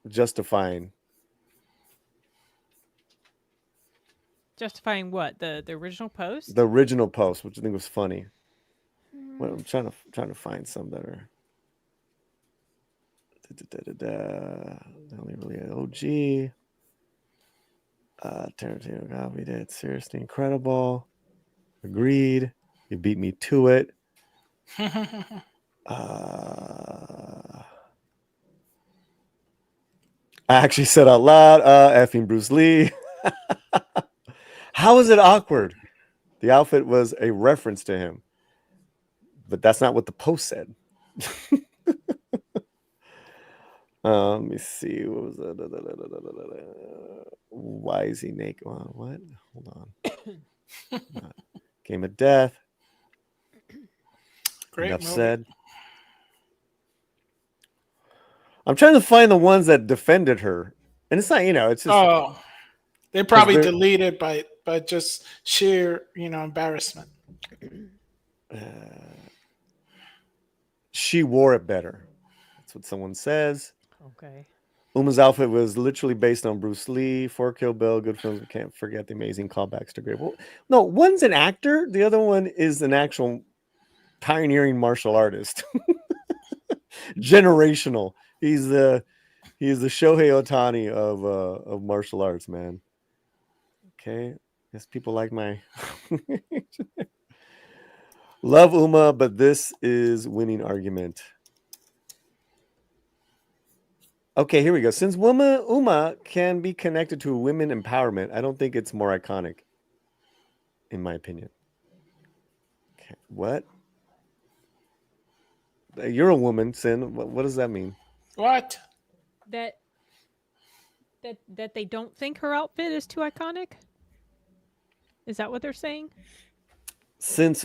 justifying what? The original post? the original post, which I think was funny. Well, I'm trying to find some that are only really OG. Tarantino copied it. Seriously incredible. Agreed. You beat me to it. I actually said out loud, effing Bruce Lee. How is it awkward? The outfit was a reference to him. But that's not what the post said. Let me see. What was that? Why is he naked? What? Hold on. Game of Death. Great Enough movie. said. I'm trying to find the ones that defended her. And it's not, it's just. Oh, they probably they're- deleted by just sheer, embarrassment. She wore it better. That's what someone says. Okay. Uma's outfit was literally based on Bruce Lee. 4 Kill Bill, good films. We can't forget the amazing callbacks to great. Well, no, one's an actor. The other one is an actual pioneering martial artist. Generational. He's the Shohei Ohtani of martial arts, man. Okay, guess people like my love Uma, but this is winning argument. Okay, here we go. Since Uma can be connected to women empowerment, I don't think it's more iconic, in my opinion. Okay, what? You're a woman, Sin. What does that mean? What? That they don't think her outfit is too iconic? Is that what they're saying? Since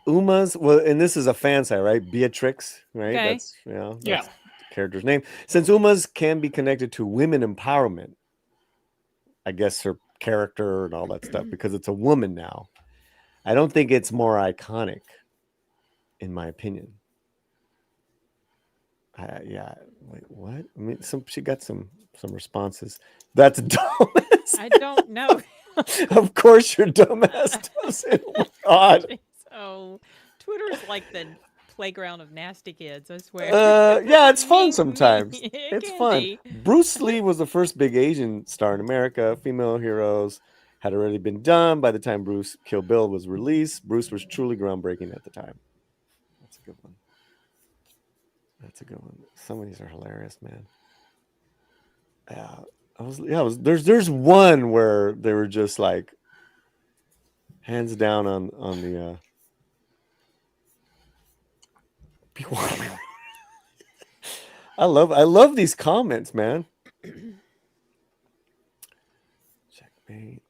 Uma's, well, and this is a fan site, right? Beatrix, right? Okay. That's the character's name. Since Uma's can be connected to women empowerment, I guess her character and all that stuff, because it's a woman now. I don't think it's more iconic, in my opinion. Yeah. Wait, what? I mean, she got some responses. That's dumbass. I don't know. Of course, you're dumbass. Oh my God. So, Twitter is like the playground of nasty kids. I swear. Yeah, it's fun sometimes. It It's can fun. be. Bruce Lee was the first big Asian star in America. Female heroes had already been done by the time Bruce Kill Bill was released. Bruce was truly groundbreaking at the time. That's a good one. That's a good one. Some of these are hilarious, man. There's one where they were just like hands down on the I love these comments, man. Checkmate.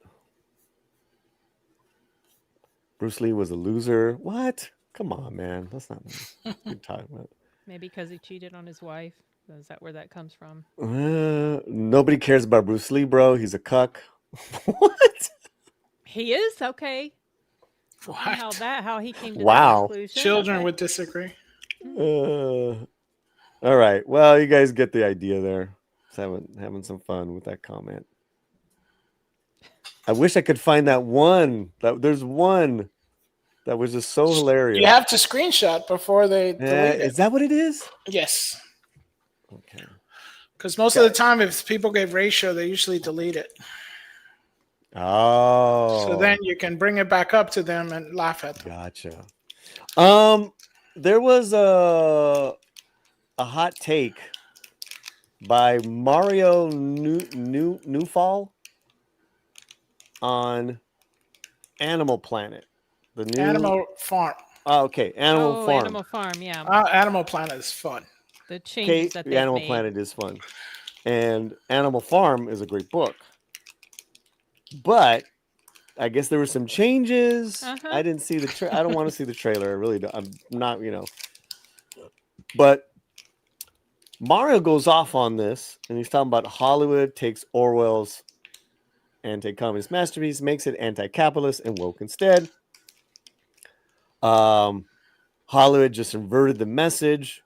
Bruce Lee was a loser. What? Come on, man. That's not what you're talking about. Maybe because he cheated on his wife. Is that where that comes from? Nobody cares about Bruce Lee, bro. He's a cuck. What? He is? Okay. What? How he came to Wow. that conclusion. Children Okay. would disagree. All right. Well, you guys get the idea there. Just having some fun with that comment. I wish I could find that one. There's one that was just so hilarious. You have to screenshot before they delete it. Is that what it is? Yes. Okay. Because most of the time, if people give ratio, they usually delete it. Oh. So then you can bring it back up to them and laugh at them. Gotcha. There was a hot take by Mario Newfall on Animal Planet. The new Animal Farm. Oh, okay. Animal Farm. Animal Farm, yeah. Animal Planet is fun. The changes that the they've Animal made. Planet is fun. And Animal Farm is a great book. But I guess there were some changes. I didn't see the I don't want to see the trailer. I really don't. I'm not, But Mario goes off on this, and he's talking about Hollywood takes Orwell's anti-communist masterpiece, makes it anti-capitalist and woke instead. Hollywood just inverted the message,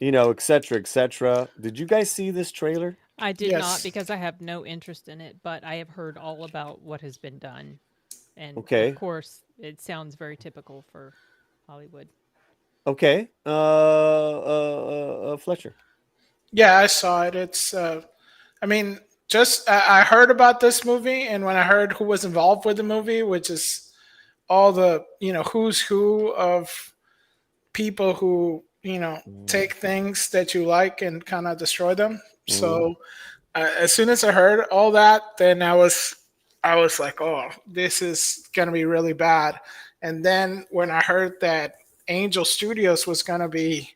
et cetera, et cetera. Did you guys see this trailer? I did not, because I have no interest in it, but I have heard all about what has been done. And of course, it sounds very typical for Hollywood. Okay. Fletcher. Yeah, I saw it. It's, I heard about this movie, and when I heard who was involved with the movie, which is all the, who's who of people who, take things that you like and kind of destroy them. So as soon as I heard all that, then I was like, oh, this is going to be really bad. And then when I heard that Angel Studios was going to be,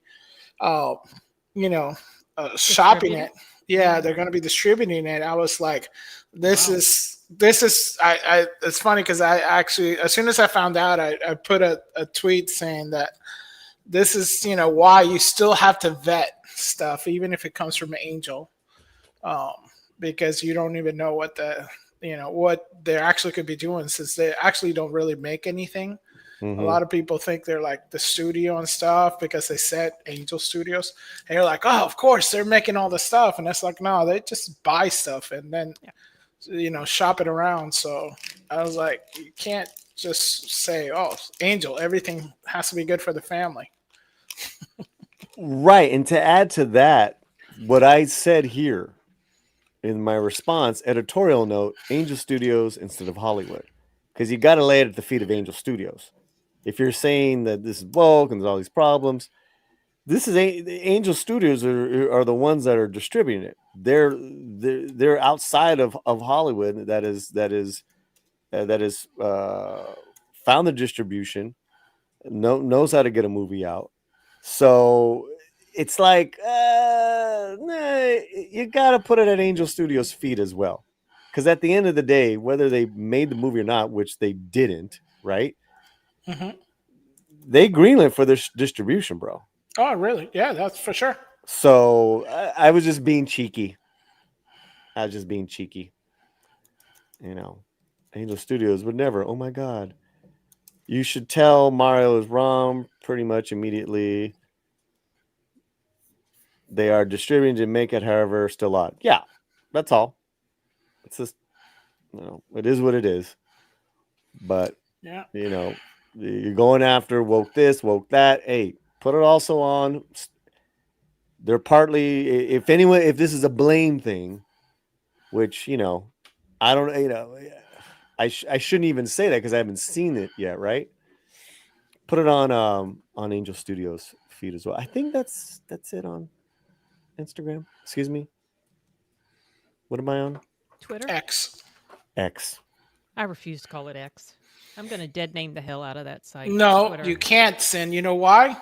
shopping it. Yeah, they're going to be distributing it. I was like, this is it's funny because I actually, as soon as I found out, I put a tweet saying that this is, why you still have to vet stuff, even if it comes from Angel, because you don't even know what what they actually could be doing, since they actually don't really make anything. A lot of people think they're like the studio and stuff because they said Angel Studios. And you're like, oh, of course they're making all the stuff. And it's like, no, they just buy stuff and then, shop it around. So I was like, you can't just say, oh, Angel, everything has to be good for the family. Right. And to add to that, what I said here in my response, editorial note, Angel Studios instead of Hollywood. Because you got to lay it at the feet of Angel Studios. If you're saying that this is woke and there's all these problems, this is Angel Studios are the ones that are distributing it. They're outside of Hollywood that is found the distribution, knows how to get a movie out. So it's like you got to put it at Angel Studios' feet as well. Because at the end of the day, whether they made the movie or not, which they didn't, right? Mm-hmm. They greenlit for this distribution, bro. Oh, really? Yeah, that's for sure. So I was just being cheeky. Angel Studios would never. Oh my God. You should tell Mario is wrong pretty much immediately. They are distributing to make it, however, still on. Yeah, that's all. It's just, it is what it is. But, you're going after woke this, woke that. Hey, put it also on. They're partly, if this is a blame thing, which, I don't, I shouldn't even say that because I haven't seen it yet, right? Put it on Angel Studios feed as well. I think that's it on Instagram. Excuse me. What am I on? Twitter? X. I refuse to call it X. I'm going to dead name the hell out of that site. No, Twitter. you can't, Sin. You know why?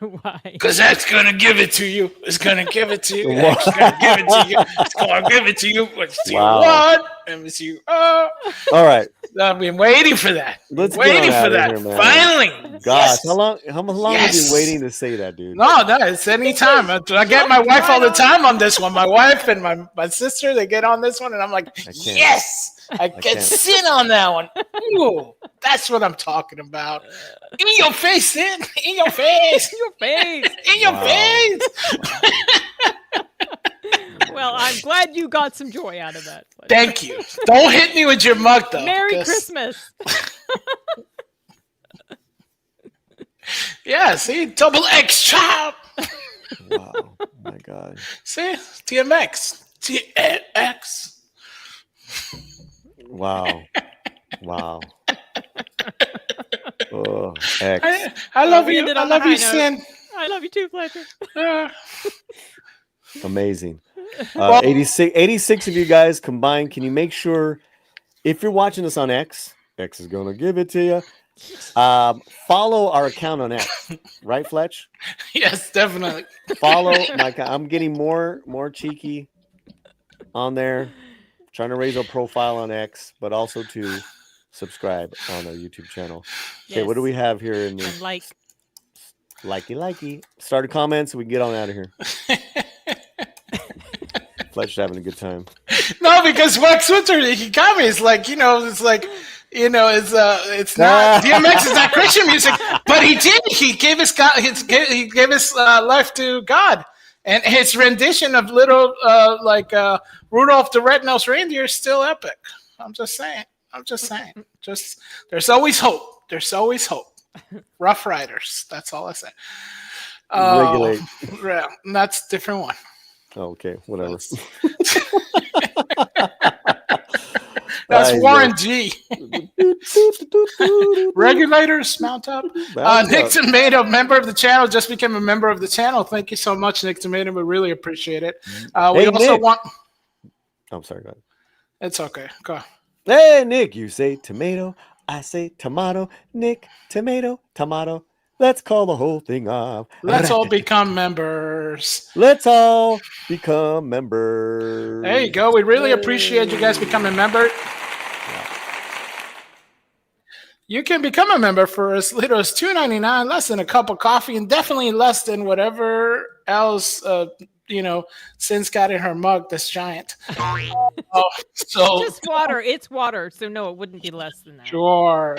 Why? Because that's going to give it to you. It's going to give it to you. It's going to give it to you. It's going to give it to you. It's Wow. what? And it's you. Oh. All right. I've been waiting for that. Let's get waiting on for out that. of here, man. Finally. Gosh, Yes. how long have you been waiting to say that, dude? No, it's any time. I get my wife all the time on this one. My wife and my sister, they get on this one, and I'm like, yes, I can sit on that one. Ooh, that's what I'm talking about. In your face, Sin. In your face. In your face. In your face. Well, I'm glad you got some joy out of that. Thank you. Don't hit me with your mug, though. Merry Christmas. Yeah, see? Double X chop. Wow. Oh my God. See? TMX. TMX. Wow. Oh, X. I love you. ended I on love a high you, note. Sin. I love you too, Fletcher. Amazing. 86 of you guys combined. Can you make sure if you're watching us on X is gonna give it to you. Follow our account on X, right, Fletch? Yes, definitely. Follow my account. I'm getting more cheeky on there, trying to raise our profile on X, but also to subscribe on our YouTube channel. Okay, what do we have here in the likey? Start a comment so we can get on out of here. Fletch is having a good time. No, because Wax Winter, he got me. It's like, it's not DMX is not Christian music, but he did. He gave his life to God, and his rendition of little Rudolph the Red-Nosed Reindeer is still epic. I'm just saying. Just there's always hope. There's always hope. Rough Riders. That's all I say. Regulate. Yeah, that's a different one. Okay, whatever. That's Warren G. Regulators, mount up. Nick Tomato, member of the channel, just became a member of the channel. Thank you so much, Nick Tomato. We really appreciate it. We also Nick. I'm sorry, go ahead. It's okay. Go. Hey, Nick, you say tomato, I say tomato. Nick, tomato. Let's call the whole thing off. Let's all become members. Let's all become members. There you go. We really appreciate you guys becoming a member. You can become a member for as little as $2.99, less than a cup of coffee, and definitely less than whatever else Sin's got in her mug that's giant. Just water. It's water, so no, it wouldn't be less than that. Sure.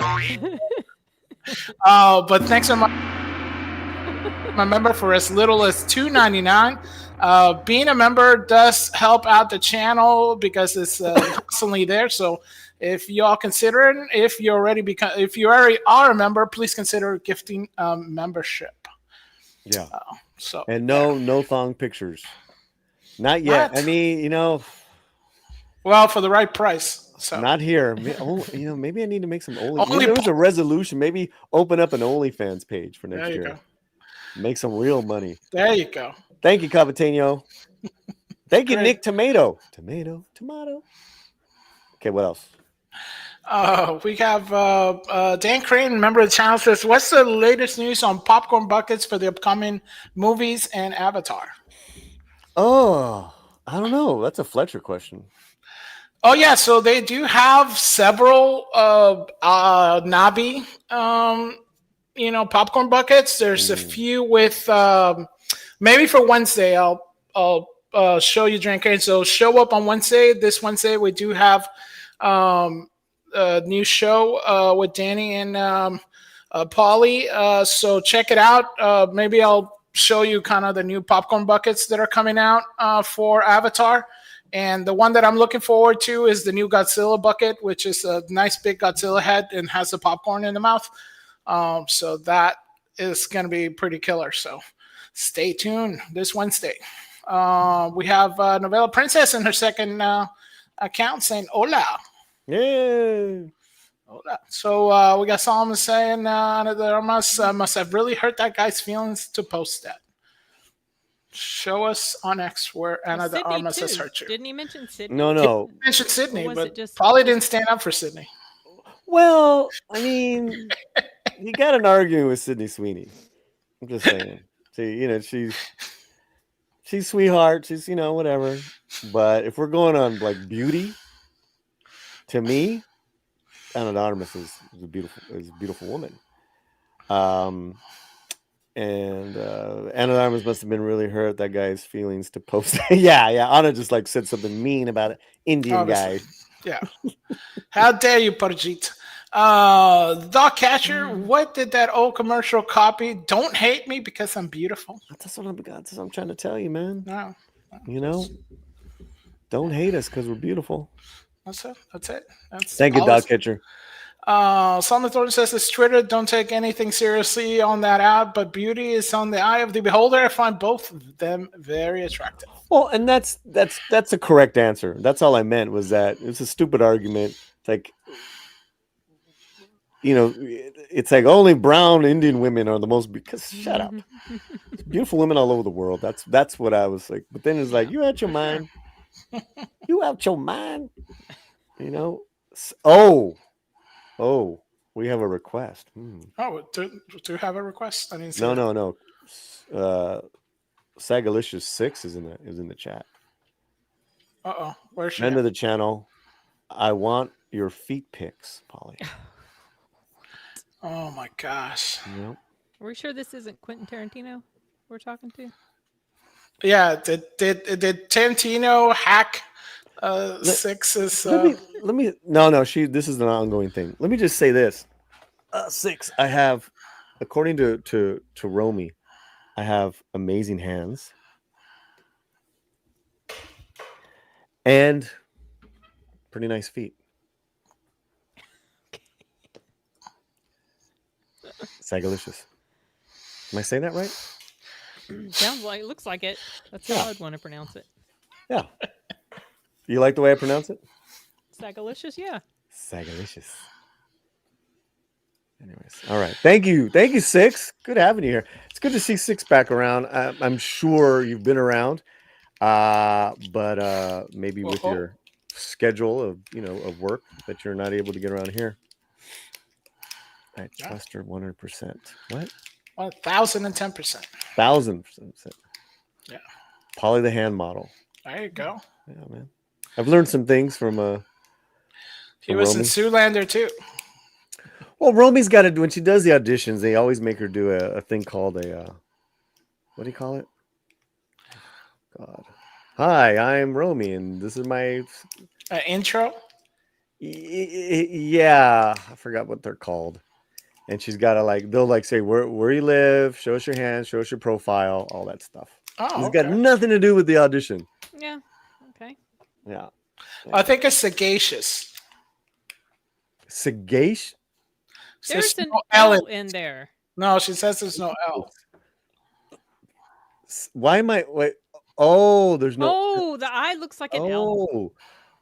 But thanks so much. I'm a member for as little as $2.99. Being a member does help out the channel because it's constantly there. So if y'all consider it, if you already are a member, please consider gifting membership. Yeah. So and no thong pictures. Not yet. What? I mean, well, for the right price. So not here. Maybe I need to make some Only. Only There was a resolution. Maybe open up an OnlyFans page for next There you year. go. Make some real money. There you go. Thank you, Cavatinho. Thank you, Great. Nick Tomato. Tomato. Okay, what else? We have Dan Crane, member of the channel, says, "What's the latest news on popcorn buckets for the upcoming movies and Avatar?" Oh, I don't know. That's a Fletcher question. Oh yeah, so they do have several Navi, popcorn buckets. There's a few with maybe for Wednesday. I'll show you Dan Crane. So show up on Wednesday. This Wednesday we do have a new show with Danny and Paulie. So check it out. Maybe I'll show you kind of the new popcorn buckets that are coming out for Avatar. And the one that I'm looking forward to is the new Godzilla bucket, which is a nice big Godzilla head and has the popcorn in the mouth. So that is going to be pretty killer. So stay tuned this Wednesday. We have Novella Princess in her second account saying hola. Yeah. Hola. So we got Salma saying Ana de Armas must have really hurt that guy's feelings to post that. Show us on X where Ana de Armas has hurt you. Didn't he mention Sydney? No. He mentioned Sydney, was but it just- probably didn't stand up for Sydney. Well, I mean, you got an argument with Sydney Sweeney. I'm just saying. See, she's sweetheart. She's whatever. But if we're going on like beauty, to me, Ana de Armas is a beautiful woman. And Ana de Armas must have been really hurt that guy's feelings to post. yeah. Ana just like said something mean about an Indian guy. Yeah. How dare you, Parjit? Dog Catcher, what did that old commercial copy? Don't hate me because I'm beautiful. That's what I'm trying to tell you, man. No. Don't hate us because we're beautiful. That's it. Thank you, Dog Catcher. Salma Thornton says it's Twitter. Don't take anything seriously on that app, but beauty is on the eye of the beholder. I find both of them very attractive. Well, and that's a correct answer. That's all I meant was that it's a stupid argument. It's like, it's like only brown Indian women are the most. Because shut up, it's beautiful women all over the world. That's what I was like. But then it's like you out your mind. You out your mind. Oh, we have a request. Oh, do you have a request? I didn't see No. Sagalicious 6 is in the chat. Where's she? End of the channel. I want your feet pics, Paulie. Oh my gosh. Yep. Are we sure this isn't Quentin Tarantino we're talking to? Yeah, did Tarantino hack 6's let me no, this is an ongoing thing. Let me just say this. 6, I have, according to Romy, I have amazing hands and pretty nice feet. Sagalicious. Am I saying that right? Sounds like, looks like it. That's how I'd want to pronounce it. Yeah. You like the way I pronounce it? Sagalicious, yeah. Sagalicious. Anyways, all right. Thank you, 6. Good having you here. It's good to see 6 back around. I'm sure you've been around, but maybe with your schedule of work that you're not able to get around here. I trust her 100%. What? 1,010%. 1,000%. Yeah. Paulie the hand model. There you go. Yeah, man. I've learned some things from he was Romy. in Zoolander too. Well, Romy's got to do, when she does the auditions, they always make her do a thing called what do you call it? God. Hi, I'm Romy, and this is my Intro? Yeah, I forgot what they're called. and she's got to they'll say where you live, show us your hands, show us your profile, all that stuff. Oh, It's got nothing to do with the audition. Yeah. Okay. Yeah. I think it's sagacious. Sagacious. There's an no L in there. No, she says there's no L. Why am I wait? Oh, there's no. Oh, the I looks like an L. Oh,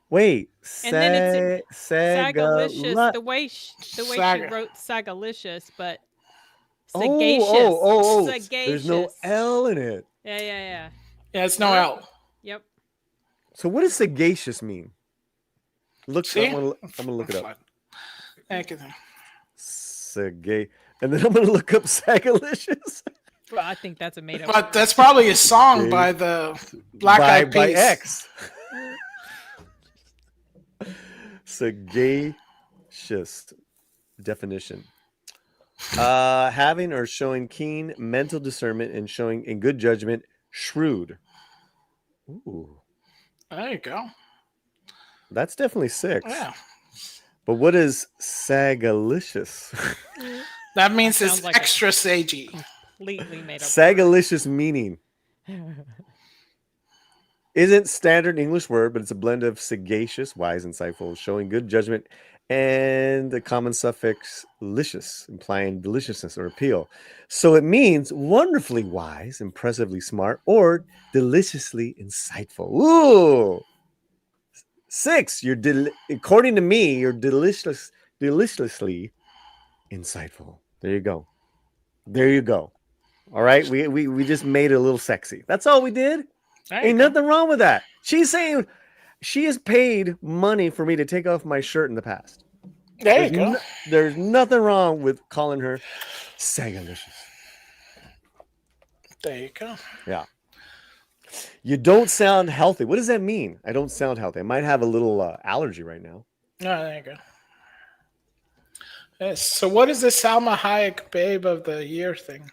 wait. And then it's sagalicious. The way Saga. she wrote sagalicious, but Oh, sagacious. oh. Sagacious. There's no L in it. Yeah. Yeah, it's no L. Yep. So what does sagacious mean? Look, See? I'm gonna look it up. Thank you. And then I'm gonna look up sagalicious. Well, I think that's a made up. But that's probably a song by the Black Eyed Peas. By X. Sagacious definition. Having or showing keen mental discernment and showing in good judgment, shrewd. Ooh. There you go. That's definitely 6. Yeah. But what is sagalicious? That means it's Sounds like extra sagey. Completely made up. Sagalicious meaning. Isn't standard English word, but it's a blend of sagacious, wise, insightful, showing good judgment, and the common suffix licious, implying deliciousness or appeal. So it means wonderfully wise, impressively smart, or deliciously insightful. Ooh. 6, according to me, you're deliciously insightful. There you go. There you go. All right, we just made it a little sexy. That's all we did. Ain't nothing wrong with that. She's saying she has paid money for me to take off my shirt in the past. There you go. There's nothing wrong with calling her sagalicious. There you go. Yeah. You don't sound healthy. What does that mean? I don't sound healthy. I might have a little allergy right now. Oh, there you go. Yes. So what is the Salma Hayek Babe of the Year thing?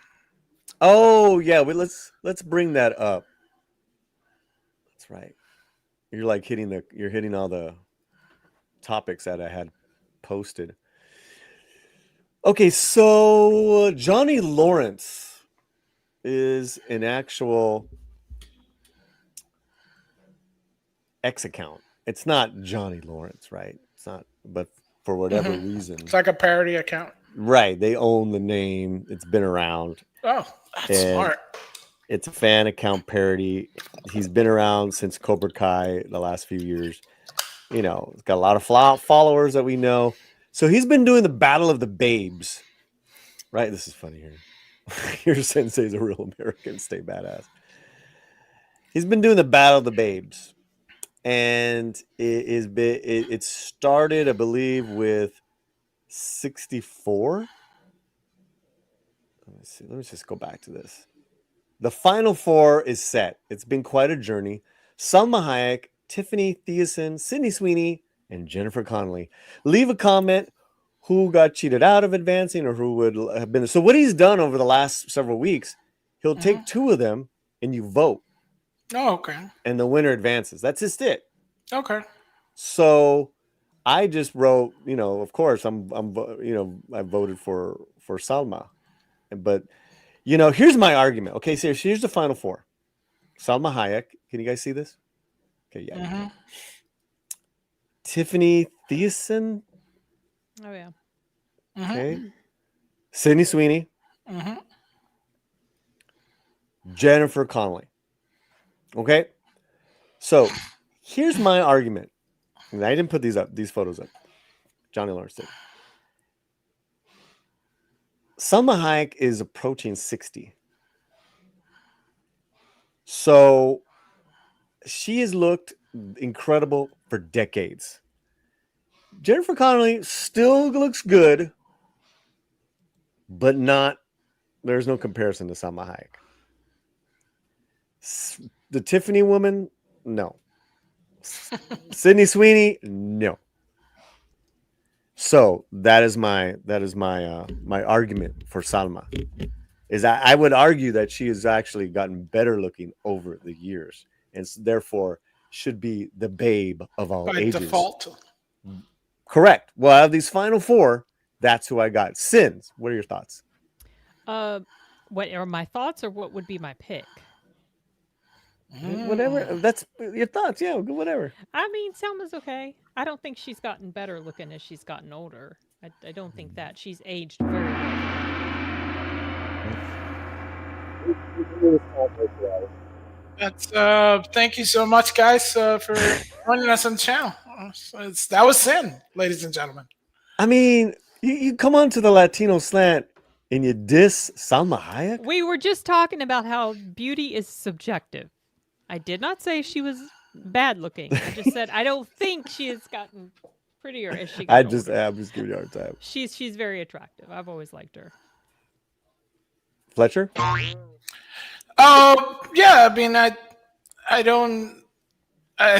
Oh yeah, let's bring that up. That's right. You're hitting all the topics that I had posted. Okay, so Johnny Lawrence is an actual X account. It's not Johnny Lawrence, right? It's not, but for whatever reason. It's like a parody account. Right. They own the name. It's been around. Oh, that's smart. It's a fan account parody. He's been around since Cobra Kai the last few years. You know, he's got a lot of followers that we know. So he's been doing the Battle of the Babes. Right? This is funny here. Your sensei's a real American. Stay badass. He's been doing the Battle of the Babes. And it started, I believe, with 64. Let me just go back to this. The final 4 is set. It's been quite a journey. Salma Hayek, Tiffani Thiessen, Sydney Sweeney, and Jennifer Connelly. Leave a comment who got cheated out of advancing or who would have been. So what he's done over the last several weeks, he'll take 2 of them and you vote. Oh, okay. And the winner advances. That's just it. Okay. So I just wrote, of course, I voted for Salma. But, here's my argument. Okay, so here's the final 4. Salma Hayek. Can you guys see this? Okay, yeah. Mm-hmm. Tiffani Thiessen. Oh, yeah. Okay. Sydney Sweeney. Mm-hmm. Jennifer Connelly. Okay. So here's my argument. And I didn't put these photos up. Johnny Lawrence did. Salma Hayek is approaching 60. So she has looked incredible for decades. Jennifer Connelly still looks good, but there's no comparison to Salma Hayek. The Tiffany woman, no. Sydney Sweeney, no. So that is my argument for Salma. Is I would argue that she has actually gotten better looking over the years, and therefore should be the babe of all By ages. default. Correct. Well, out of these final 4, That's who I got. Sins. What are your thoughts? What are my thoughts, or what would be my pick? Whatever. That's your thoughts. Yeah, whatever. I mean, Selma's okay. I don't think she's gotten better looking as she's gotten older. I don't think that she's aged very well. That's thank you so much, guys, for joining us on the channel. That was Sin, ladies and gentlemen. I mean, you come on to the Latino Slant and you diss Salma Hayek? We were just talking about how beauty is subjective. I did not say she was bad looking. I just said I don't think she has gotten prettier as she got older. I'm just giving you a hard time. She's very attractive. I've always liked her. Fletcher? Yeah, I mean, I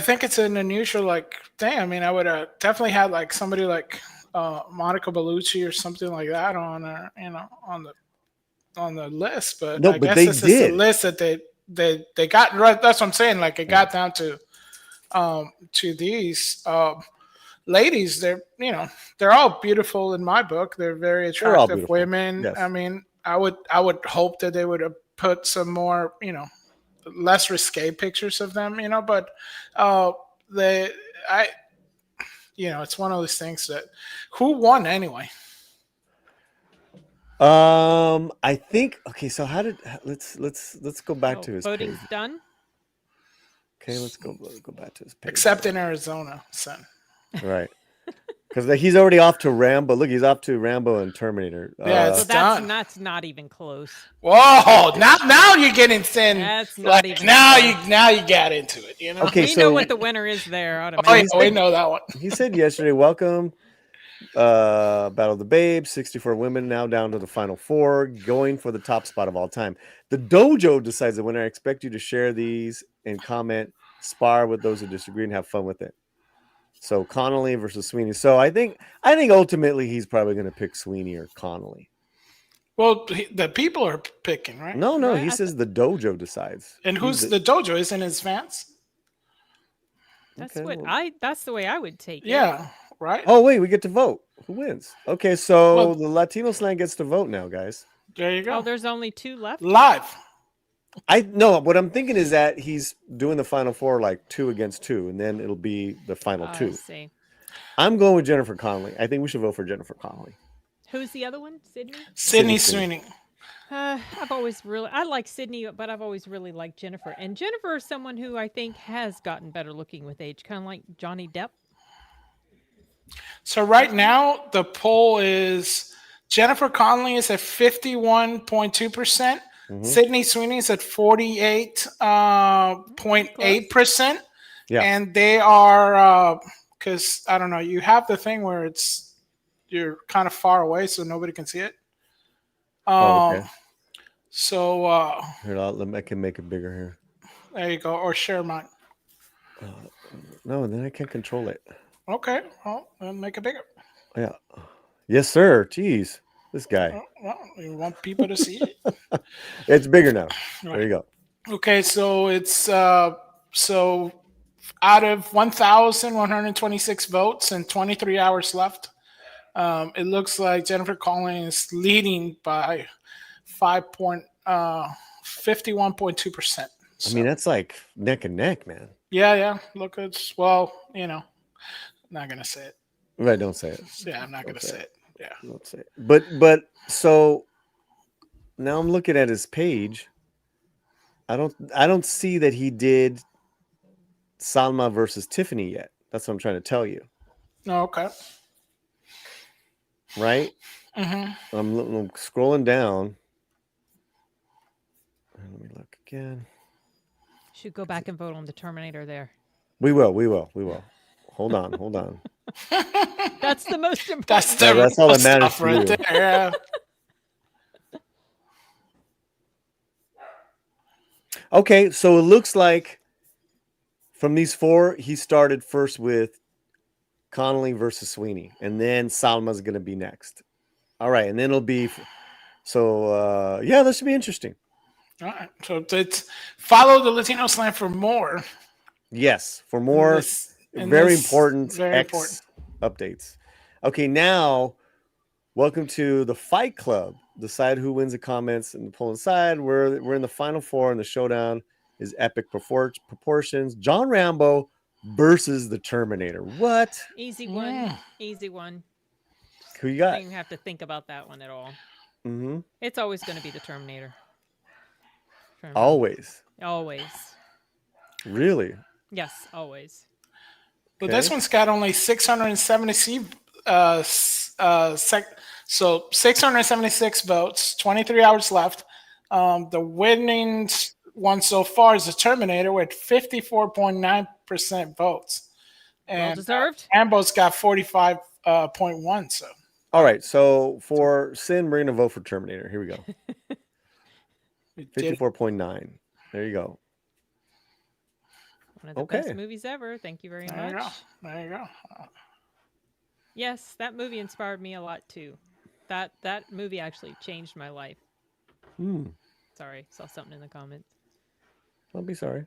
think it's an unusual thing. I mean, I would have definitely had somebody like Monica Bellucci or something like that on the list, but No, I but guess they this did. is the list that they got right. That's what I'm saying. It got down to these ladies. They're all beautiful in my book. They're very They're all attractive beautiful. women. Yes. I mean, I would hope that they would have put some more, less risque pictures of them, but it's one of those things that who won anyway. I think okay. So let's go back to his voting's page. done. Okay, let's go back to his page. Except in Arizona, son. Right. Because he's already off to Rambo. Look, he's off to Rambo and Terminator. Yeah, it's done. That's not even close. Whoa! Now you're getting thin. That's not even now close. you got into it. Okay, we so know what the winner is there. Oh, Automatically. yeah, we know that one. He said yesterday, welcome. Battle of the Babes, 64 women now down to the final 4, going for the top spot of all time. The dojo decides the winner. I expect you to share these and comment, spar with those who disagree, and have fun with it. So Connelly versus Sweeney. So I think ultimately he's probably going to pick Sweeney or Connelly. Well, the people are picking, right? No, Right? he says the dojo decides. And who's the dojo? Isn't his fans? That's Okay, that's the way I would take it. Yeah, right. Oh wait, we get to vote. Who wins? Okay, so the Latino Slant gets to vote now, guys. There you go. Oh, there's only 2 left. Live. What I'm thinking is that he's doing the final 4 2 against 2, and then it'll be the final 2. I see. I'm going with Jennifer Connelly. I think we should vote for Jennifer Connelly. Who's the other one? Sydney? Sydney Sweeney. I like Sydney, but I've always really liked Jennifer. And Jennifer is someone who I think has gotten better looking with age, kind of like Johnny Depp. So right now the poll is Jennifer Connelly is at 51.2%. Sydney Sweeney is at 48.8%. Yeah. And they are because I don't know, you have the thing where you're kind of far away so nobody can see it. Okay. So Here, I can make it bigger here. there you go, or share mine. No, then I can't control it. Okay, well, then make it bigger. Yeah. Yes, sir. Jeez, this guy. Well, you want people to see it. It's bigger now. There you go. Okay, so it's so out of 1,126 votes and 23 hours left, it looks like Jennifer Connelly is leading by 51.2%. I mean, that's like neck and neck, man. Yeah. Look, it's I'm not gonna say it. Right? Don't say it. Yeah, I'm not gonna say it. Yeah. Don't say it. But so now I'm looking at his page. I don't see that he did Salma versus Tiffani yet. That's what I'm trying to tell you. Oh, okay. Right? Mm-hmm. I'm scrolling down. Let me look again. Should go back and vote on the Terminator there. We will. Hold on. That's the most important. That's all that matters to right you. there. Yeah. Okay, so it looks like from these 4, he started first with Connelly versus Sweeney, and then Salma's going to be next. All right, and then it'll be so. This should be interesting. All right. So it's follow the Latino Slant for more. Yes, for more important X updates. Okay, now Welcome to the Fight Club. Decide who wins the comments and pull inside. We're in the final four, and the showdown is epic proportions. John Rambo versus the Terminator. What? Easy one. Easy one. Who you got? I don't even have to think about that one at all. Mm-hmm. It's always going to be the Terminator. Always. Always. Really? Yes, always. But this one's got only 676 votes, 23 hours left. The winning one so far is the Terminator with 54.9% votes. And well deserved. Rambo's got 45.1. So. All right. So for Sin, we're going to vote for Terminator. Here we go. 54.9. There you go. One of the best movies ever. Thank you very much. There you go. Yes, that movie inspired me a lot too. That movie actually changed my life. Sorry, saw something in the comments. Don't be sorry.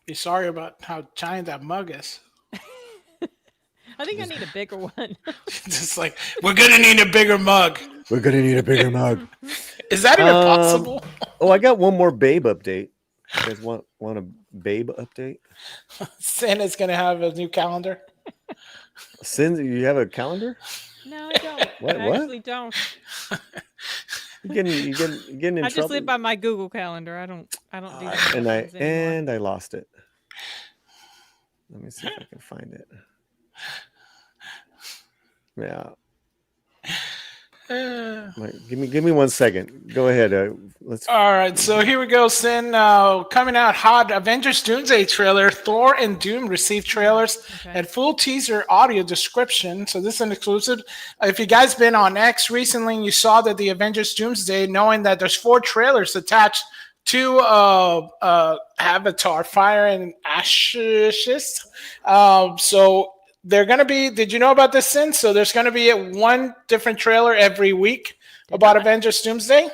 Be sorry about how giant that mug is. I think I need a bigger one. Just like, we're gonna need a bigger mug. We're gonna need a bigger mug. Is that even possible? Oh, I got one more Babe update. You guys want a Babe update? Santa's gonna have a new calendar. Sin, you have a calendar? No, I don't. What? I actually don't. You getting in trouble? I just live by my Google Calendar. I don't do that. And I lost it. Let me see if I can find it. Yeah. Give me 1 second. Go ahead. Let's. All right, so here we go. Sin coming out hot. Avengers Doomsday trailer. Thor and Doom received trailers and full teaser audio description. So this is an exclusive. If you guys been on X recently and you saw that the Avengers Doomsday, knowing that there's 4 trailers attached to Avatar: Fire and Ashes. So they're going to be, did you know about this, Sin? So there's going to be one different trailer every week about Avengers Doomsday.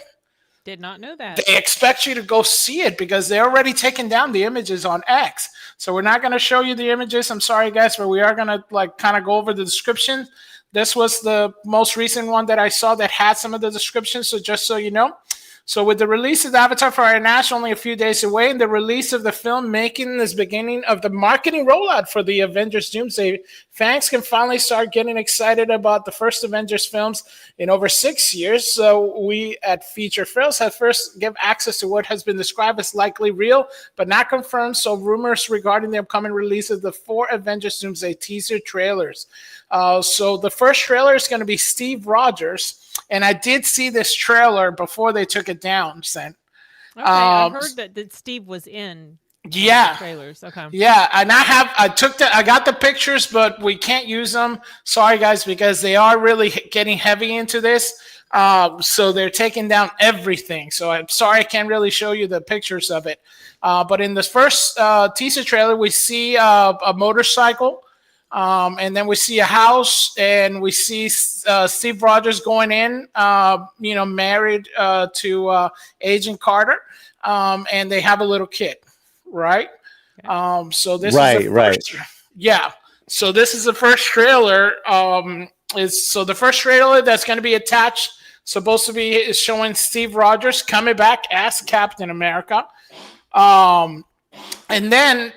Did not know that. They expect you to go see it because they're already taking down the images on X. So we're not going to show you the images. I'm sorry, guys, but we are going to kind of go over the description. This was the most recent one that I saw that had some of the descriptions. So just so you know. So with the release of the Avatar: Fire and Ash only a few days away, and the release of the film making this beginning of the marketing rollout for the Avengers Doomsday, fans can finally start getting excited about the first Avengers films in over 6 years. So we at Feature Films have first give access to what has been described as likely real, but not confirmed. So rumors regarding the upcoming release of the 4 Avengers Doomsday teaser trailers. So the first trailer is going to be Steve Rogers. And I did see this trailer before they took it down, Sen. Okay, I heard that Steve was in the trailers. Okay. Yeah, and I got the pictures, but we can't use them. Sorry, guys, because they are really getting heavy into this. So they're taking down everything. So I'm sorry I can't really show you the pictures of it. But in this first teaser trailer, we see a motorcycle. And then we see a house, and we see Steve Rogers going in, married to Agent Carter, and they have a little kid, right? So this is the first, yeah. So this is the first trailer. The first trailer that's going to be attached supposed to be is showing Steve Rogers coming back as Captain America. And then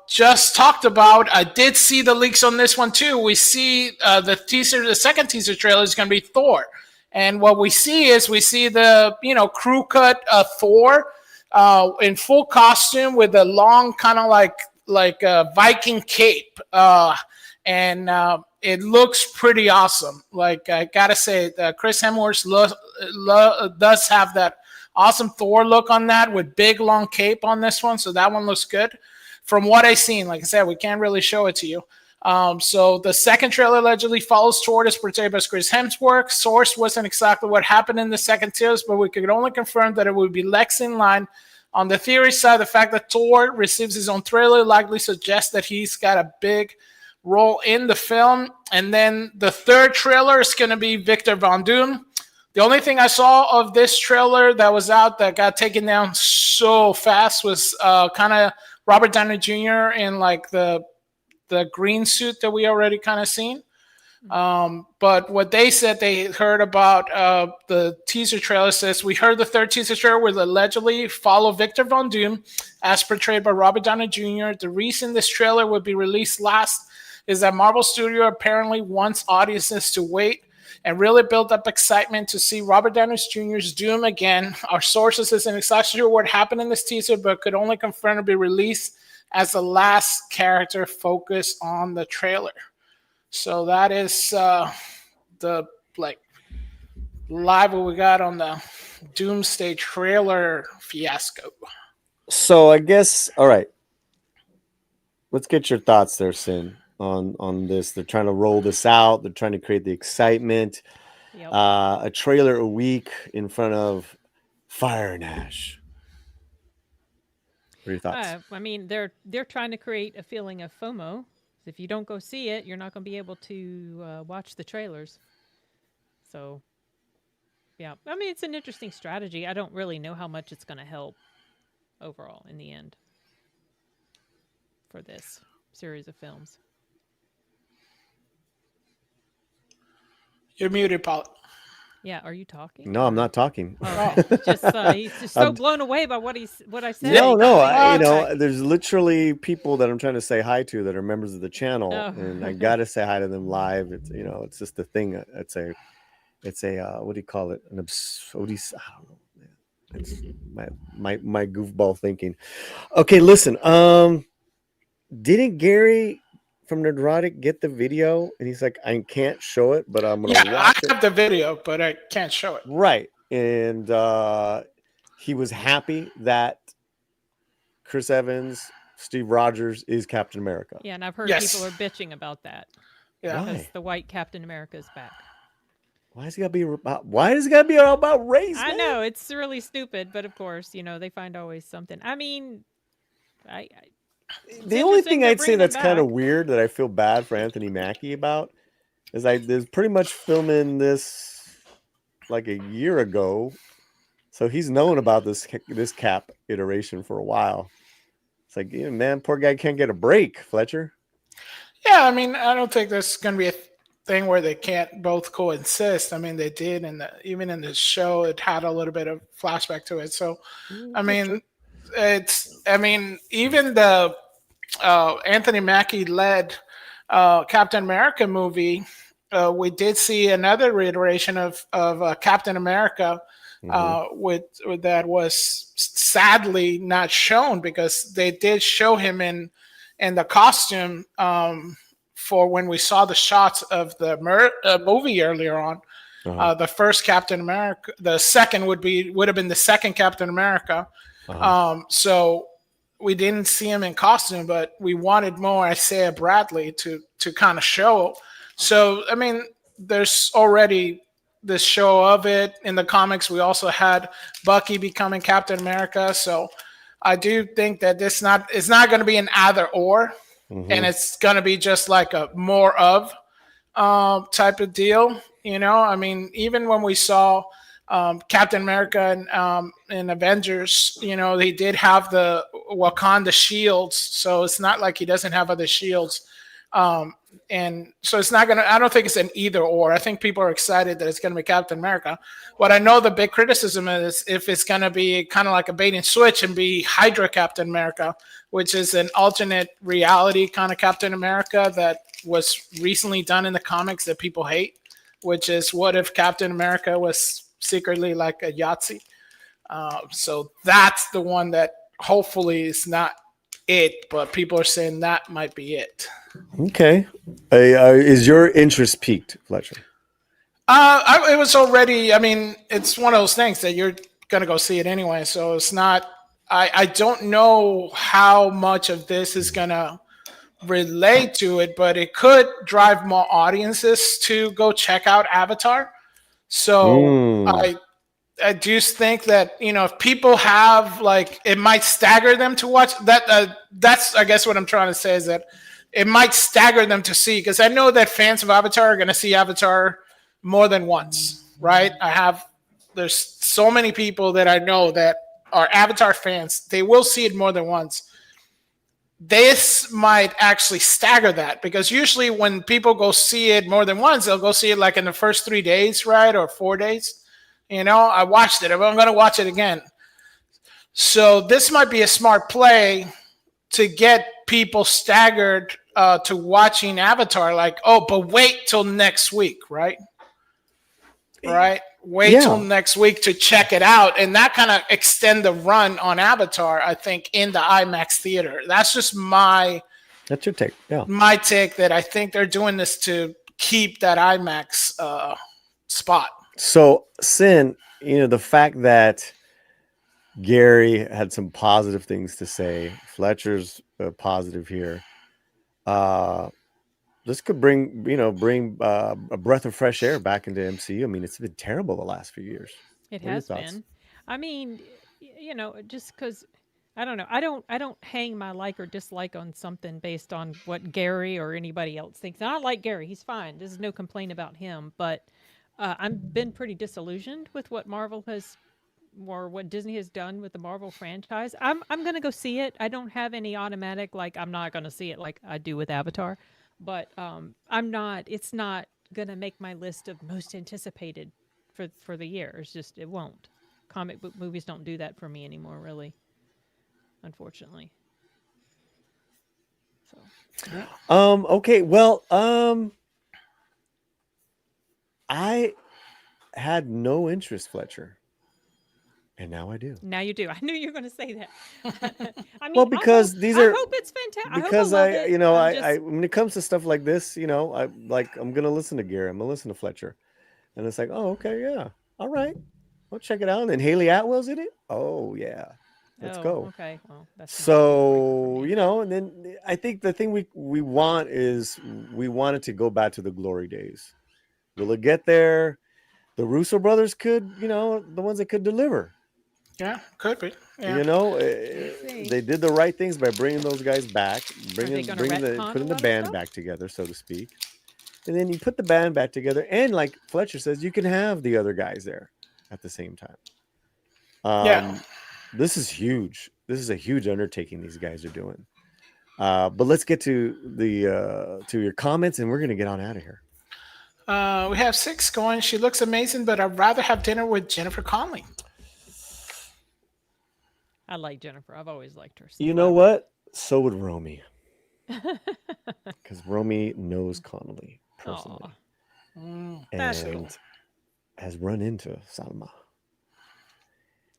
just talked about, I did see the leaks on this one too. We see the second teaser trailer is going to be Thor. And what we see the, crew cut Thor in full costume with a long kind of like a Viking cape. And it looks pretty awesome. Like, I got to say, Chris Hemsworth does have that awesome Thor look on that with big long cape on this one. So that one looks good. From what I've seen, like I said, we can't really show it to you. So the second trailer allegedly follows Thor as portrayed by Chris Hemsworth. Source wasn't exactly what happened in the second trailer, but we could only confirm that it would be Lex in line. On the theory side, the fact that Thor receives his own trailer likely suggests that he's got a big role in the film. And then the third trailer is going to be Victor Von Doom. The only thing I saw of this trailer that was out that got taken down so fast was kind of Robert Downey Jr. in like the green suit that we already kind of seen. But what they said they heard about the teaser trailer says, we heard the third teaser trailer will allegedly follow Victor Von Doom as portrayed by Robert Downey Jr. The reason this trailer would be released last is that Marvel Studio apparently wants audiences to wait and really build up excitement to see Robert Downey Jr.'s Doom again. Our sources isn't exactly sure what happened in this teaser, but could only confirm to be released as the last character focused on the trailer. So that is the live what we got on the Doomsday trailer fiasco. So I guess, all right. Let's get your thoughts there, Sin, on this. They're trying to roll this out. They're trying to create the excitement. Yep. A trailer a week in front of Fire and Ash. What are your thoughts? I mean, they're trying to create a feeling of FOMO. If you don't go see it, you're not going to be able to watch the trailers. So, yeah. I mean, it's an interesting strategy. I don't really know how much it's going to help overall in the end for this series of films. You're muted, Paul. Yeah, are you talking? No, I'm not talking. Oh, he's just so blown away by what I said. No, there's literally people that I'm trying to say hi to that are members of the channel, and I gotta say hi to them live. It's it's just the thing. It's a what do you call it? An I don't know. It's my goofball thinking. Okay, listen. Didn't Gary from Nerdrotic get the video? And he's like, I can't show it, but I'm gonna watch it. I have the video, but I can't show it. Right. And he was happy that Chris Evans, Steve Rogers is Captain America. Yeah, and I've heard people are bitching about that. Yeah. Because the white Captain America is back. Why does it gotta be about? Why does it gotta be all about race? I know it's really stupid, but of course, they find always something. I mean, the only thing I'd say that's kind of weird that I feel bad for Anthony Mackie about is there's pretty much filming this like a year ago, so he's known about this Cap iteration for a while. It's like, man, poor guy can't get a break, Fletcher. Yeah, I mean, I don't think there's going to be a thing where they can't both coexist. I mean, they did, and even in the show, it had a little bit of flashback to it. So, I mean, even the Anthony Mackie led Captain America movie, we did see another reiteration of Captain America with that was sadly not shown, because they did show him in the costume for when we saw the shots of the movie earlier on. The first Captain America, the second would have been the second Captain America. So we didn't see him in costume, but we wanted more Isaiah Bradley to kind of show. So, I mean, there's already this show of it. In the comics, we also had Bucky becoming Captain America. So I do think that it's not going to be an either or, and it's going to be just like a more of type of deal. I mean, even when we saw Captain America and Avengers, they did have the Wakanda shields, so it's not like he doesn't have other shields. And so it's not I don't think it's an either or. I think people are excited that it's going to be Captain America. What I know the big criticism is if it's going to be kind of like a bait and switch and be Hydra Captain America, which is an alternate reality kind of Captain America that was recently done in the comics that people hate, which is what if Captain America was secretly like a Yahtzee. So that's the one that hopefully is not it, but people are saying that might be it. Okay. Is your interest peaked, Fletcher? It was already, I mean, it's one of those things that you're going to go see it anyway. So it's not, I don't know how much of this is going to relate to it, but it could drive more audiences to go check out Avatar. So I do think that, if people have it might stagger them to watch that. That's, I guess what I'm trying to say is that it might stagger them to see, because I know that fans of Avatar are going to see Avatar more than once, right? There's so many people that I know that are Avatar fans. They will see it more than once. this might actually stagger that, because usually when people go see it more than once, they'll go see it like in the first 3 days, right? Or 4 days. I watched it, but I'm going to watch it again. So this might be a smart play to get people staggered to watching Avatar. Like, oh, but wait till next week, right? Right? Wait till next week to check it out, and that kind of extend the run on Avatar, I think, in the IMAX theater. That's just that's your take. Yeah, my take, that I think they're doing this to keep that IMAX spot. So, Sin, the fact that Gary had some positive things to say, Fletcher's positive here. This could bring a breath of fresh air back into MCU. I mean, it's been terrible the last few years. It has been. I mean, just because I don't know, I don't hang my like or dislike on something based on what Gary or anybody else thinks. And I like Gary; he's fine. There's no complaint about him. But I've been pretty disillusioned with what Marvel has, or what Disney has done with the Marvel franchise. I'm gonna go see it. I don't have any automatic I'm not gonna see it like I do with Avatar. But I'm not. It's not gonna make my list of most anticipated for the year. It's just, it won't. Comic book movies don't do that for me anymore, really. Unfortunately. So. Okay. Well. I had no interest, Fletcher. And now I do. Now you do. I knew you were going to say that. I mean, well, because I hope it's fantastic. Because when it comes to stuff like this, I'm going to listen to Gary. I'm going to listen to Fletcher. And it's like, oh, okay, yeah. All right. I'll check it out. And then Haley Atwell's in it? Oh, yeah. Let's go. Okay. Well, that's so, and then I think the thing we want is we want it to go back to the glory days. Will it get there? The Russo brothers could, the ones that could deliver. Yeah, could be. Yeah. They did the right things by bringing those guys back, putting the band back together, so to speak. And then you put the band back together, and like Fletcher says, you can have the other guys there at the same time. This is huge. This is a huge undertaking these guys are doing. But let's get to to your comments, and we're gonna get on out of here. We have 6 going. She looks amazing, but I'd rather have dinner with Jennifer Connelly. I like Jennifer. I've always liked her. You know what? So would Romy. Because Romy knows Connelly personally. And has run into Salma.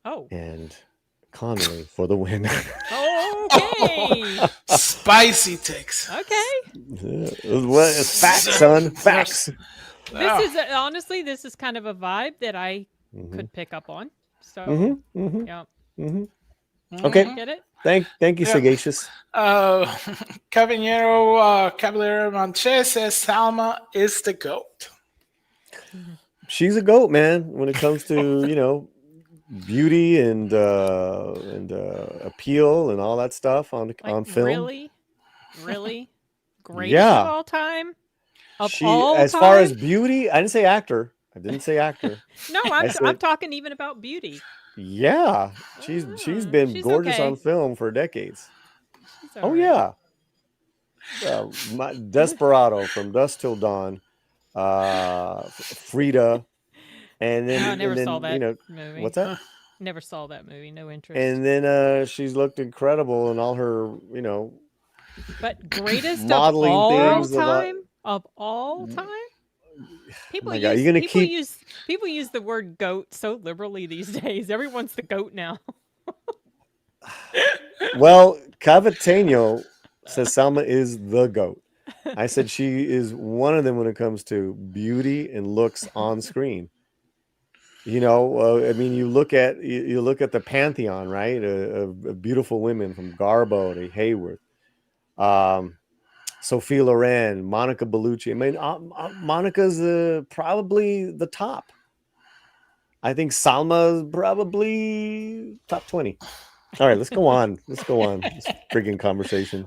Oh. And Connelly for the win. Okay. Spicy takes. Okay. It's facts, son. Facts. This is honestly, this is kind of a vibe that I could pick up on. So, yeah. Okay. Get it? Thank you, Sagacious. Caballero Monche says Salma is the GOAT. She's a GOAT, man, when it comes to, beauty and appeal and all that stuff on film. Really greatest of all time. Far as beauty, I didn't say actor. No, I'm talking even about beauty. Yeah, she's been gorgeous on film for decades. Oh yeah, Desperado, From Dusk Till Dawn, Frida, and then I never saw that movie. What's that? Never saw that movie. No interest. And then she's looked incredible in all her, But greatest modeling of all time. People use the word goat so liberally these days. Everyone's the goat now. Well, Cavateño says Salma is the GOAT. I said she is one of them when it comes to beauty and looks on screen. I mean, you look at the pantheon, right? Of beautiful women, from Garbo to Hayworth, Sophia Loren, Monica Bellucci. I mean, Monica's probably the top. I think Salma's probably top 20. All right, let's go on. This friggin' conversation.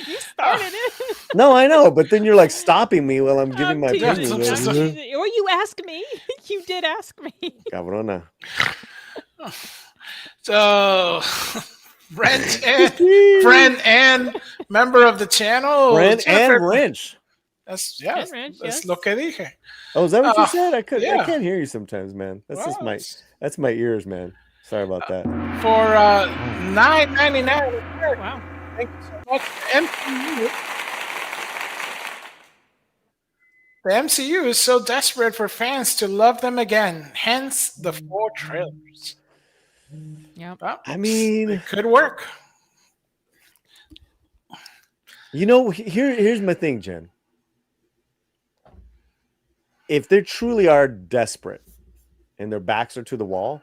You started it. No, I know, but then you're like stopping me while I'm giving my opinion. Or you ask me. You did ask me. Cabrona. So friend and member of the channel. Friend Jennifer. and wrench. That's Wrench, that's yes. lo que dije. Oh, is that what you said? I yeah. can't hear you sometimes, man. That's just that's my ears, man. Sorry about that. For $9.99. Wow. Thank you so much. MCU. The MCU is so desperate for fans to love them again. Hence the 4 trailers. Yep. Well, I mean, it could work. You know, here's my thing, Jen. If they truly are desperate and their backs are to the wall,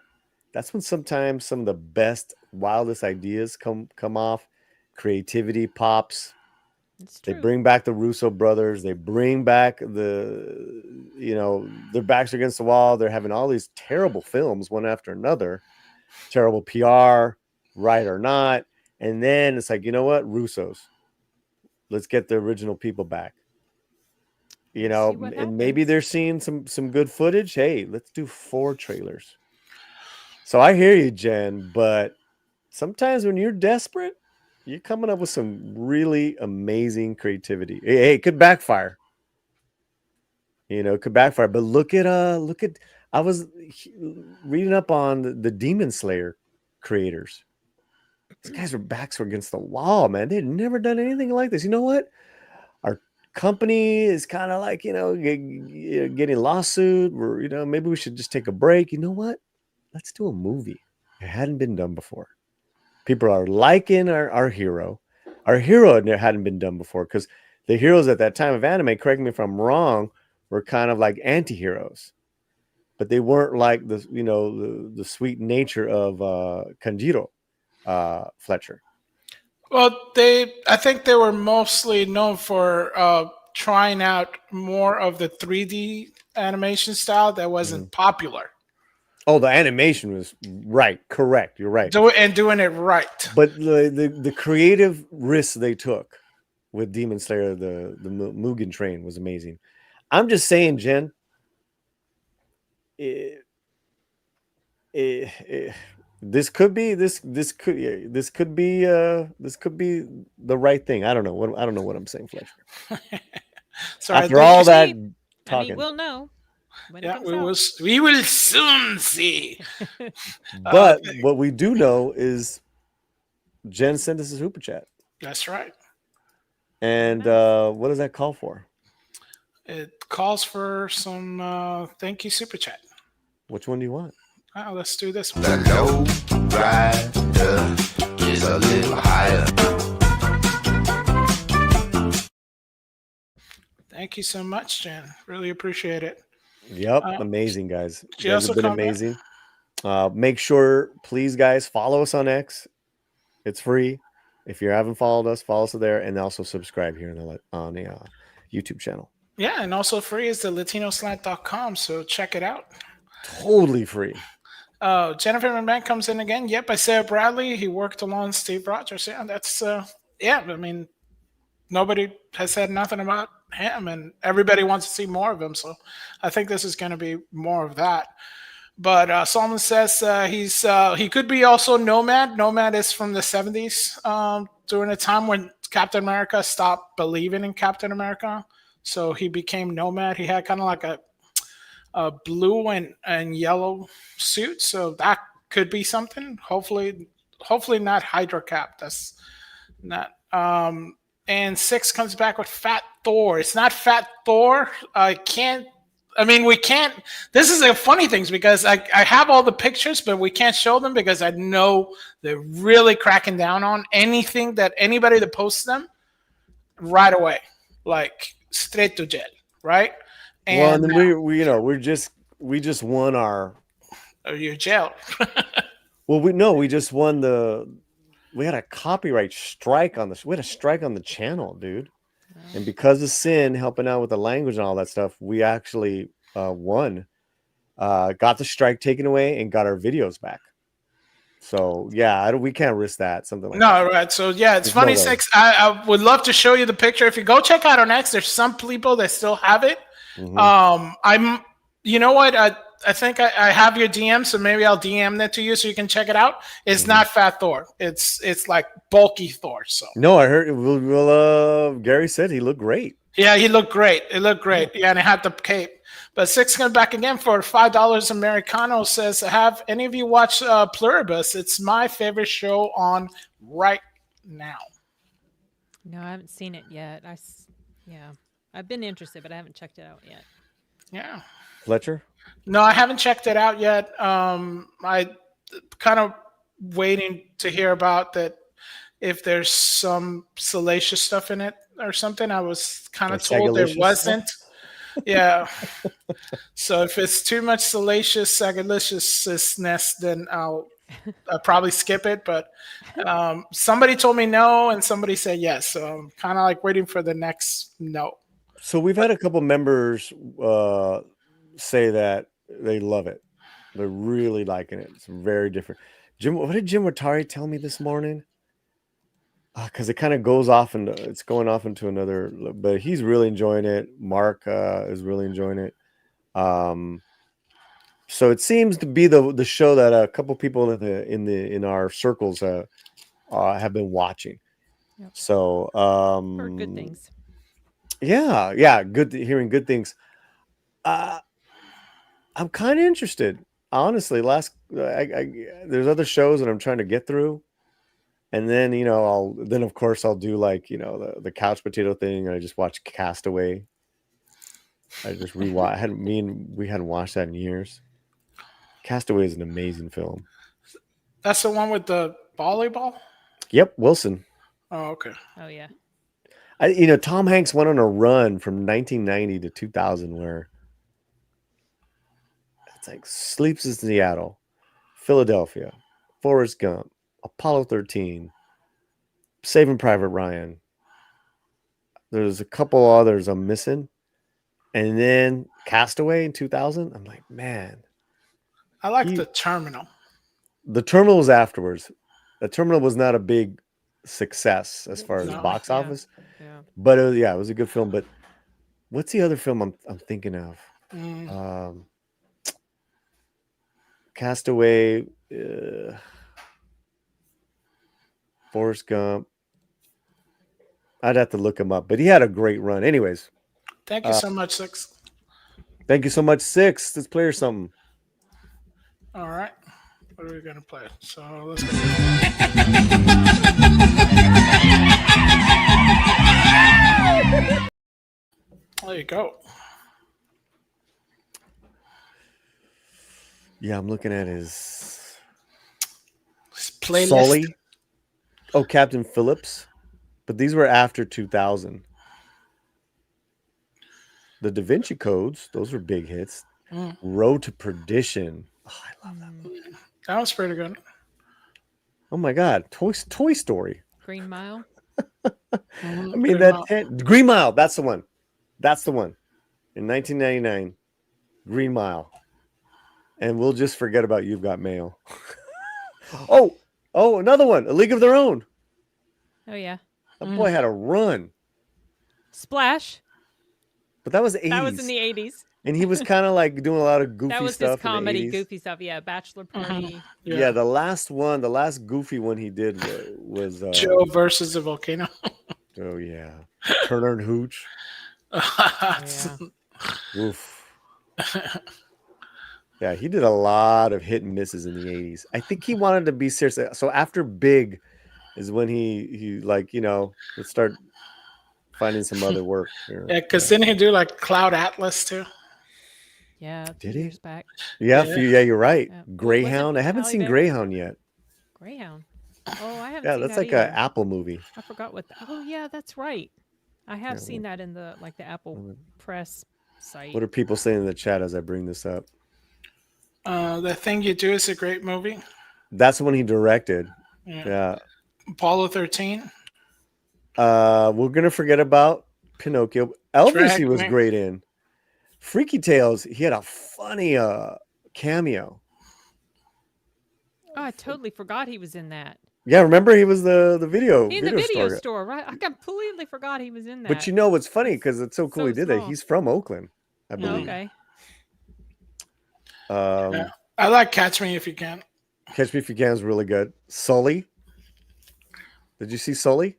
that's when sometimes some of the best, wildest ideas come off. Creativity pops. They bring back the Russo brothers. They bring back their backs are against the wall. They're having all these terrible films one after another. Terrible PR, right or not. And then it's like, you know what? Russos. Let's get the original people back. You know, and maybe they're seeing some good footage. Hey, let's do 4 trailers. So I hear you, Jen, but sometimes when you're desperate, you're coming up with some really amazing creativity. Hey, it could backfire. You know, it could backfire. But look at I was reading up on the Demon Slayer creators. These guys' backs were against the wall, man. They'd never done anything like this. You know what? Our company is kind of like, getting lawsuit. We're, maybe we should just take a break. You know what? Let's do a movie. It hadn't been done before. People are liking our hero. Our hero hadn't been done before because the heroes at that time of anime, correct me if I'm wrong, were kind of like anti-heroes. But they weren't like the sweet nature of Kanjiro Fletcher. Well, I think they were mostly known for trying out more of the 3D animation style that wasn't popular. Oh, the animation was right, correct. You're right. Doing it right. But the creative risks they took with Demon Slayer, the Mugen Train was amazing. I'm just saying, Jen. This could be the right thing. I don't know what I'm saying, Fletcher. So after all that talking, I mean, we'll know. We will soon see. But what we do know is Jen sent us a super chat. That's right. And what does that call for? It calls for some thank you super chat. Which one do you want? Oh, let's do this one. The low rider is a little higher. Thank you so much, Jen. Really appreciate it. Yep, amazing, guys. You guys have been amazing. Make sure, please, guys, follow us on X. It's free. If you haven't followed us, follow us there, and also subscribe here on the YouTube channel. Yeah, and also free is the latinoslant.com, so check it out. Totally free. Jennifer McMahon comes in again. Yep, Isaiah Bradley. He worked along Steve Rogers. Yeah, that's I mean, nobody has said nothing about him, and everybody wants to see more of him. So I think this is going to be more of that. But Solomon says he could be also Nomad. Nomad is from the 70s, during a time when Captain America stopped believing in Captain America. So he became Nomad. He had kind of like a blue and yellow suit. So that could be something. Hopefully not Hydra Cap. That's not. And 6 comes back with Fat Thor. It's not Fat Thor. We can't. This is a funny thing because I have all the pictures, but we can't show them because I know they're really cracking down on anything that anybody that posts them right away, like straight to jail, right? And then we just won our. Are you jail? Well, we just won we had a copyright strike on this. We had a strike on the channel, dude. And because of Sin helping out with the language and all that stuff, we actually won, got the strike taken away, and got our videos back. So yeah, we can't risk that. Something like that. No, right. So yeah, it's funny. 6. I would love to show you the picture. If you go check out on X, there's some people that still have it. Mm-hmm. You know what? think I have your DM, so maybe I'll DM that to you so you can check it out. It's not Fat Thor. It's like bulky Thor. So No, I heard. Gary said he looked great. yeah, he looked great. It looked great. Yeah, and it had the cape. But Six comes back again for $5 Americano. Says, have any of you watched Pluribus? It's my favorite show on right now. No, I haven't seen it yet. I've been interested, but I haven't checked it out yet. Yeah. Fletcher? No, I haven't checked it out yet. I kind of waiting to hear about that. If there's some salacious stuff in it or something, I was kind of told there wasn't. Yeah. So if it's too much salacious, sagaliciousness, then I'll probably skip it. But somebody told me no, and somebody said yes. So I'm kind of like waiting for the next no. So we've had a couple members say that they love it. They're really liking it. It's very different. What did Jim Watari tell me this morning? Because it kind of goes off and it's going off into another, but he's really enjoying it. Mark is really enjoying it. So it seems to be the show that a couple people in our circles have been watching. Yep. So heard good things. Yeah, hearing good things. I'm kind of interested, honestly. There's other shows that I'm trying to get through. And then, of course I'll do like, the couch potato thing. And I just watch Castaway. I just rewatch. We hadn't watched that in years. Castaway is an amazing film. That's the one with the volleyball? Yep. Wilson. Oh, okay. Oh yeah. Tom Hanks went on a run from 1990 to 2000 where it's like Sleeps in Seattle, Philadelphia, Forrest Gump, Apollo 13, Saving Private Ryan. There's a couple others I'm missing. And then Castaway in 2000. I'm like, man. I like The Terminal. The Terminal was afterwards. The Terminal was not a big success as far as box office. Yeah. But it was a good film. But what's the other film I'm thinking of? Castaway, Forrest Gump. I'd have to look him up, but he had a great run. Anyways. Thank you so much, Six. Thank you so much, Six. Let's play her something. All right. What are we going to play? So let's go. There you go. Yeah, I'm looking at his playlist. Sully. Oh, Captain Phillips. But these were after 2000. The Da Vinci Codes, those were big hits. Road to Perdition. Oh, I love that movie. That was pretty good. Oh my God. Toy Story. Green Mile. Green Mile. That's the one. That's the one. In 1999. Green Mile. And we'll just forget about You've Got Mail. Oh, another one. A League of Their Own. Oh, yeah. That boy had a run. Splash. But that was the 80s. That was in the 80s. And he was kind of like doing a lot of goofy stuff. That was his comedy, goofy stuff. Yeah, Bachelor Party. Yeah, the last goofy one he did was Joe versus the Volcano. Oh yeah, Turner and Hooch. Oof. Yeah, he did a lot of hit and misses in the 80s. I think he wanted to be serious. So after Big is when he would start finding some other work. Yeah, because didn't he do like Cloud Atlas too? Yeah, did he? Years back. Yeah, you're right. Yeah. Greyhound. I haven't seen Greyhound yet. Greyhound. Oh, I haven't. Yeah, seen that's that like either. an Apple movie. I forgot what. Oh, yeah, that's right. I have seen that in the Apple Press site. What are people saying in the chat as I bring this up? The Thing You Do is a great movie. That's the one he directed. Yeah. Apollo 13. We're gonna forget about Pinocchio. Elvis, he was great in. Freaky Tales, he had a funny cameo. Oh, I totally forgot he was in that. Yeah, remember he was the video store, right? I completely forgot he was in that. But you know what's funny because it's so cool he did small. that. He's from Oakland, I believe. Okay. I like Catch Me If You Can. Catch Me If You Can is really good. Sully. Did you see Sully?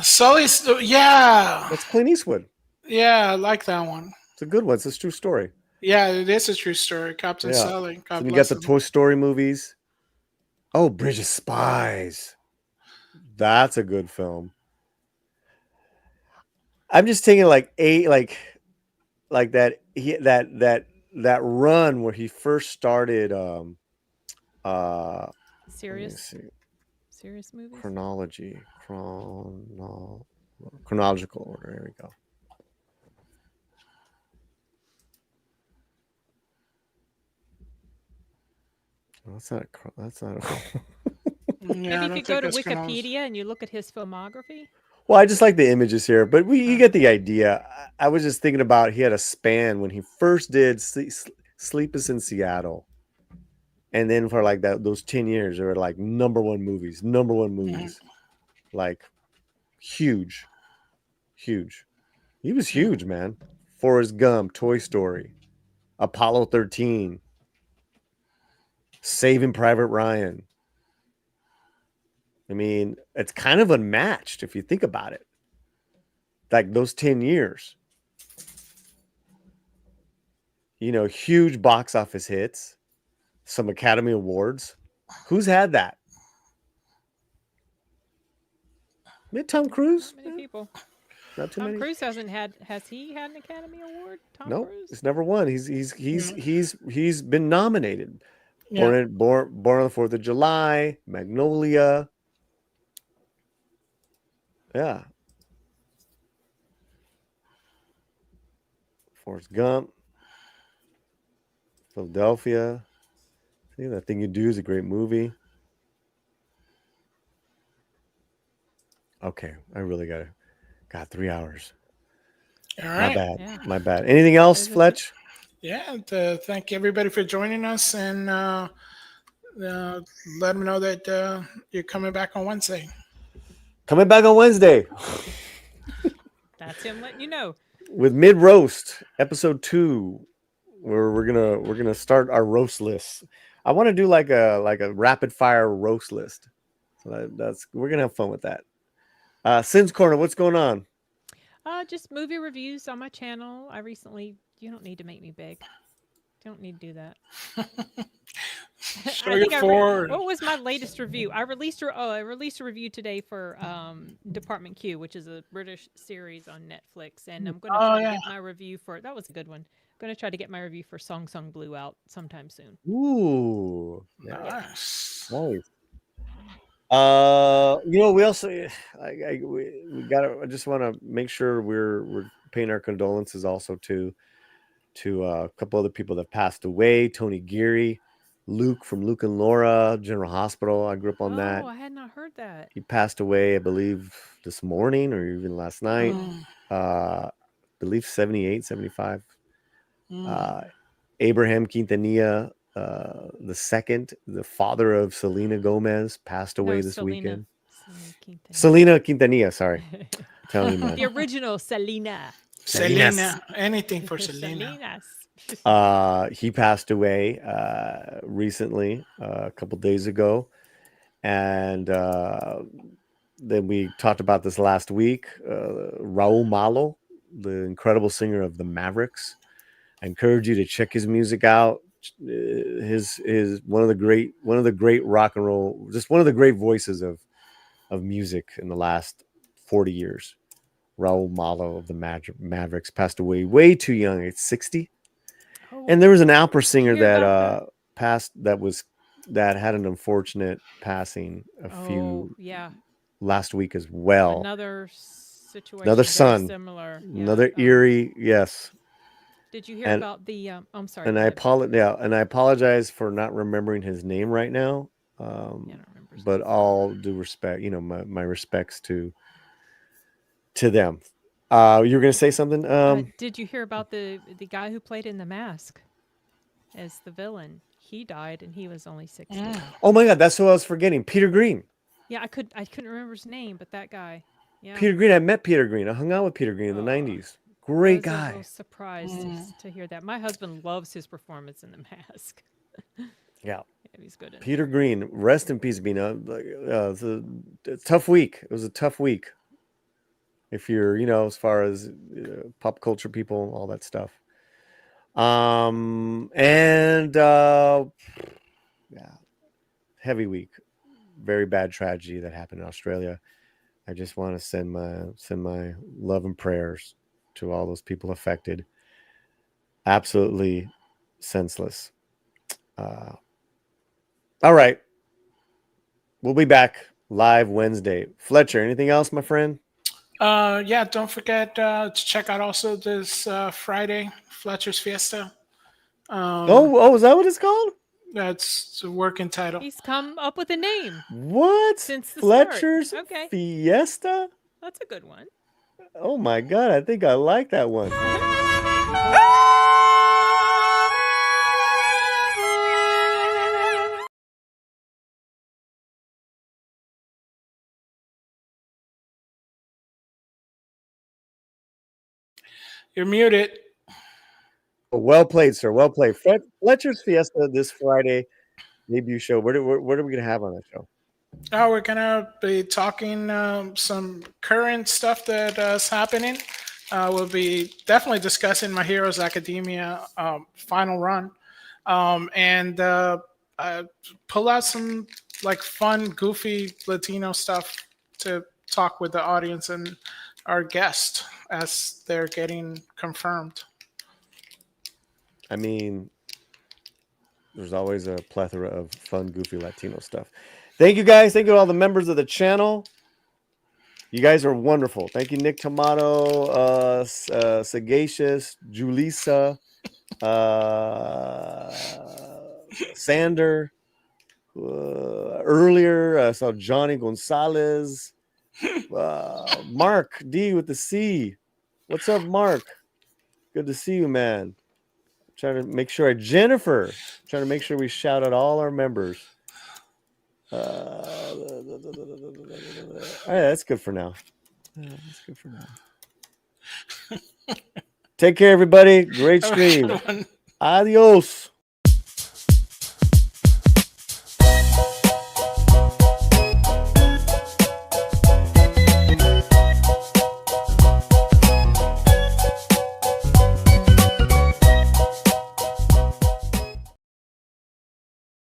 Sully's, yeah. That's Clint Eastwood. Yeah, I like that one. It's a good one. It's a true story. Yeah, it is a true story. Captain Sully. God And you got bless the him. Toy Story movies. Oh, Bridge of Spies. That's a good film. I'm just thinking like that that run where he first started Serious movies. Chronological order. Here we go. That's not. Maybe if you go to Wikipedia and you look at his filmography. Well, I just like the images here, but you get the idea. I was just thinking about he had a span when he first did Sleepless in Seattle, and then for like those 10 years, they were like number one movies, like huge. He was huge, man. Forrest Gump, Toy Story, Apollo 13, Saving Private Ryan. I mean, it's kind of unmatched if you think about it. Like those 10 years. You know, huge box office hits, some Academy Awards. Who's had that? Maybe Tom Cruise? Not many people. Not too Tom many. Cruise hasn't had. Has he had an Academy Award? Nope, Cruise? it's never won. He's been nominated. Yeah. Born on the 4th of July, Magnolia. Yeah. Forrest Gump. Philadelphia. See, That Thing You Do is a great movie. Okay, I really got 3 hours. All right. My bad. Yeah. My bad. Anything else, Fletch? Yeah, thank everybody for joining us, and let them know that you're coming back on Wednesday. Coming back on Wednesday That's him letting you know. with Mid Roast episode 2, where we're gonna start our roast list. I want to do like a rapid fire roast list. So we're gonna have fun with that. Sin's Corner, what's going on? Just movie reviews on my channel. You don't need to make me beg. You don't need to do that. What was my latest review? I released a review today for Department Q, which is a British series on Netflix, and I'm going to try to get my review for. That was a good one. I'm going to try to get my review for Song Song Blue out sometime soon. Ooh, nice. We also we gotta. I just want to make sure we're paying our condolences also to a couple other people that passed away. Tony Geary, Luke from Luke and Laura General Hospital. I grew up on that. Oh, I had not heard that. He passed away, I believe, this morning or even last night. I believe 78, 75. Abraham Quintanilla, the second, the father of Selena Gomez, passed away this weekend. Selena Quintanilla, sorry. Telling you, man. The original Selena. Selena, anything for Selena. He passed away recently, a couple days ago, and then we talked about this last week. Raul Malo, the incredible singer of the Mavericks. I encourage you to check his music out. His one of the great rock and roll, just one of the great voices of music in the last 40 years. Raul Malo of the Mavericks passed away way too young at 60. And there was an opera singer that passed that had an unfortunate passing last week as well. Another situation. Another son. Similar. Another eerie. Yes. Did you hear about the? I'm sorry. And I apologize for not remembering his name right now. But all due respect, my respects to them. You were going to say something? Did you hear about the guy who played in The Mask as the villain? He died, and he was only 60. Oh my God, that's who I was forgetting. Peter Green. Yeah, I couldn't remember his name, but that guy. Yeah. Peter Green. I met Peter Green. I hung out with Peter Green in the 90s. Great I was a guy. little surprised to hear that. My husband loves his performance in The Mask. Yeah. He's good in it. Peter Green, rest in peace, Bina. It's a tough week. It was a tough week. If you're, as far as pop culture people, all that stuff. Yeah, heavy week. Very bad tragedy that happened in Australia. I just want to send my love and prayers to all those people affected. Absolutely senseless. All right. We'll be back live Wednesday. Fletcher, anything else, my friend? Yeah, don't forget to check out also this Friday, Fletcher's Fiesta. Is that what it's called? That's a working title. He's come up with a name. What? Since the Fletcher's start. Okay. Fiesta? That's a good one. Oh my God, I think I like that one. You're muted. Well played, sir. Well played. Fletcher's Fiesta this Friday debut show. What are we going to have on that show? We're going to be talking some current stuff that's happening. We'll be definitely discussing My Heroes Academia final run. And pull out some like fun, goofy Latino stuff to talk with the audience and our guest as they're getting confirmed. I mean, there's always a plethora of fun, goofy Latino stuff. Thank you, guys. Thank you to all the members of the channel. You guys are wonderful. Thank you, Nick Tomato, Sagacious, Julissa, Sander. Earlier, I saw Johnny Gonzalez. Mark D with the C. What's up, Mark? Good to see you, man. Trying to make sure Jennifer. Trying to make sure we shout out all our members. All right, that's good for now. That's good for now. Take care, everybody. Great stream. Adios.